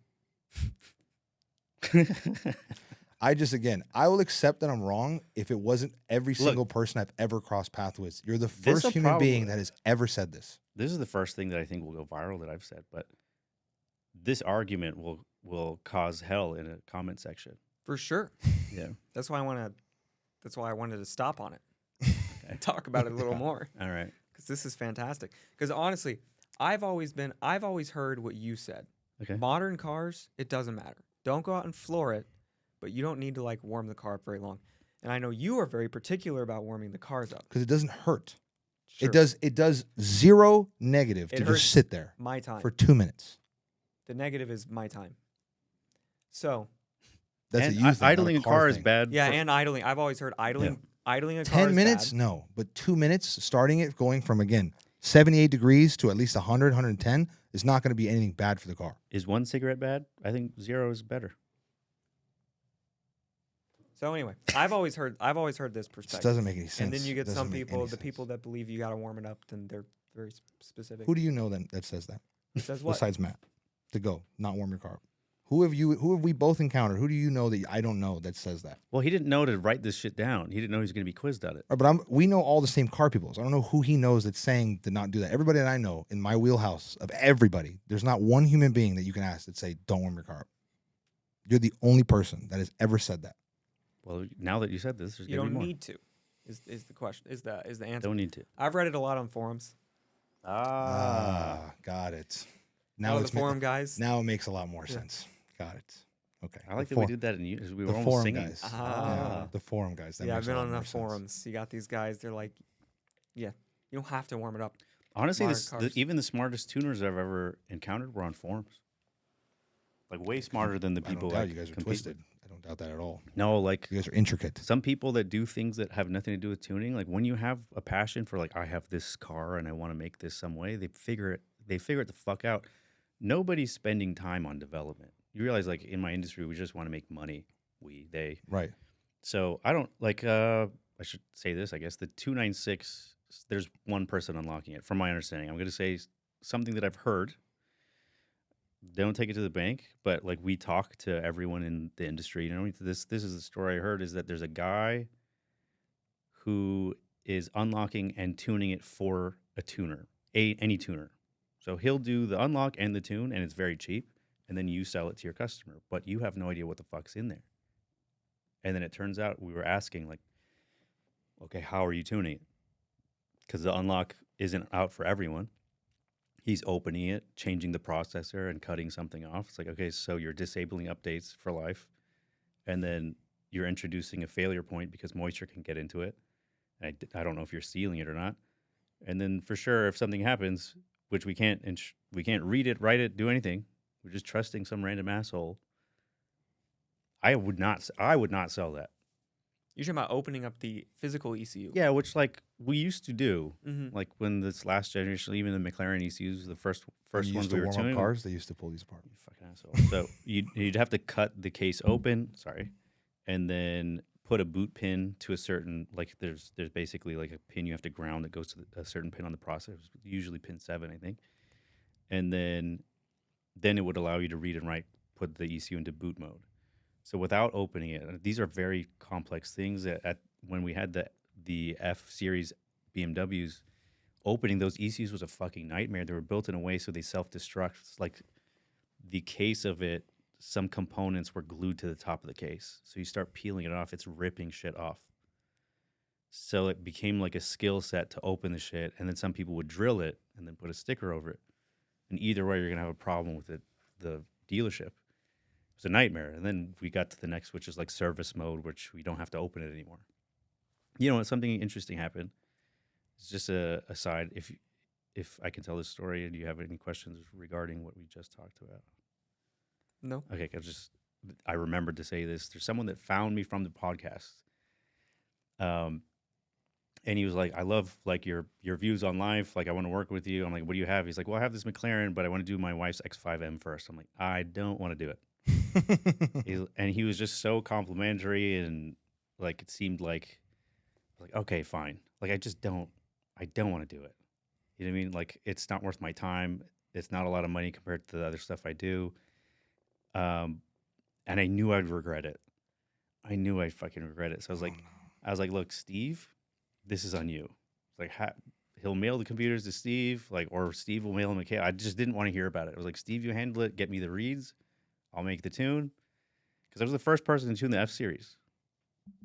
I will accept that I'm wrong if it wasn't every single person I've ever crossed paths with. You're the first human being that has ever said this. This is the first thing that I think will go viral that I've said, but this argument will cause hell in a comment section. For sure. Yeah. That's why I wanted to stop on it. And talk about it a little more. All right. Because this is fantastic. Because honestly, I've always heard what you said. Okay. Modern cars, it doesn't matter. Don't go out and floor it, but you don't need to like warm the car up very long. And I know you are very particular about warming the cars up. Because it doesn't hurt. Sure. It does zero negative to just sit there. My time. For 2 minutes. The negative is my time. So. That's idling a car is bad. Yeah, and idling. I've always heard idling. Yeah. Idling a car 10 is minutes? bad. No. But 2 minutes, starting it, going from, again, 78 degrees to at least 100, 110 is not going to be anything bad for the car. Is one cigarette bad? I think 0 is better. So anyway, I've always heard this perspective. This doesn't make any sense. And then you get some people, the people that believe you got to warm it up, then they're very specific. Who do you know then that says that? Says what? Besides Matt, to go, not warm your car up. Who have we both encountered? Who do you know that I don't know that says that? Well, he didn't know to write this shit down. He didn't know he was going to be quizzed on it. But we know all the same car people. So I don't know who he knows that's saying to not do that. Everybody that I know in my wheelhouse of everybody, there's not one human being that you can ask that say, don't warm your car up. You're the only person that has ever said that. Well, now that you said this, there's You gonna be don't more. need to. Is the question? Is the answer? Don't need to. I've read it a lot on forums. Got it. A Now lot of it's the forum guys. now it makes a lot more Yeah. sense.Got it. Okay. I like The that we for- did that in unison. We were the almost forum singing. guys. Ah. Yeah, the forum guys. That Yeah, I've makes a been lot on more enough sense. forums. You got these guys. They're like, yeah, you don't have to warm it up. Honestly, Modern cars. even the smartest tuners I've ever encountered were on forums. Like way smarter than the I don't people doubt I you guys are compete twisted. with. I don't doubt that at all. No, like You guys are intricate. some people that do things that have nothing to do with tuning. Like when you have a passion for like I have this car and I want to make this some way, they figure it the fuck out. Nobody's spending time on development. You realize like in my industry we just want to make money. They. Right. So I don't like I should say this, I guess. The 296, there's one person unlocking it, from my understanding. I'm gonna say something that I've heard. Don't take it to the bank, but like we talk to everyone in the industry. You know, this is the story I heard is that there's a guy who is unlocking and tuning it for a tuner, any tuner. So he'll do the unlock and the tune, and it's very cheap, and then you sell it to your customer, but you have no idea what the fuck's in there. And then it turns out we were asking like, okay, how are you tuning it? Because the unlock isn't out for everyone. He's opening it, changing the processor, and cutting something off. It's like, okay, so you're disabling updates for life, and then you're introducing a failure point because moisture can get into it. And I don't know if you're sealing it or not. And then for sure, if something happens, which we can't read it, write it, do anything. We're just trusting some random asshole. I would not sell that. You're talking about opening up the physical ECU. Yeah, which like we used to do. Mm-hmm. Like when this last generation, even the McLaren ECUs, the first When you ones used to we were warm up tuning. cars, they used to pull these apart. You fucking asshole. So you'd have to cut the case open, and then put a boot pin to a certain, like there's basically like a pin you have to ground that goes to a certain pin on the processor, usually pin 7, I think. And then it would allow you to read and write, put the ECU into boot mode. So without opening it, these are very complex things. When we had the F series BMWs, opening those ECUs was a fucking nightmare. They were built in a way so they self-destruct. It's like the case of it, some components were glued to the top of the case. So you start peeling it off, it's ripping shit off. So it became like a skill set to open the shit, and then some people would drill it and then put a sticker over it. And either way, you're gonna have a problem with the dealership. It was a nightmare. And then we got to the next, which is like service mode, which we don't have to open it anymore. You know, something interesting happened. It's just a aside. If I can tell this story, and do you have any questions regarding what we just talked about? No. Okay, I remembered to say this. There's someone that found me from the podcast. And he was like, I love like your views on life. Like, I want to work with you. I'm like, what do you have? He's like, well, I have this McLaren, but I want to do my wife's X5M first. I'm like, I don't want to do it. And he was just so complimentary, and like it seemed like okay, fine. Like I don't want to do it. You know what I mean? Like it's not worth my time. It's not a lot of money compared to the other stuff I do. And I knew I'd regret it. I knew I'd fucking regret it. So I was like, look, Steve, this is on you. Like he'll mail the computers to Steve, like, or Steve will mail him a case. I just didn't want to hear about it. I was like, Steve, you handle it. Get me the reads. I'll make the tune. Because I was the first person to tune the F series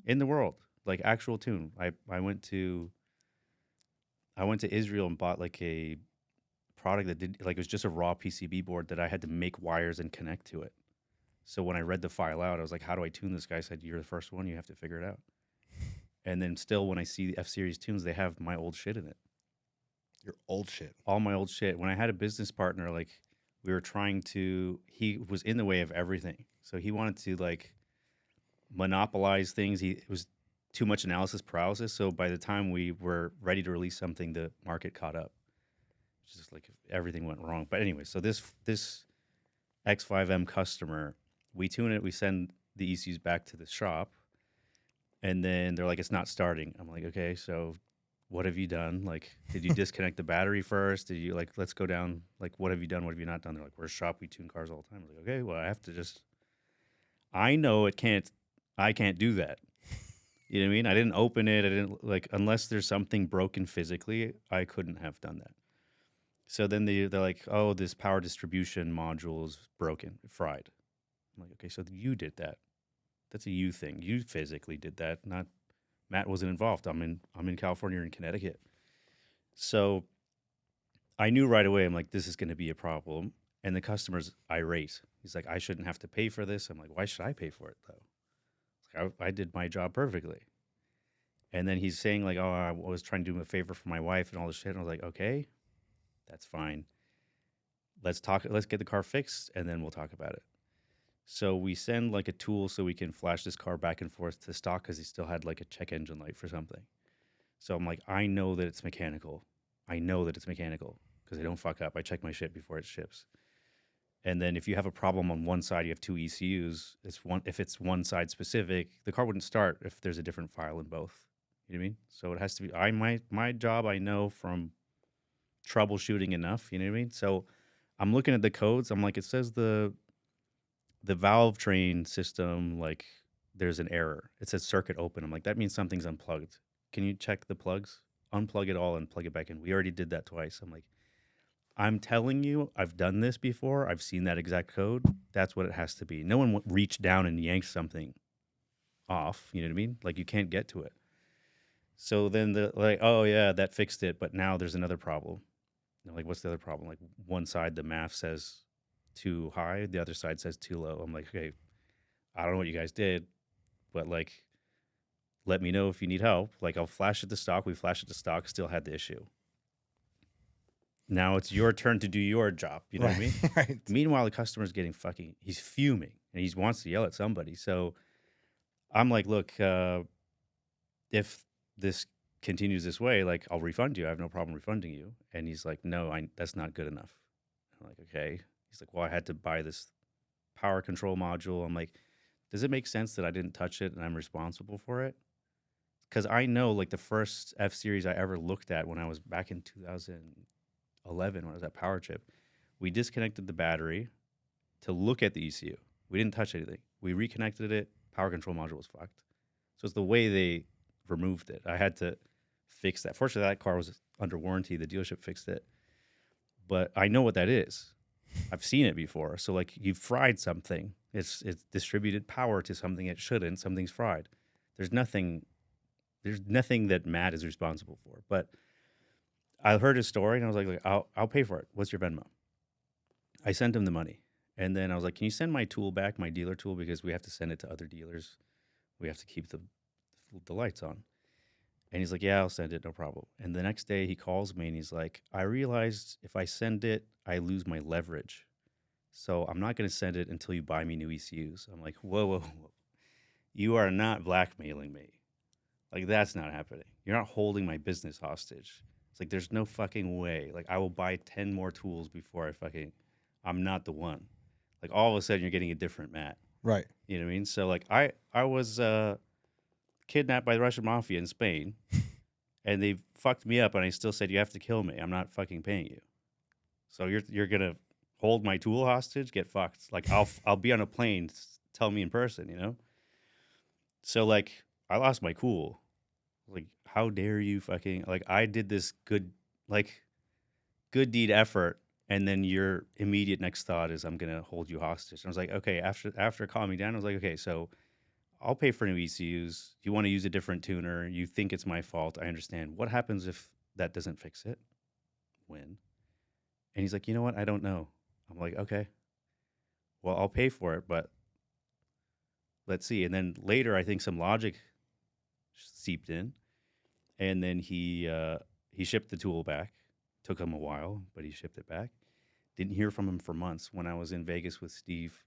in the world, like actual tune. I went to Israel and bought like a product that did, like, it was just a raw PCB board that I had to make wires and connect to it. So when I read the file out, I was like, how do I tune this guy? I said, you're the first one. You have to figure it out. And then still, when I see the F series tunes, they have my old shit in it. Your old shit. All my old shit. When I had a business partner, like, we were trying to, he was in the way of everything. So he wanted to like monopolize things. It was too much analysis paralysis. So by the time we were ready to release something, the market caught up. It's just like everything went wrong. But anyway, so this X5M customer, we tune it, we send the ECUs back to the shop, and then they're like, it's not starting. I'm like, okay, so what have you done? Like, did you disconnect the battery first? Did you, like, let's go down, like, what have you done? What have you not done? They're like, we're a shop, we tune cars all the time. I was like, okay, well, I have to just, I know I can't do that. You know what I mean? I didn't open it. I didn't, like, unless there's something broken physically, I couldn't have done that. So then they're like, oh, this power distribution module is broken, fried. I'm like, okay, so you did that. That's a you thing. You physically did that. Not Matt wasn't involved. I'm in California or in Connecticut. So I knew right away, I'm like, this is going to be a problem. And the customer's irate. He's like, I shouldn't have to pay for this. I'm like, why should I pay for it, though? Like, I did my job perfectly. And then he's saying, like, oh, I was trying to do him a favor for my wife and all this shit. And I was like, okay, that's fine. Let's get the car fixed, and then we'll talk about it. So we send, like, a tool so we can flash this car back and forth to stock because he still had, like, a check engine light for something. So I'm like, I know that it's mechanical. Because I don't fuck up. I check my shit before it ships. And then if you have a problem on one side, you have two ECUs. If it's one side specific, the car wouldn't start if there's a different file in both. You know what I mean? So it has to be my job. I know from troubleshooting enough. You know what I mean? So I'm looking at the codes. I'm like, it says the valve train system, like there's an error. It says circuit open. I'm like, that means something's unplugged. Can you check the plugs? Unplug it all and plug it back in. We already did that twice. I'm like, I'm telling you, I've done this before. I've seen that exact code. That's what it has to be. No one reached down and yanked something off. You know what I mean? Like, you can't get to it. So then oh yeah, that fixed it. But now there's another problem. And I'm like, what's the other problem? Like, one side, the math says too high. The other side says too low. I'm like, okay, I don't know what you guys did, but like, let me know if you need help. Like, I'll flash it to stock. We flashed it to stock, still had the issue. Now it's your turn to do your job. You know what I mean? Right. Meanwhile, the customer's getting he's fuming and he wants to yell at somebody. So I'm like, look, if this continues this way, like, I'll refund you. I have no problem refunding you. And he's like, no, that's not good enough. I'm like, okay. He's like, well, I had to buy this power control module. I'm like, does it make sense that I didn't touch it and I'm responsible for it? Because I know, like, the first F-Series I ever looked at when I was back in 2011 when I was at Power Chip, we disconnected the battery to look at the ECU. We didn't touch anything. We reconnected it. Power control module was fucked. So it's the way they removed it. I had to fix that. Fortunately, that car was under warranty. The dealership fixed it. But I know what that is. I've seen it before. So, like, you've fried something. It's distributed power to something it shouldn't. Something's fried. There's nothing that Matt is responsible for. But I heard his story, and I was like, I'll pay for it. What's your Venmo? I sent him the money. And then I was like, can you send my tool back, my dealer tool, because we have to send it to other dealers. We have to keep the lights on. And he's like, yeah, I'll send it, no problem. And the next day he calls me, and he's like, I realized if I send it, I lose my leverage. So I'm not going to send it until you buy me new ECUs. I'm like, whoa. You are not blackmailing me. Like, that's not happening. You're not holding my business hostage. It's like, there's no fucking way. Like, I will buy 10 more tools before I'm not the one. Like, all of a sudden you're getting a different Matt. Right. You know what I mean? So, like, I was kidnapped by the Russian mafia in Spain, and they fucked me up, and I still said, you have to kill me. I'm not fucking paying you. So you're going to hold my tool hostage? Get fucked. Like, I'll be on a plane, tell me in person, you know? So, like, I lost my cool. Like, how dare you fucking, like, I did this good deed effort, and then your immediate next thought is I'm going to hold you hostage. And I was like, okay, after calming down, I was like, okay, so I'll pay for new ECUs. You want to use a different tuner. You think it's my fault. I understand. What happens if that doesn't fix it? When? And he's like, you know what? I don't know. I'm like, okay, well, I'll pay for it, but let's see. And then later, I think some logic seeped in, and then he shipped the tool back. Took him a while, but he shipped it back. Didn't hear from him for months. When I was in Vegas with Steve,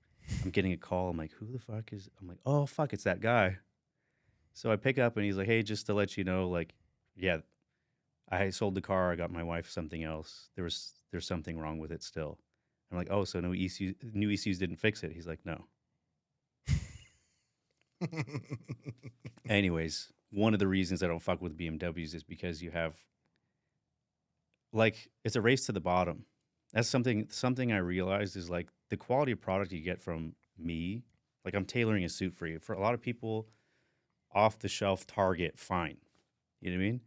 I'm getting a call. I'm like, who the fuck is? I'm like, oh fuck, it's that guy. So I pick up, and he's like, hey, just to let you know, like, yeah, I sold the car. I got my wife something else. There's something wrong with it still. I'm like, oh, so new ECUs didn't fix it. He's like, no. Anyways, one of the reasons I don't fuck with BMWs is because you have, like, it's a race to the bottom. That's something I realized is, like, the quality of product you get from me, like, I'm tailoring a suit for you. For a lot of people, off the shelf Target, fine. You know what I mean?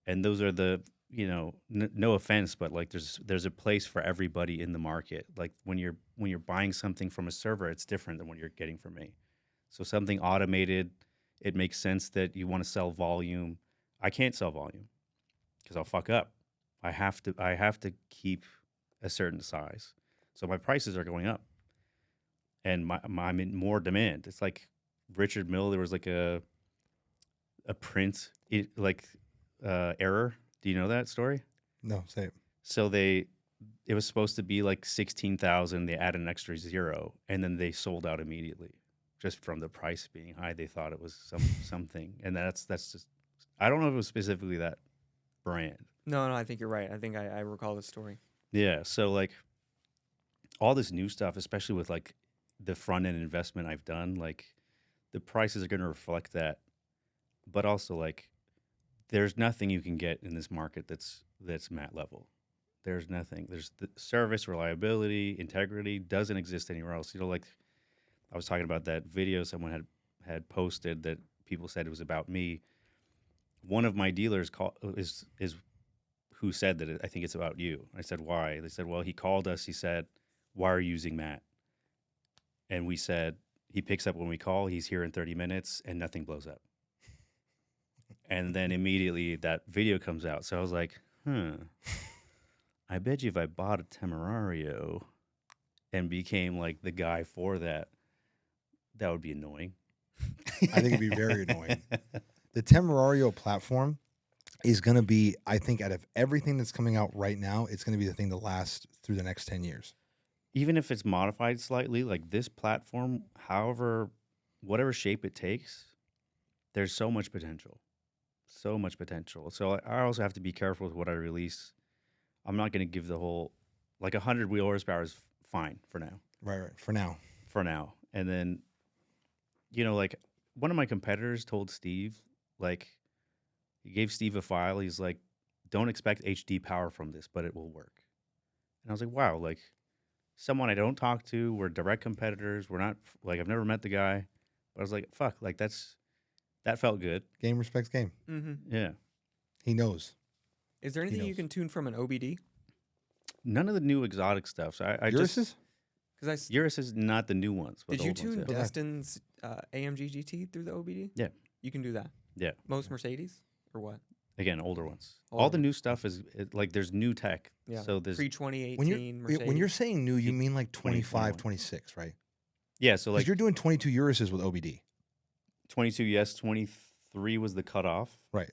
And those are the, you know, no offense, but, like, there's a place for everybody in the market. Like, when when you're buying something from a server, it's different than what you're getting from me. So something automated, it makes sense that you want to sell volume. I can't sell volume because I'll fuck up. I have to keep a certain size. So my prices are going up. And I'm in more demand. It's like Richard Mille, there was like a print error. Do you know that story? No, say it. So it was supposed to be like 16,000. They added an extra 0, and then they sold out immediately, just from the price being high. They thought it was something, and that's just. I don't know if it was specifically that brand. No, I think you're right. I think I recall this story. Yeah. So like all this new stuff, especially with like the front end investment I've done, like the prices are going to reflect that. But also like there's nothing you can get in this market that's matte level. There's nothing. There's the service, reliability, integrity doesn't exist anywhere else. You know, like I was talking about that video someone had posted that people said it was about me. One of my dealers is who said that I think it's about you. I said, why? They said, well, he called us. He said, why are you using matte? And we said, he picks up when we call. He's here in 30 minutes and nothing blows up. And then immediately that video comes out. So I was like, I bet you if I bought a Temerario and became like the guy for that, that would be annoying. I think it'd be very annoying. The Temerario platform is going to be, I think, out of everything that's coming out right now, it's going to be the thing that lasts through the next 10 years. Even if it's modified slightly, like this platform, whatever shape it takes, there's so much potential. So much potential. So I also have to be careful with what I release. I'm not going to give the whole, like 100 wheel horsepower is fine for now. Right. For now. And then, you know, like one of my competitors told Steve, like he gave Steve a file. He's like, don't expect HD power from this, but it will work. And I was like, wow, like someone I don't talk to, we're direct competitors. We're not like, I've never met the guy, but I was like, fuck, like that felt good. Game respects game. Mm-hmm. Yeah. He knows. Is there anything you can tune from an OBD? None of the new exotic stuff. So I Urus? just, Urus is not the new ones. But did the you old ones, tune yeah. Destin's AMG GT through the OBD? Yeah. You can do that. Yeah. Most Mercedes or what? Again, older ones. Older All the new stuff is like there's new tech. Yeah. So there's Pre-2018 Mercedes. When you're saying new, you mean like 25, 2021. 26, right? yeah. So Like like you're doing 22 Uruses with OBD. 22, yes. 23 was the cutoff. Right.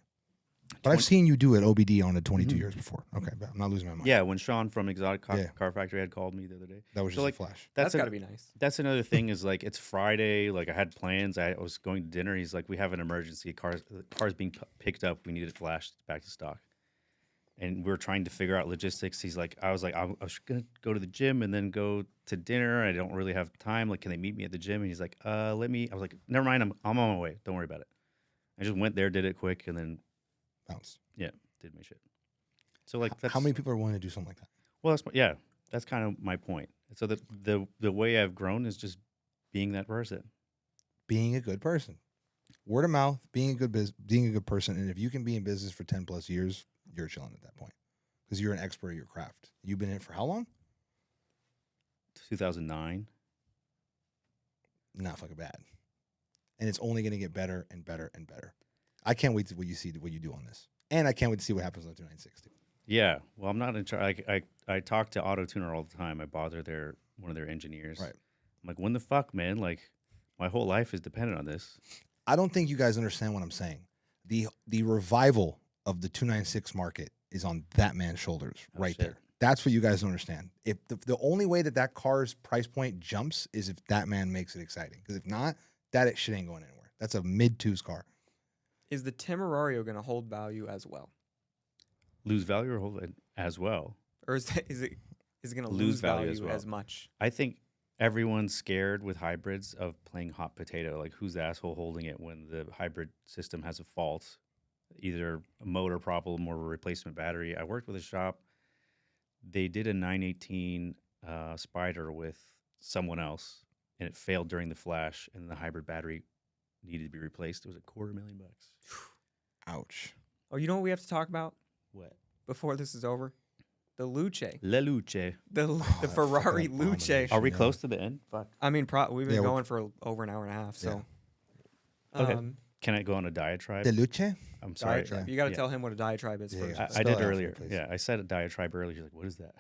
But I've seen you do it OBD on a 22 Mhm. years before. Okay, but I'm not losing my mind. Yeah, when Sean from Exotic Yeah. Car Factory had called me the other day. That was So, just like, a flash. That's got to be nice. That's another thing is like it's Friday. Like I had plans. I was going to dinner. He's like, we have an emergency. The car's being picked up. We need it flashed back to stock. And we were trying to figure out logistics. I was gonna go to the gym and then go to dinner. I don't really have time. Like, can they meet me at the gym? And he's like, I was like, never mind. I'm on my way. Don't worry about it. I just went there, did it quick, and then Bounce. did my shit. So like, that's, How many people are willing to do something like that? Well, that's kind of my point. So the way I've grown is just being that person. Being a good person. Word of mouth, being a good person. And if you can be in business for 10 plus years, you're chilling at that point. Because you're an expert at your craft. You've been in it for how long? 2009. Not fucking bad. And it's only going to get better and better and better. I can't wait to what you do on this. And I can't wait to see what happens on the 296 too. Yeah. Well, I'm not in charge. I talk to AutoTuner all the time. I bother one of their engineers. Right. I'm like, when the fuck, man? Like, my whole life is dependent on this. I don't think you guys understand what I'm saying. The revival of the 296 market is on that man's shoulders right shit. there. That's what you guys don't understand. If the only way that car's price point jumps is if that man makes it exciting. Because if not, that shit ain't going anywhere. That's a mid-twos car. Is the Temerario going to hold value as well? Lose value or hold it as well? Or is it going to Lose lose value value as as well. much? I think everyone's scared with hybrids of playing hot potato. Like, who's the asshole holding it when the hybrid system has a fault? Either a motor problem or a replacement battery. I worked with a shop. They did a 918 Spider with someone else, and it failed during the flash, and the hybrid battery needed to be replaced. It was $250,000. Ouch. Oh, you know what we have to talk about What? before this is over? The Luce. La Luce. The that Ferrari fucking Luce. abomination. Are we Yeah. close to the end? Fuck. I mean, we've been Yeah, we're- going for over an hour and a half. So, Okay. Can I go on a diatribe? De Luce? I'm sorry. diatribe. Yeah. You got to Yeah. tell him what a diatribe is Yeah, first. yeah. I Spell did it out for me, earlier. please. Yeah, I said a diatribe earlier. She's like, what is that?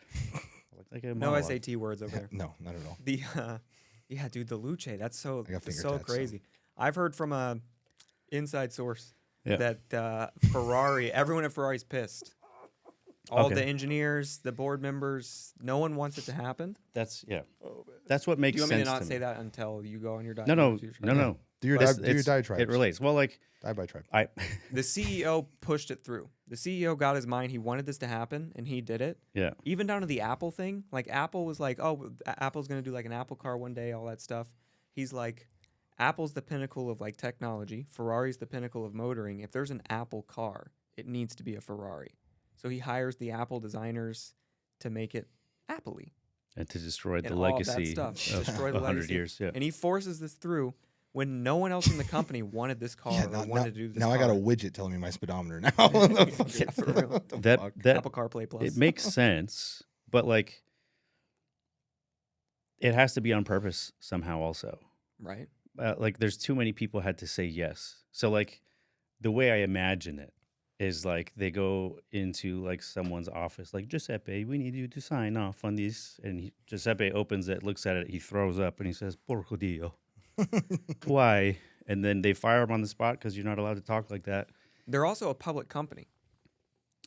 Like a No monologue. SAT words over there. No, not at all. The yeah, dude, the Luce. That's so I got finger so tats, so- crazy. I've heard from a inside source Yeah. that Ferrari, everyone at Ferrari's pissed. All Okay. the engineers, the board members, no one wants it to happen. That's That's what makes Do you want me sense to not to say that until you go on your diet? No. Do your, This- do your it's- diatribes. It relates. Well, like Diatribe. I, The CEO pushed it through. The CEO got his mind. He wanted this to happen, and he did it. yeah, Even down to the Apple thing. Like, Apple was like, oh, Apple's going to do, like, an Apple car one day, all that stuff. He's like, Apple's the pinnacle of, like, technology. Ferrari's the pinnacle of motoring. If there's an Apple car, it needs to be a Ferrari. So he hires the Apple designers to make it Apple-y. and to destroy the And all that legacy stuff. of Destroy the 100 legacy. years. Yeah. And he forces this through when no one else in the company wanted this car or wanted to do this now car. I got a widget telling me my speedometer now. What the fuck? Yeah, for real. What the That fuck? that Apple CarPlay Plus. it makes sense, but like it has to be on purpose somehow. Also, Right? like there's too many people had to say yes. So like the way I imagine it is like they go into like someone's office, like Giuseppe, we need you to sign off on this, and Giuseppe opens it, looks at it, he throws up, and he says, "Porco Dio." Why? And then they fire him on the spot because you're not allowed to talk like that. They're also a public company.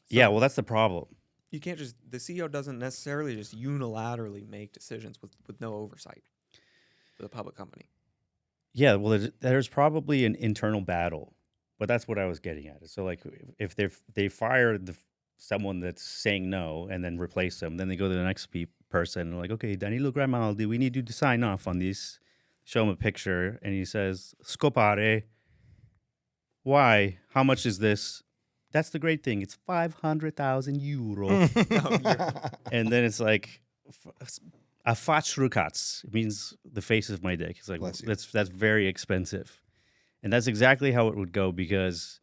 Yeah, well, that's the problem. You can't just, the CEO doesn't necessarily just unilaterally make decisions with no oversight for the public company. Yeah, well, there's probably an internal battle, but that's what I was getting at. So, like, if they fire someone that's saying no and then replace them, then they go to the next person and like, okay, Danilo Grimaldi, we need you to sign off on this. Show him a picture, and he says, "Scopare." Why? How much is this? That's the great thing. It's 500,000 euro. And then it's like a Fatschrukatz. It means the face of my dick. It's like Bless you. that's very expensive. And that's exactly how it would go, because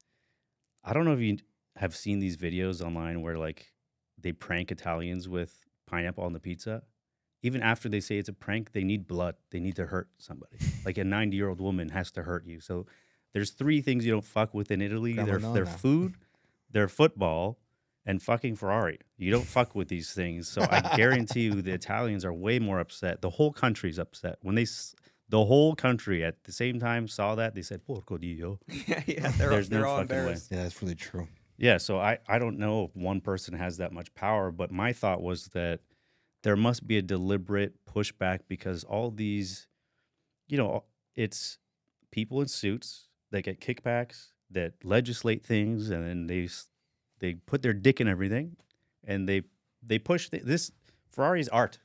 I don't know if you have seen these videos online where like they prank Italians with pineapple on the pizza. Even after they say it's a prank, they need blood. They need to hurt somebody. Like a 90-year-old woman has to hurt you. So there's three things you don't fuck with in Italy. Their Grandma food, their football, and fucking Ferrari. You don't fuck with these things. So I guarantee you the Italians are way more upset. The whole country's upset. When the whole country at the same time saw that, they said, "Porco Dio." Yeah, There's they're no all fucking way. embarrassed. Yeah, that's really true. Yeah, so I don't know if one person has that much power, but my thought was that there must be a deliberate pushback because all these, it's people in suits that get kickbacks, that legislate things, and then they put their dick in everything, and they push this Ferrari's art.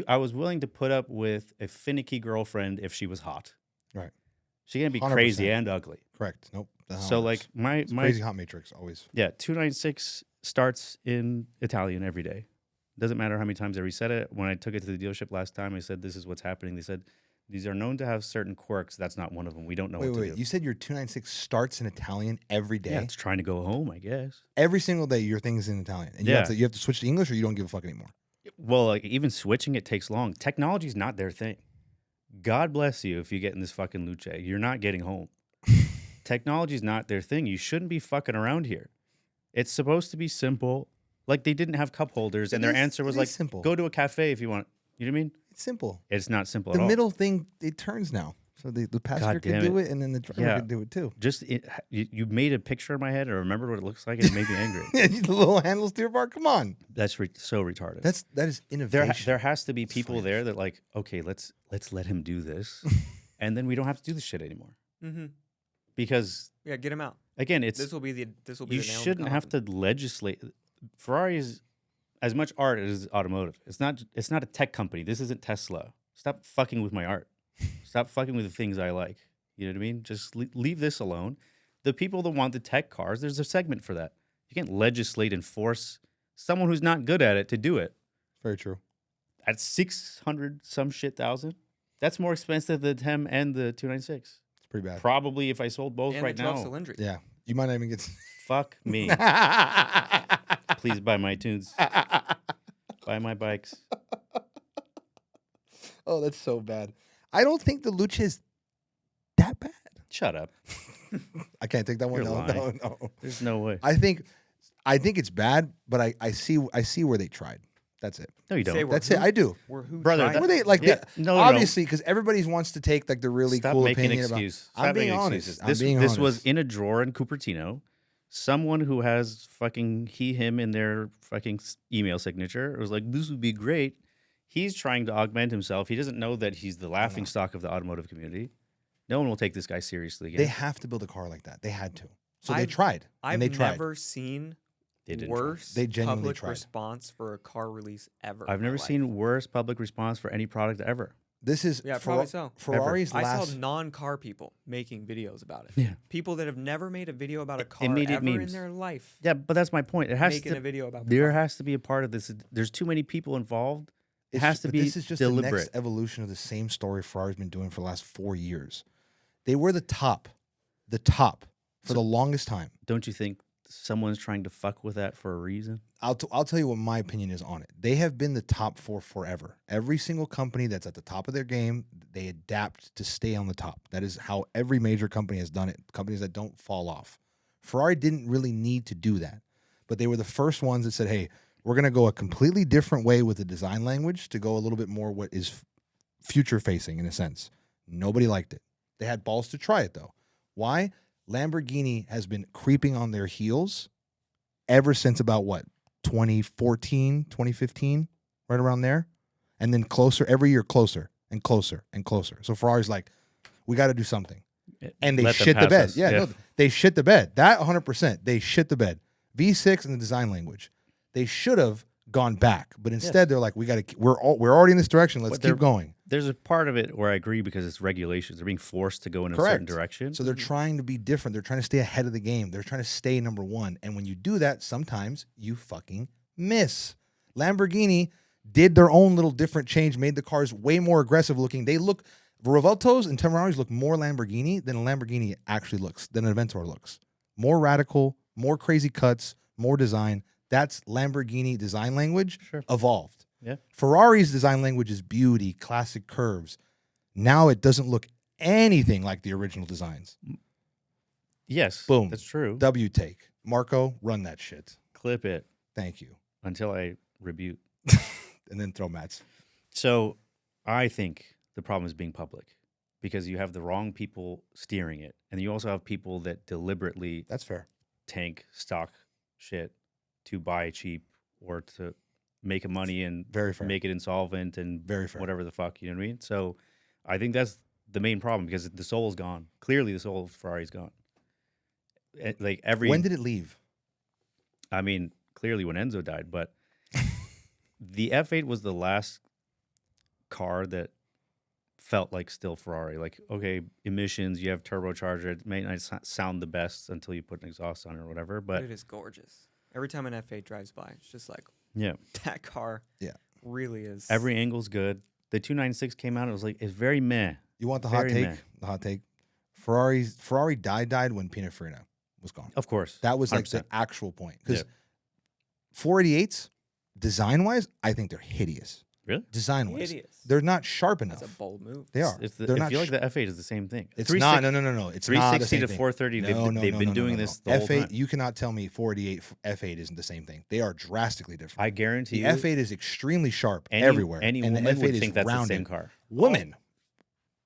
I was willing to put up with a finicky girlfriend if she was hot. Right. She can be 100%. crazy and ugly. Correct. Nope. that's how So it like works. my It's crazy hot matrix always. Yeah, 296 starts in Italian every day. Doesn't matter how many times I reset it. When I took it to the dealership last time, I said, "This is what's happening." They said, "These are known to have certain quirks. That's not one of them. We don't know what to Wait. do." You said your 296 starts in Italian every day? Yeah, it's trying to go home, I guess. Every single day your thing's in Italian. And you Yeah. have to switch to English or you don't give a fuck anymore. Well, like even switching it takes long. Technology's not their thing. God bless you if you get in this fucking Luce. You're not getting home. Technology's not their thing. You shouldn't be fucking around here. It's supposed to be simple. Like they didn't have cup holders, and It their is- answer was it like, is simple. "Go to a cafe if you want." You know what I mean? It's simple. It's not simple The at all. middle thing, it turns now. So the passenger can damn do it. it and then the driver Yeah. can do it too. Just you made a picture in my head. I remembered what it looks like, and it made me angry. Yeah, the little handle steer bar. Come on. That's so retarded. That is innovation. There has to be It's people fine. there that like, okay, let's let him do this, and then we don't have to do this shit anymore. Mm-hmm. Because Yeah, get him out. again, it's This will be you the nail in the shouldn't have to coffin. legislate. Ferrari is as much art as automotive. It's not a tech company. This isn't Tesla. Stop fucking with my art. Stop fucking with the things I like. You know what I mean? Just leave this alone. The people that want the tech cars, there's a segment for that. You can't legislate and force someone who's not good at it to do it. Very true. At 600 some shit thousand, that's more expensive than the Tem and the 296. It's pretty bad. Probably if I sold both And right the 12 now. cylindric. Yeah. You might not even get. Fuck me. Please buy my tunes. Buy my bikes. Oh, that's so bad. I don't think the Lucia is that bad. Shut up. I can't take that one. You're No, lying. no, no. There's no way. I think it's bad, but I see where they tried. That's it. No, you Say don't. we're That's it. who- I do. We're who Brother, tried that- Were they like Yeah, the, no, obviously because everybody wants to take like the really Stop cool making opinion excuses. about. I'm Stop being making honest. excuses. I'm This, being this was honest. in a drawer in Cupertino. Someone who has fucking him in their fucking email signature. It was like, this would be great. He's trying to augment himself. He doesn't know that he's the laughing stock of the automotive community. No one will take this guy seriously again. They have to build a car like that. They had to. So they I've- tried. I've and they tried. never seen They didn't try. worse They genuinely public tried. response for a car release ever. I've in my never life. seen worse public response for any product ever. This is Yeah, probably so. Ferrari's I last. saw non-car people making videos about it. Yeah. People that have never made a video about a car Immediate ever in memes. their life Yeah, but that's my point. It has making to. a video about the There car. has to be a part of this. There's too many people involved. It It's- has to but be This is just the deliberate. next evolution of the same story Ferrari's been doing for the last 4 years. They were the top for the longest time. Don't you think someone's trying to fuck with that for a reason? I'll tell you what my opinion is on it. They have been the top for forever. Every single company that's at the top of their game, they adapt to stay on the top. That is how every major company has done it. Companies that don't fall off. Ferrari didn't really need to do that, but they were the first ones that said, "Hey, we're going to go a completely different way with the design language to go a little bit more what is future facing in a sense." Nobody liked it. They had balls to try it though. Why? Lamborghini has been creeping on their heels ever since about what? 2014, 2015, right around there. And then closer, every year closer and closer and closer. So Ferrari's like, we got to do something. And they Let them shit the pass bed. us. Yeah, no, they shit the bed. That 100%. They shit the bed. V6 and the design language. They should have gone back, but instead they're like, we're already in this direction. Let's But they're- keep going. There's a part of it where I agree because it's regulations. They're being forced to go in a Correct. certain direction. So they're trying to be different. They're trying to stay ahead of the game. They're trying to stay number one. And when you do that, sometimes you fucking miss. Lamborghini did their own little different change, made the cars way more aggressive looking. They look, Revueltos and Temerarios look more Lamborghini than a Lamborghini actually looks, than an Aventador looks. More radical, more crazy cuts, more design. That's Lamborghini design language evolved. Yeah. Ferrari's design language is beauty, classic curves. Now it doesn't look anything like the original designs. Yes. Boom. That's true. W take. Marco, run that shit. Clip it Thank you. until I rebuke. And then throw mats. So I think the problem is being public because you have the wrong people steering it. And you also have people that deliberately That's fair. tank stock shit to buy cheap or to make a money and Very fair. make it insolvent and Very fair. whatever the fuck, you know what I mean? So I think that's the main problem because the soul is gone. Clearly the soul of Ferrari's gone. Like every When did it leave? I mean, clearly when Enzo died, but the F8 was the last car that felt like still Ferrari. Like, okay, emissions, you have turbocharger, it may not sound the best until you put an exhaust on it or whatever, but it is gorgeous. Every time an F8 drives by, it's just like yeah, that car. Yeah. Really is. every angle's good. The 296 came out, it was like, it's very meh. You want the hot Very take? meh. The hot take. Ferrari died when Pininfarina was gone. Of course. That was like 100%. the actual point. Because Yeah. 488s, design wise, I think they're hideous. Really? Design wise. Hideous. they're not sharp enough. That's a bold move. They are. It's the, They're I not feel like sh- the F8 is the same thing. It's 360 not. No. It's not the 360 same to thing. 430, they've been doing this the whole F8, time. you cannot tell me 488 F8 isn't the same thing. They are drastically different. I guarantee The you, F8 is extremely sharp any, everywhere. any and the woman F8 would is think that's rounded. the same car. Woman.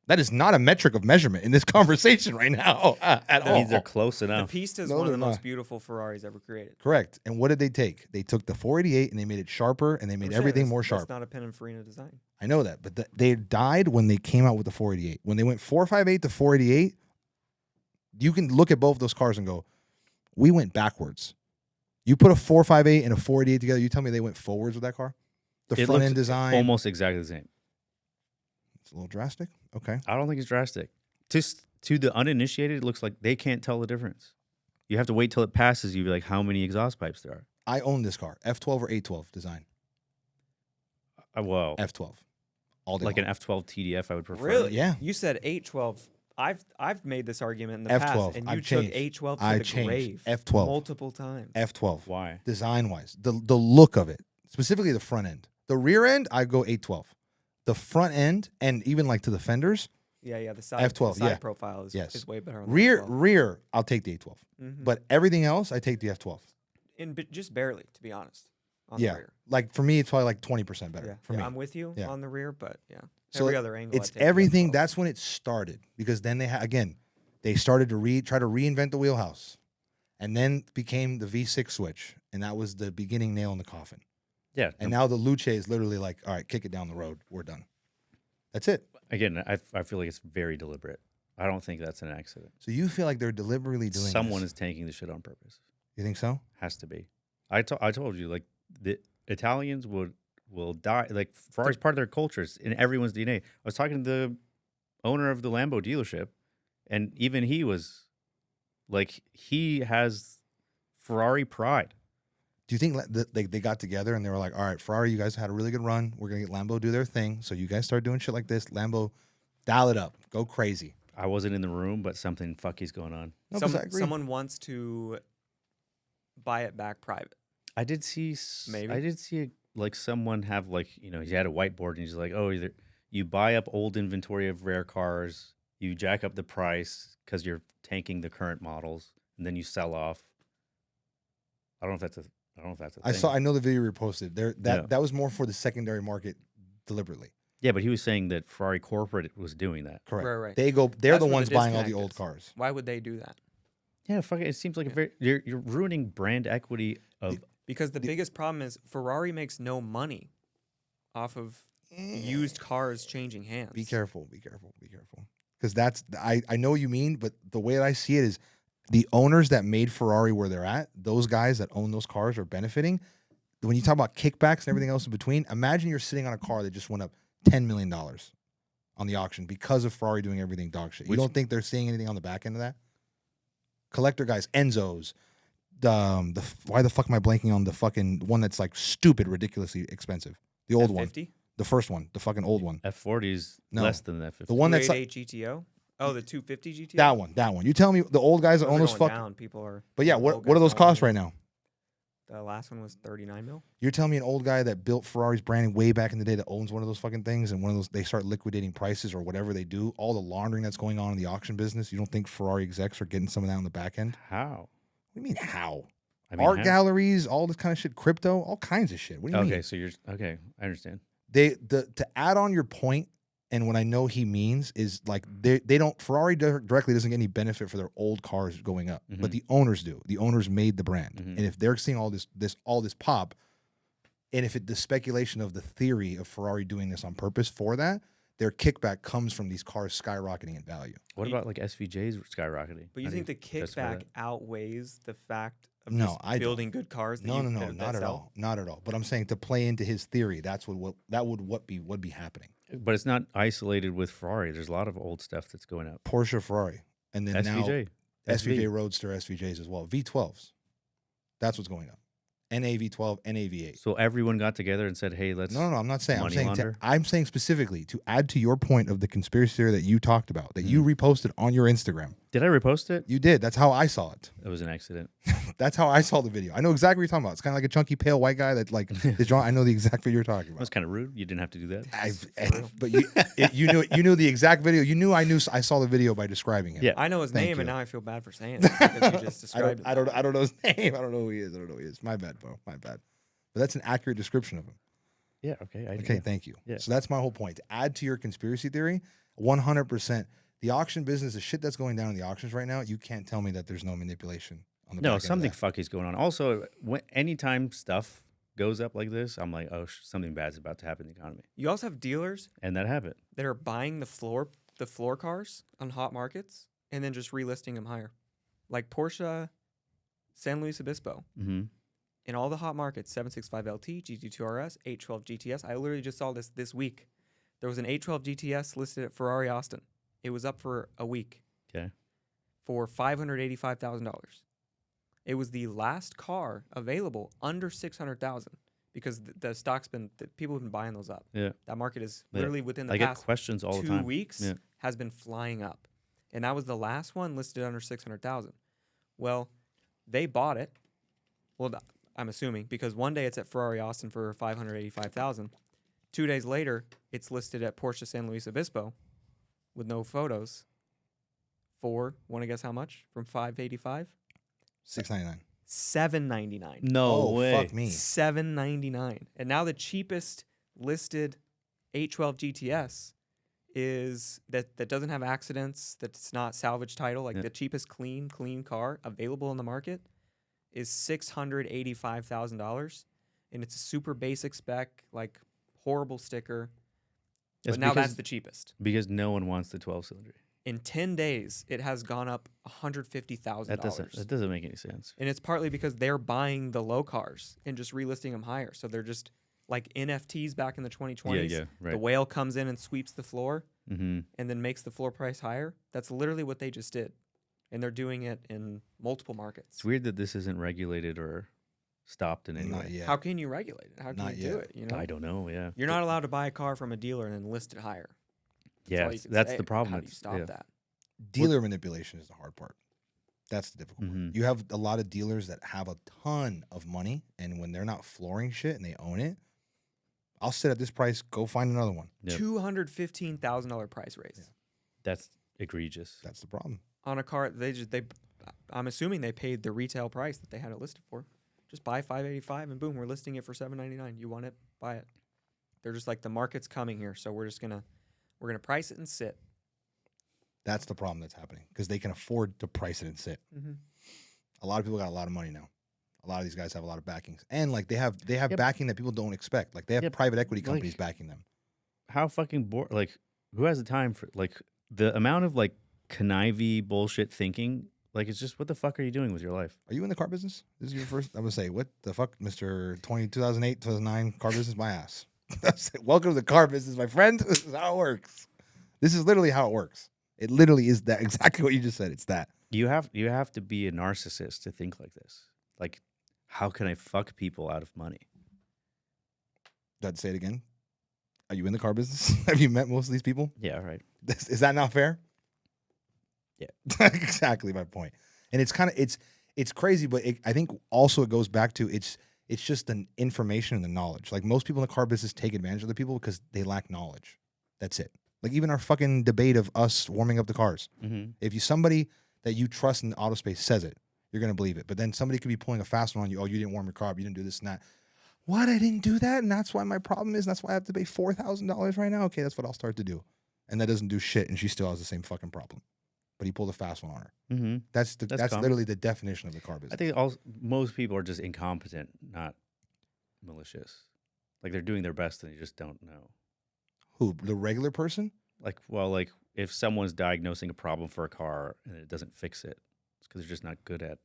That is not a metric of measurement in this conversation right now at That all. means they're close The enough. Pista is No, one of the they're most not. beautiful Ferraris ever created. Correct. And what did they take? They took the 488 and they made it sharper and they made I'm saying everything that's- more sharp. That's not a Pininfarina design. I know that, but they died when they came out with the 488. When they went 458 to 488, you can look at both of those cars and go, we went backwards. You put a 458 and a 488 together, you tell me they went forwards with that car? The It front end looks design. almost exactly the same. It's a little drastic. Okay. I don't think it's drastic. To the uninitiated, it looks like they can't tell the difference. You have to wait till it passes you, like how many exhaust pipes there are. I own this car. F12 or A12 design. Well, F12. All day like long. an F12 TDF, I would prefer. Really? Yeah. You said 812 I've made this argument in the F12. past, and you I've took changed. A12 to I the changed. grave F12. multiple times. F12. Why? Design wise, the look of it, specifically the front end. The rear end, I go 812. The front end, and even like to the fenders, Yeah, the side, F12, the side yeah. profile is, Yes. is way better on the rear, F12. rear, I'll take the 812. Mhm. But everything else, I take the F12. just barely, to be honest, on Yeah. the rear. Like for me, it's probably like 20% better. Yeah, For me, I'm with you Yeah. on the rear, but yeah, So every other angle. it's I'd take the everything. F12. That's when it started, because then they started to try to reinvent the wheelhouse, and then became the V6 switch, and that was the beginning nail in the coffin. Yeah. And now the Lucia is literally like, all right, kick it down the road. We're done. That's it. Again, I feel like it's very deliberate. I don't think that's an accident. So you feel like they're deliberately doing Someone this? is tanking the shit on purpose. You think so? Has to be. I told you, like, the Italians will die. Like, Ferrari's part of their culture. It's in everyone's DNA. I was talking to the owner of the Lambo dealership, and even he was like, he has Ferrari pride. Do you think they got together and they were like, all right, Ferrari, you guys had a really good run. We're going to get Lambo do their thing. So you guys start doing shit like this. Lambo, dial it up. Go crazy. I wasn't in the room, but something fucky's going on. No, 'cause I agree. Someone wants to buy it back private. I did see Maybe. I did see like someone have, like, you know, he had a whiteboard and he's like, oh, either you buy up old inventory of rare cars, you jack up the price because you're tanking the current models, and then you sell off. I don't know if that's a thing. I know the video you reposted. Yeah. That was more for the secondary market deliberately. Yeah, but he was saying that Ferrari corporate was doing that. Correct. Right. They're That's the where the ones buying all the disconnect old is. cars. Why would they do that? Yeah, fuck it. It seems like you're ruining brand equity of. Because the biggest problem is Ferrari makes no money off of used cars changing hands. Be careful. Because I know what you mean, but the way that I see it is the owners that made Ferrari where they're at, those guys that own those cars are benefiting. When you talk about kickbacks and everything else in between, imagine you're sitting on a car that just went up $10 million on the auction because of Ferrari doing everything dog shit. You don't think they're seeing anything on the back end of that? Collector guys, Enzo's, why the fuck am I blanking on the fucking one that's like stupid, ridiculously expensive? The old one. F50? The first one, the fucking old one. F40 is No. less than the F50. The one that's like, 288 GTO? Oh, the 250 GTO? that one. You tell me the old guys that own Those those are going fucking. down. People are. But yeah, old what guys do those selling cost it. right now? The last one was 39 mil. You're telling me an old guy that built Ferrari's branding way back in the day that owns one of those fucking things, and one of those they start liquidating prices or whatever they do, all the laundering that's going on in the auction business, you don't think Ferrari execs are getting some of that on the back end? How? What do you mean how? I mean, Art how? galleries, all this kind of shit, crypto, all kinds of shit. What do you mean? Okay, so you're okay. I understand. To add on your point, and what I know he means is like they don't Ferrari directly doesn't get any benefit for their old cars going up, but the owners do. The owners made the brand, and if they're seeing all this pop, and if the speculation of the theory of Ferrari doing this on purpose for that, their kickback comes from these cars skyrocketing in value. What about like SVJ's skyrocketing? But you How do think the justify kickback that? outweighs the fact of No, just I don't. building good cars? That No, that not at sell? all, not at all. But I'm saying to play into his theory, that's what be happening. But it's not isolated with Ferrari. There's a lot of old stuff that's going up. Porsche, Ferrari, and then SVJ. now SVJ Roadster, SVJs as well, V12s. That's what's going up. NA V12, NA V8. So everyone got together and said, "Hey, let's." No, I'm not saying. money I'm saying specifically to add to your point of the conspiracy theory that you talked about, that you reposted on your Instagram. Did I repost it? You did. That's how I saw it. It was an accident. That's how I saw the video. I know exactly what you're talking about. It's kind of like a chunky, pale white guy that like is drawn. I know the exact video you're talking It was about. kind of rude. You didn't have to do that. But you knew the exact video. You knew I saw the video by describing it. Yeah. I know his Thank name, and you. now I feel bad for saying it because you just described it. I don't know his name. I don't know who he is. My bad, bro. My bad. But that's an accurate description of him. Yeah. Okay. Okay, thank you. Yeah. So that's my whole point. To add to your conspiracy theory, 100%. The auction business, the shit that's going down in the auctions right now, you can't tell me that there's no manipulation on the back No, end of something that. fucky's going on. Also, anytime stuff goes up like this, I'm like, oh, something bad's about to happen in the economy, You also have dealers and that happened. that are buying the floor cars on hot markets and then just relisting them higher, like Porsche San Luis Obispo. Mm-hmm. In all the hot markets, 765 LT, GT2 RS, 812 GTS. I literally just saw this week. There was an 812 GTS listed at Ferrari Austin. It was up for a week. Okay. For $585,000. It was the last car available under $600,000 because the stock's been people have been buying those up. Yeah. That market is Yeah. literally within the I get past questions all the 2 time. weeks Yeah. has been flying up. and that was the last one listed under 600,000. Well, they bought it. Well, I'm assuming because one day it's at Ferrari Austin for 585,000. 2 days later, it's listed at Porsche San Luis Obispo with no photos for, want to guess how much? From 585? $699. $799. No way. Fuck me. $799. And now the cheapest listed 812 GTS is that doesn't have accidents, that's not salvage title, like the cheapest clean car available in the market is $685,000, and it's a super basic spec, like horrible sticker. It's but now because- that's the cheapest. Because no one wants the 12-cylinder. In 10 days, it has gone up $150,000. That doesn't make any sense. And it's partly because they're buying the low cars and just relisting them higher. So they're just like NFTs back in the 2020s. Yeah, right. The whale comes in and sweeps the floor Mm-hmm. and then makes the floor price higher. That's literally what they just did. And they're doing it in multiple markets. It's weird that this isn't regulated or stopped in any Not way. yet. How can you regulate it? How can Not you do yet. it? You know? I don't know. Yeah. You're not allowed to buy a car from a dealer and then list it higher. Yeah, all you can that's say. the problem. How do you It's- stop yeah. that? Dealer manipulation is the hard part. That's the difficult part. Mhm. You have a lot of dealers that have a ton of money, and when they're not flooring shit and they own it, I'll sit at this price, go find another one. Yep. $215,000 price raise That's egregious. That's the problem. on a car. I'm assuming they paid the retail price that they had it listed for. Just buy 585 and boom, we're listing it for 799. You want it, buy it. They're just like, the market's coming here, so we're gonna price it and sit. That's the problem that's happening because they can afford to price it and sit. Mm-hmm. A lot of people got a lot of money now. A lot of these guys have a lot of backings, and like they have Yep. backing that people don't expect. Like they have Yep. private equity Like- companies backing them. How fucking bored? Like, who has the time for like the amount of like connivey bullshit thinking? Like, it's just what the fuck are you doing with your life? Are you in the car business? This is your first. I'm gonna say, what the fuck, Mr. 2008, 2009 car business? My ass. Welcome to the car business, my friend. This is how it works. This is literally how it works. It literally is that exactly what you just said. It's that. You have to be a narcissist to think like this. Like, how can I fuck people out of money? I'd say it again. Are you in the car business? Have you met most of these people? Yeah, right. Is that not fair? Yeah. Exactly my point. And it's kind of it's crazy, but I think also it goes back to it's just the information and the knowledge. Like most people in the car business take advantage of the people because they lack knowledge. That's it. Like even our fucking debate of us warming up the cars. Mm-hmm. If somebody that you trust in the auto space says it, you're gonna believe it. But then somebody could be pulling a fast one on you. Oh, you didn't warm your car up. You didn't do this and that. What? I didn't do that, and that's why my problem is. And that's why I have to pay $4,000 right now. Okay, that's what I'll start to do. And that doesn't do shit, and she still has the same fucking problem. But he pulled a fast one on her. Mm-hmm. That's common. literally the definition of the car business. I think most people are just incompetent, not malicious. Like they're doing their best and they just don't know. Who, the regular person? Like if someone's diagnosing a problem for a car and it doesn't fix it, it's because they're just not good at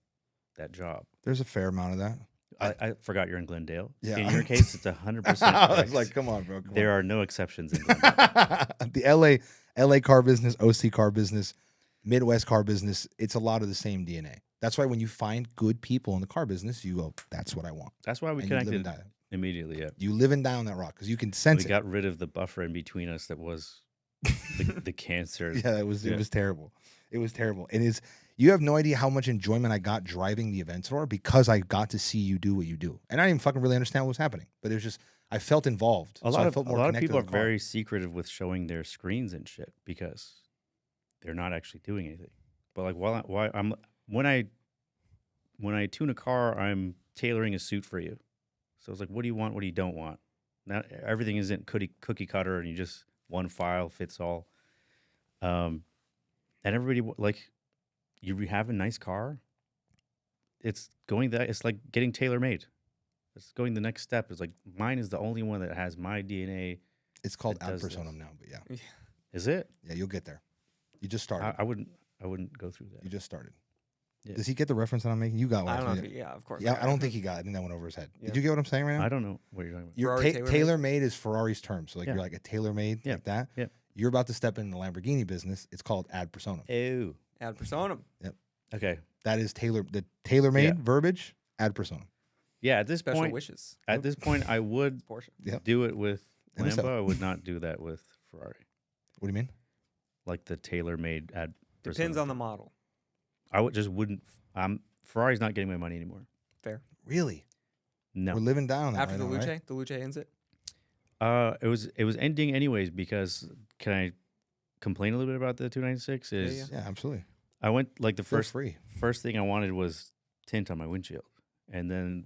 that job. There's a fair amount of that. I forgot you're in Glendale. Yeah. In your case, it's 100%. I was like, come on, bro. Come There on. are no exceptions in Glendale. The LA car business, OC car business, Midwest car business, it's a lot of the same DNA. That's why when you find good people in the car business, you go, that's what I want. That's why we And you live and connected die. immediately. Yeah. You live and die on that rock because you can sense We it. got rid of the buffer in between us that was the cancer. Yeah, it was terrible. It was terrible. And you have no idea how much enjoyment I got driving the Aventador because I got to see you do what you do. And I didn't even fucking really understand what was happening. But it was just I felt involved. A So lot I of felt more people connected are to the car. very secretive with showing their screens and shit because they're not actually doing anything. But like when I tune a car, I'm tailoring a suit for you. So it's like, what do you want? What do you don't want? Not everything isn't cookie cutter, and you just one file fits all. And everybody like you have a nice car. It's like getting tailor made. It's going the next step. It's like mine is the only one that has my DNA. It's called It ad does personam this. now, but yeah. Is it? Yeah, you'll get there. You just started. I wouldn't go through that. You just started. Yeah. Know. Does he get the reference that I'm making? You got one. I don't know. actually. Yeah, of course. Yeah, I don't think he got it. I think that went over his head. Yeah. Did you get what I'm saying right now? I don't know what you're talking about. You're Ferrari tailor-made? tailor-made is Ferrari's term. So like Yeah. you're like a tailor-made Yeah. like that. Yeah. You're about to step in the Lamborghini business. It's called ad personam. Ew. Ad personam. Okay. That is the tailor-made Yeah. verbiage, ad personam. Yeah. At this Special point, wishes. at this point, I would Porsche. Yep. do it with And so- Lambo. I would not do that with Ferrari. What do you mean? Like the tailor-made ad Depends on the model. I would just wouldn't. Ferrari's not getting my money anymore. Fair. Really? No. We're living down that After right the now, Lucia, right? the Lucia ends it. It was ending anyways because can I complain a little bit about the 296? Yeah. Yeah, absolutely. I went like the Feel free. first thing I wanted was tint on my windshield, and then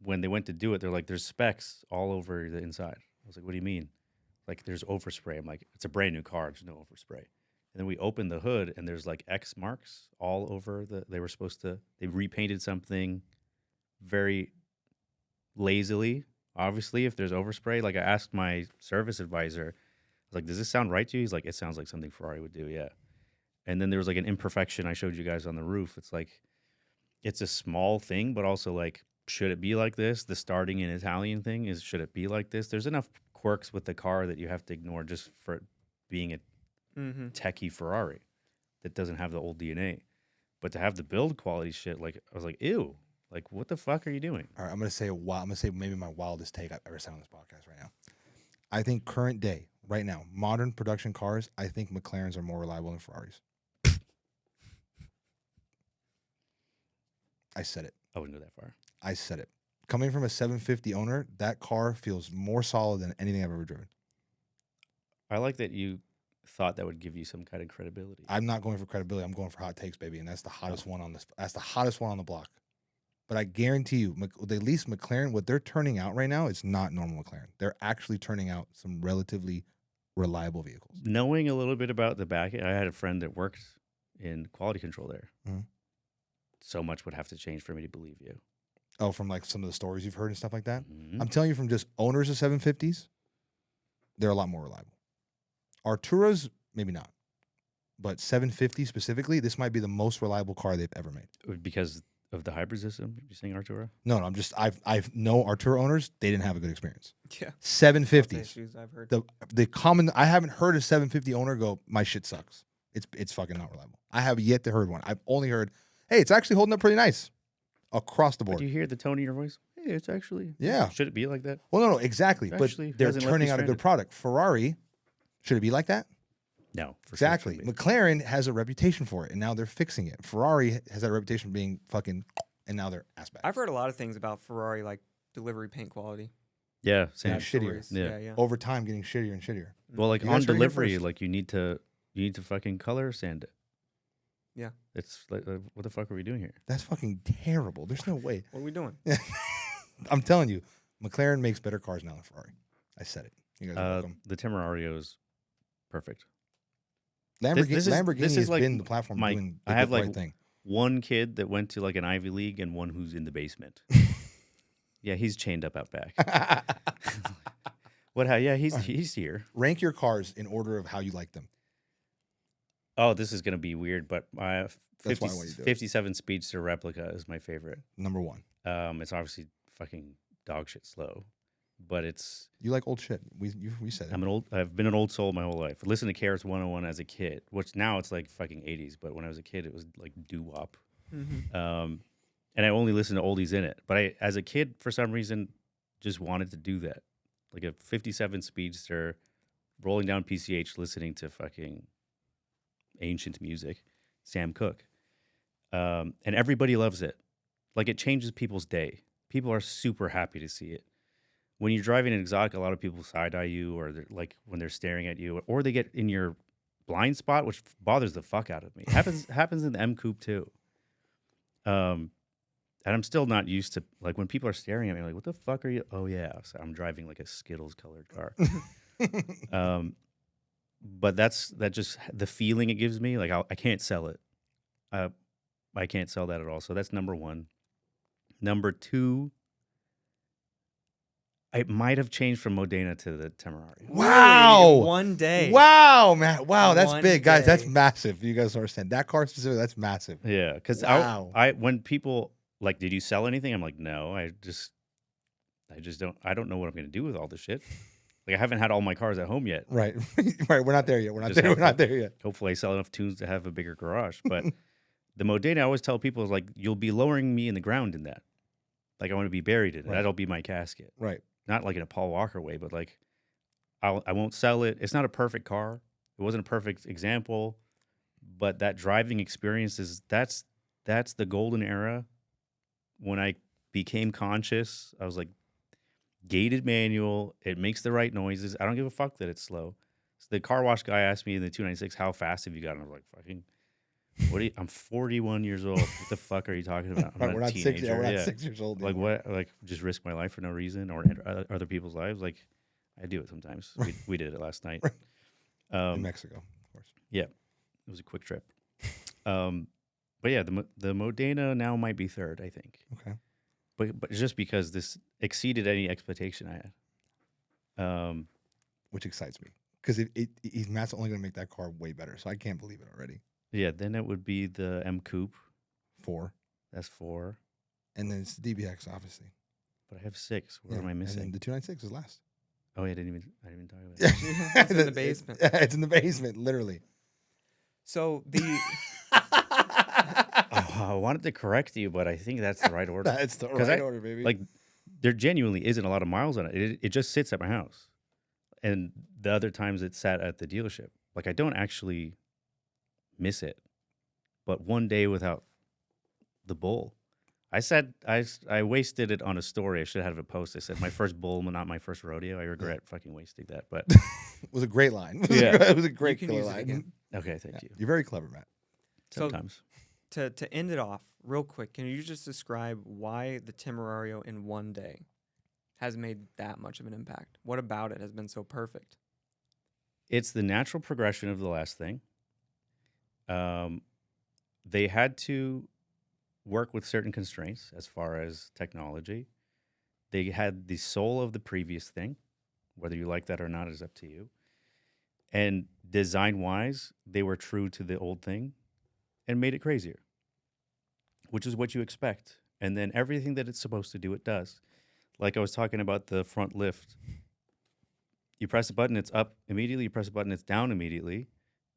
when they went to do it, they're like, "There's specks all over the inside." I was like, "What do you mean?" Like, there's overspray. I'm like, "It's a brand new car. There's no overspray." And then we opened the hood, and there's like X marks all over the. They were supposed to. They repainted something very lazily. Obviously, if there's overspray, like I asked my service advisor, I was like, "Does this sound right to you?" He's like, "It sounds like something Ferrari would do." Yeah. And then there was like an imperfection I showed you guys on the roof. It's like, it's a small thing, but also like, should it be like this? The starting in Italian thing is, should it be like this? There's enough quirks with the car that you have to ignore just for it being a techie Ferrari that doesn't have the old DNA. But to have the build quality shit, like, I was like, ew, like, what the fuck are you doing? All right, I'm gonna say maybe my wildest take I've ever said on this podcast right now. I think current day, right now, modern production cars, I think McLarens are more reliable than Ferraris. I said it. I wouldn't go that far. I said it. Coming from a 750 owner, that car feels more solid than anything I've ever driven. I like that you thought that would give you some kind of credibility. I'm not going for credibility. I'm going for hot takes, baby, and that's the hottest one on this. That's the hottest one on the block. But I guarantee you, at least McLaren, what they're turning out right now, it's not normal McLaren. They're actually turning out some relatively reliable vehicles. Knowing a little bit about the back, I had a friend that worked in quality control there. Mhm. So much would have to change for me to believe you. Oh, from like some of the stories you've heard and stuff like that? Mhm. I'm telling you, from just owners of 750s, they're a lot more reliable. Arturas, maybe not. But 750 specifically, this might be the most reliable car they've ever made. Because of the hybrid system, you're saying Artura? No, I've know Artura owners, they didn't have a good experience. Yeah. 750s. Issues I've heard. The common, I haven't heard a 750 owner go, my shit sucks. It's fucking not reliable. I have yet to heard one. I've only heard, hey, it's actually holding up pretty nice across the board. Do you hear the tone in your voice? Hey, it's actually... Yeah. Should it be like that? Well, no, exactly. Actually, But they're hasn't left turning me out a good stranded. product. Ferrari, should it be like that? No. For Exactly. Sure it should be. McLaren has a reputation for it, and now they're fixing it. Ferrari has that reputation for being fucking, and now they're ass bags. I've heard a lot of things about Ferrari, like delivery paint quality. Yeah, same. Yeah, Bad shittier. stories. Yeah. Yeah. Over time getting shittier and shittier. Well, like You on guys heard it here delivery, first. like you need to fucking color sand it. Yeah. It's like, what the fuck are we doing here? That's fucking terrible. There's no way. What are we doing? I'm telling you, McLaren makes better cars now than Ferrari. I said it. You guys are welcome. The Temerario is perfect. Lamborghini this is has like been the platform my- doing I have the like right thing. One kid that went to like an Ivy League and one who's in the basement. Yeah, he's chained up out back. What? How? Yeah, he's here. Rank your cars in order of how you like them. Oh, this is gonna be weird, but my That's why I want you to do it. 57 Speedster replica is my favorite. Number one. It's obviously fucking dog shit slow, but it's. You like old shit. We said it. I've been an old soul my whole life. I listened to KRS 101 as a kid, which now it's like fucking 80s, but when I was a kid, it was like doo-wop. Mm-hmm. And I only listened to oldies in it. But I, as a kid, for some reason, just wanted to do that. Like a 57 Speedster, rolling down PCH, listening to fucking ancient music, Sam Cooke. And everybody loves it. Like, it changes people's day. People are super happy to see it. When you're driving an exotic, a lot of people side-eye you, or they're like when they're staring at you, or they get in your blind spot, which bothers the fuck out of me. Happens in the M Coupe too. And I'm still not used to, like, when people are staring at me, like, what the fuck are you? Oh yeah, so I'm driving like a Skittles colored car. But that just the feeling it gives me. Like, I can't sell it. I can't sell that at all. So that's number one. Number two, I might have changed from Modena to the Temerario. Wow. Really? In one day. Wow, man. Wow, that's One big. Guys, that's day. massive. You guys don't understand. That car specifically, that's massive. Yeah, because Wow. I when people like, did you sell anything? I'm like, no, I just don't. I don't know what I'm gonna do with all this shit. Like, I haven't had all my cars at home yet. Right. Right. We're not there yet. We're not Just there. have We're not there yet. Hopefully, I sell enough tunes to have a bigger garage. But the Modena, I always tell people, is like, you'll be lowering me in the ground in that. Like, I want to be buried in it. Right. That'll be my casket. Right. Not like in a Paul Walker way, but like, I won't sell it. It's not a perfect car. It wasn't a perfect example, but that driving experience that's the golden era. When I became conscious, I was like, gated manual, it makes the right noises. I don't give a fuck that it's slow. So the car wash guy asked me in the 296, how fast have you got? And I was like, fucking, I'm 41 years old. What the fuck are you talking about? I'm Right, not we're a not teenager. 6. Yeah, we're not 6 years old. Like Anymore. what? Like just risk my life for no reason or other people's lives? Like I do it sometimes. We did it last night. In Mexico, of course. Yeah, it was a quick trip. But yeah, the Modena now might be third, I think. Okay. But just because this exceeded any expectation I had. Which excites me because Matt's only going to make that car way better. So I can't believe it already. Yeah, then it would be the M Coupe. 4. That's 4. And then it's the DBX, obviously. But I have 6. What am I missing? And then the 296 is last. Oh, I didn't even talk about that. It's in the basement. It's in the basement, literally. So the I wanted to correct you, but I think that's the right order. That's the right order, baby. Like, there genuinely isn't a lot of miles on it. It just sits at my house. And the other times it sat at the dealership. Like, I don't actually miss it. But one day without the bull. I said I wasted it on a story. I should have a post. I said, my first bull, not my first rodeo. I regret fucking wasting that. But it was a great line. It was a great you can use it line. again. Okay, thank you. You're very clever, Matt. Sometimes. So to end it off real quick, can you just describe why the Temerario in one day has made that much of an impact? What about it has been so perfect? It's the natural progression of the last thing. They had to work with certain constraints as far as technology. They had the soul of the previous thing. Whether you like that or not is up to you. And design-wise, they were true to the old thing and made it crazier, which is what you expect. And then everything that it's supposed to do, it does. Like I was talking about the front lift. You press a button, it's up immediately. You press a button, it's down immediately.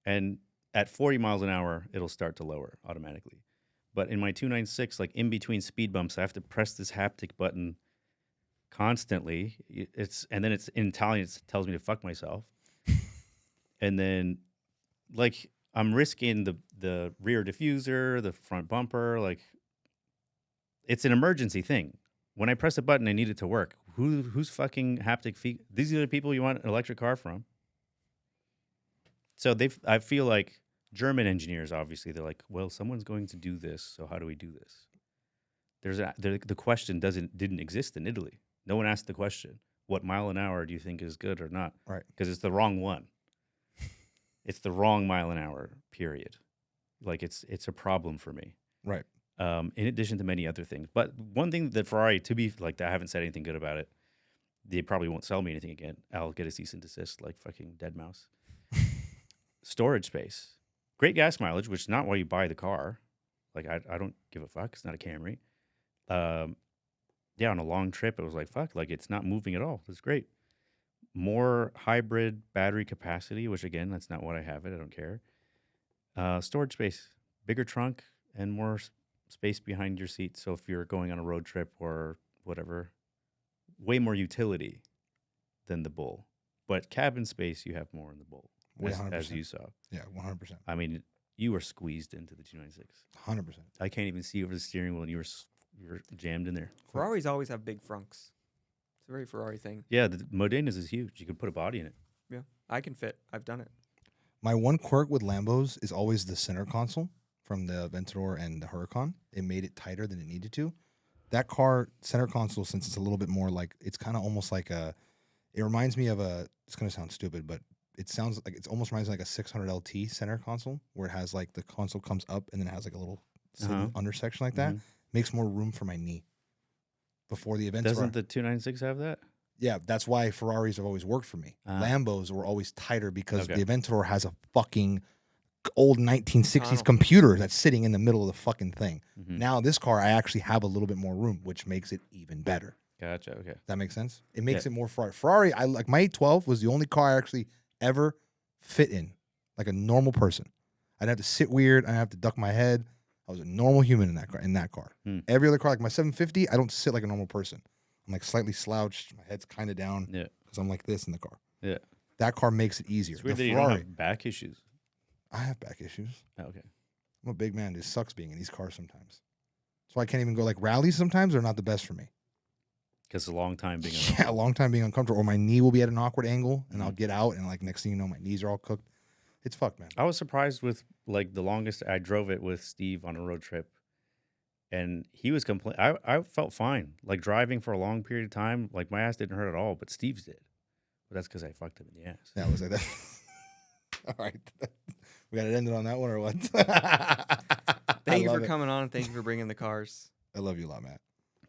And at 40 miles an hour, it'll start to lower automatically. But in my 296, like in between speed bumps, I have to press this haptic button constantly. And then it's in Italian, it tells me to fuck myself. And then, like, I'm risking the rear diffuser, the front bumper. Like, it's an emergency thing. When I press a button, I need it to work. Who's fucking haptic feet? These are the people you want an electric car from. So I feel like German engineers, obviously, they're like, well, someone's going to do this, so how do we do this? The question didn't exist in Italy. No one asked the question, what mile an hour do you think is good or not? Right. Because it's the wrong one. It's the wrong mile an hour, period. Like, it's a problem for me. Right. In addition to many other things. But one thing that Ferrari, to be like, I haven't said anything good about it. They probably won't sell me anything again. I'll get a cease and desist like fucking dead mouse. Storage space. Great gas mileage, which is not why you buy the car. Like, I don't give a fuck. It's not a Camry. Yeah, on a long trip, it was like, fuck, like, it's not moving at all. It's great. More hybrid battery capacity, which, again, that's not what I have it. I don't care. Storage space. Bigger trunk and more space behind your seat. So if you're going on a road trip or whatever, way more utility than the Bull. But cabin space, you have more in the Bull, as you saw. Yeah, 100%. I mean, you were squeezed into the 296. 100%. I can't even see over the steering wheel, and you were jammed in there. Ferraris always have big frunks. It's a very Ferrari thing. Yeah, the Modena's is huge. You could put a body in it. Yeah, I can fit. I've done it. My one quirk with Lambos is always the center console from the Aventador and the Huracan. It made it tighter than it needed to. That car, center console, since it's a little bit more like, it's kind of almost like it reminds me of it's going to sound stupid, but it sounds like, it almost reminds me like a 600 LT center console, where it has like the console comes up and then it has like a little undersection like that. Makes more room for my knee. Before the Aventador. Doesn't the 296 have that? Yeah, that's why Ferraris have always worked for me. Lambos were always tighter because the Aventador has a fucking old 1960s computer that's sitting in the middle of the fucking thing. Now this car, I actually have a little bit more room, which makes it even better. Gotcha. Okay. Does that make sense? It makes it more Ferrari. Ferrari, I like my 812 was the only car I actually ever fit in like a normal person. I'd have to sit weird. I'd have to duck my head. I was a normal human in that car. Every other car, like my 750, I don't sit like a normal person. I'm like slightly slouched. My head's kind of down. Yeah. Because I'm like this in the car. Yeah. That car makes it easier. It's weird that you don't have back issues. I have back issues. Oh, okay. I'm a big man. It sucks being in these cars sometimes. So I can't even go like rallies sometimes are not the best for me. Because a long time being Yeah, a long time being uncomfortable. Or my knee will be at an awkward angle and I'll get out and like next thing you know, my knees are all cooked. It's fucked, man. I was surprised with like the longest I drove it with Steve on a road trip. And he was complaining. I felt fine. Like driving for a long period of time, like my ass didn't hurt at all, but Steve's did. But that's because I fucked him in the ass. That was like that. All right. We got it ended on that one or what? Thank you for coming on and thank you for bringing the cars. I love you a lot, Matt.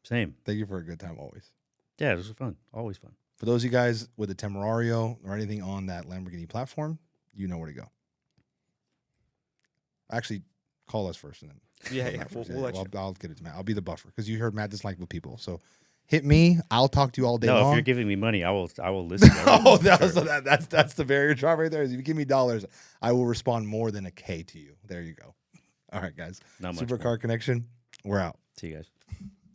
Same. Thank you for a good time always. Yeah, it was fun. Always fun. For those of you guys with a Temerario or anything on that Lamborghini platform, you know where to go. Actually, call us first and then. Yeah. We'll let you. I'll get it to Matt. I'll be the buffer because you heard Matt dislike with people. So hit me. I'll talk to you all day long. No, if you're giving me money, I will listen. Oh, that's the barrier drop right there. If you give me dollars, I will respond more than a K to you. There you go. All right, guys. Not much Supercar Connection. We're out. See you guys.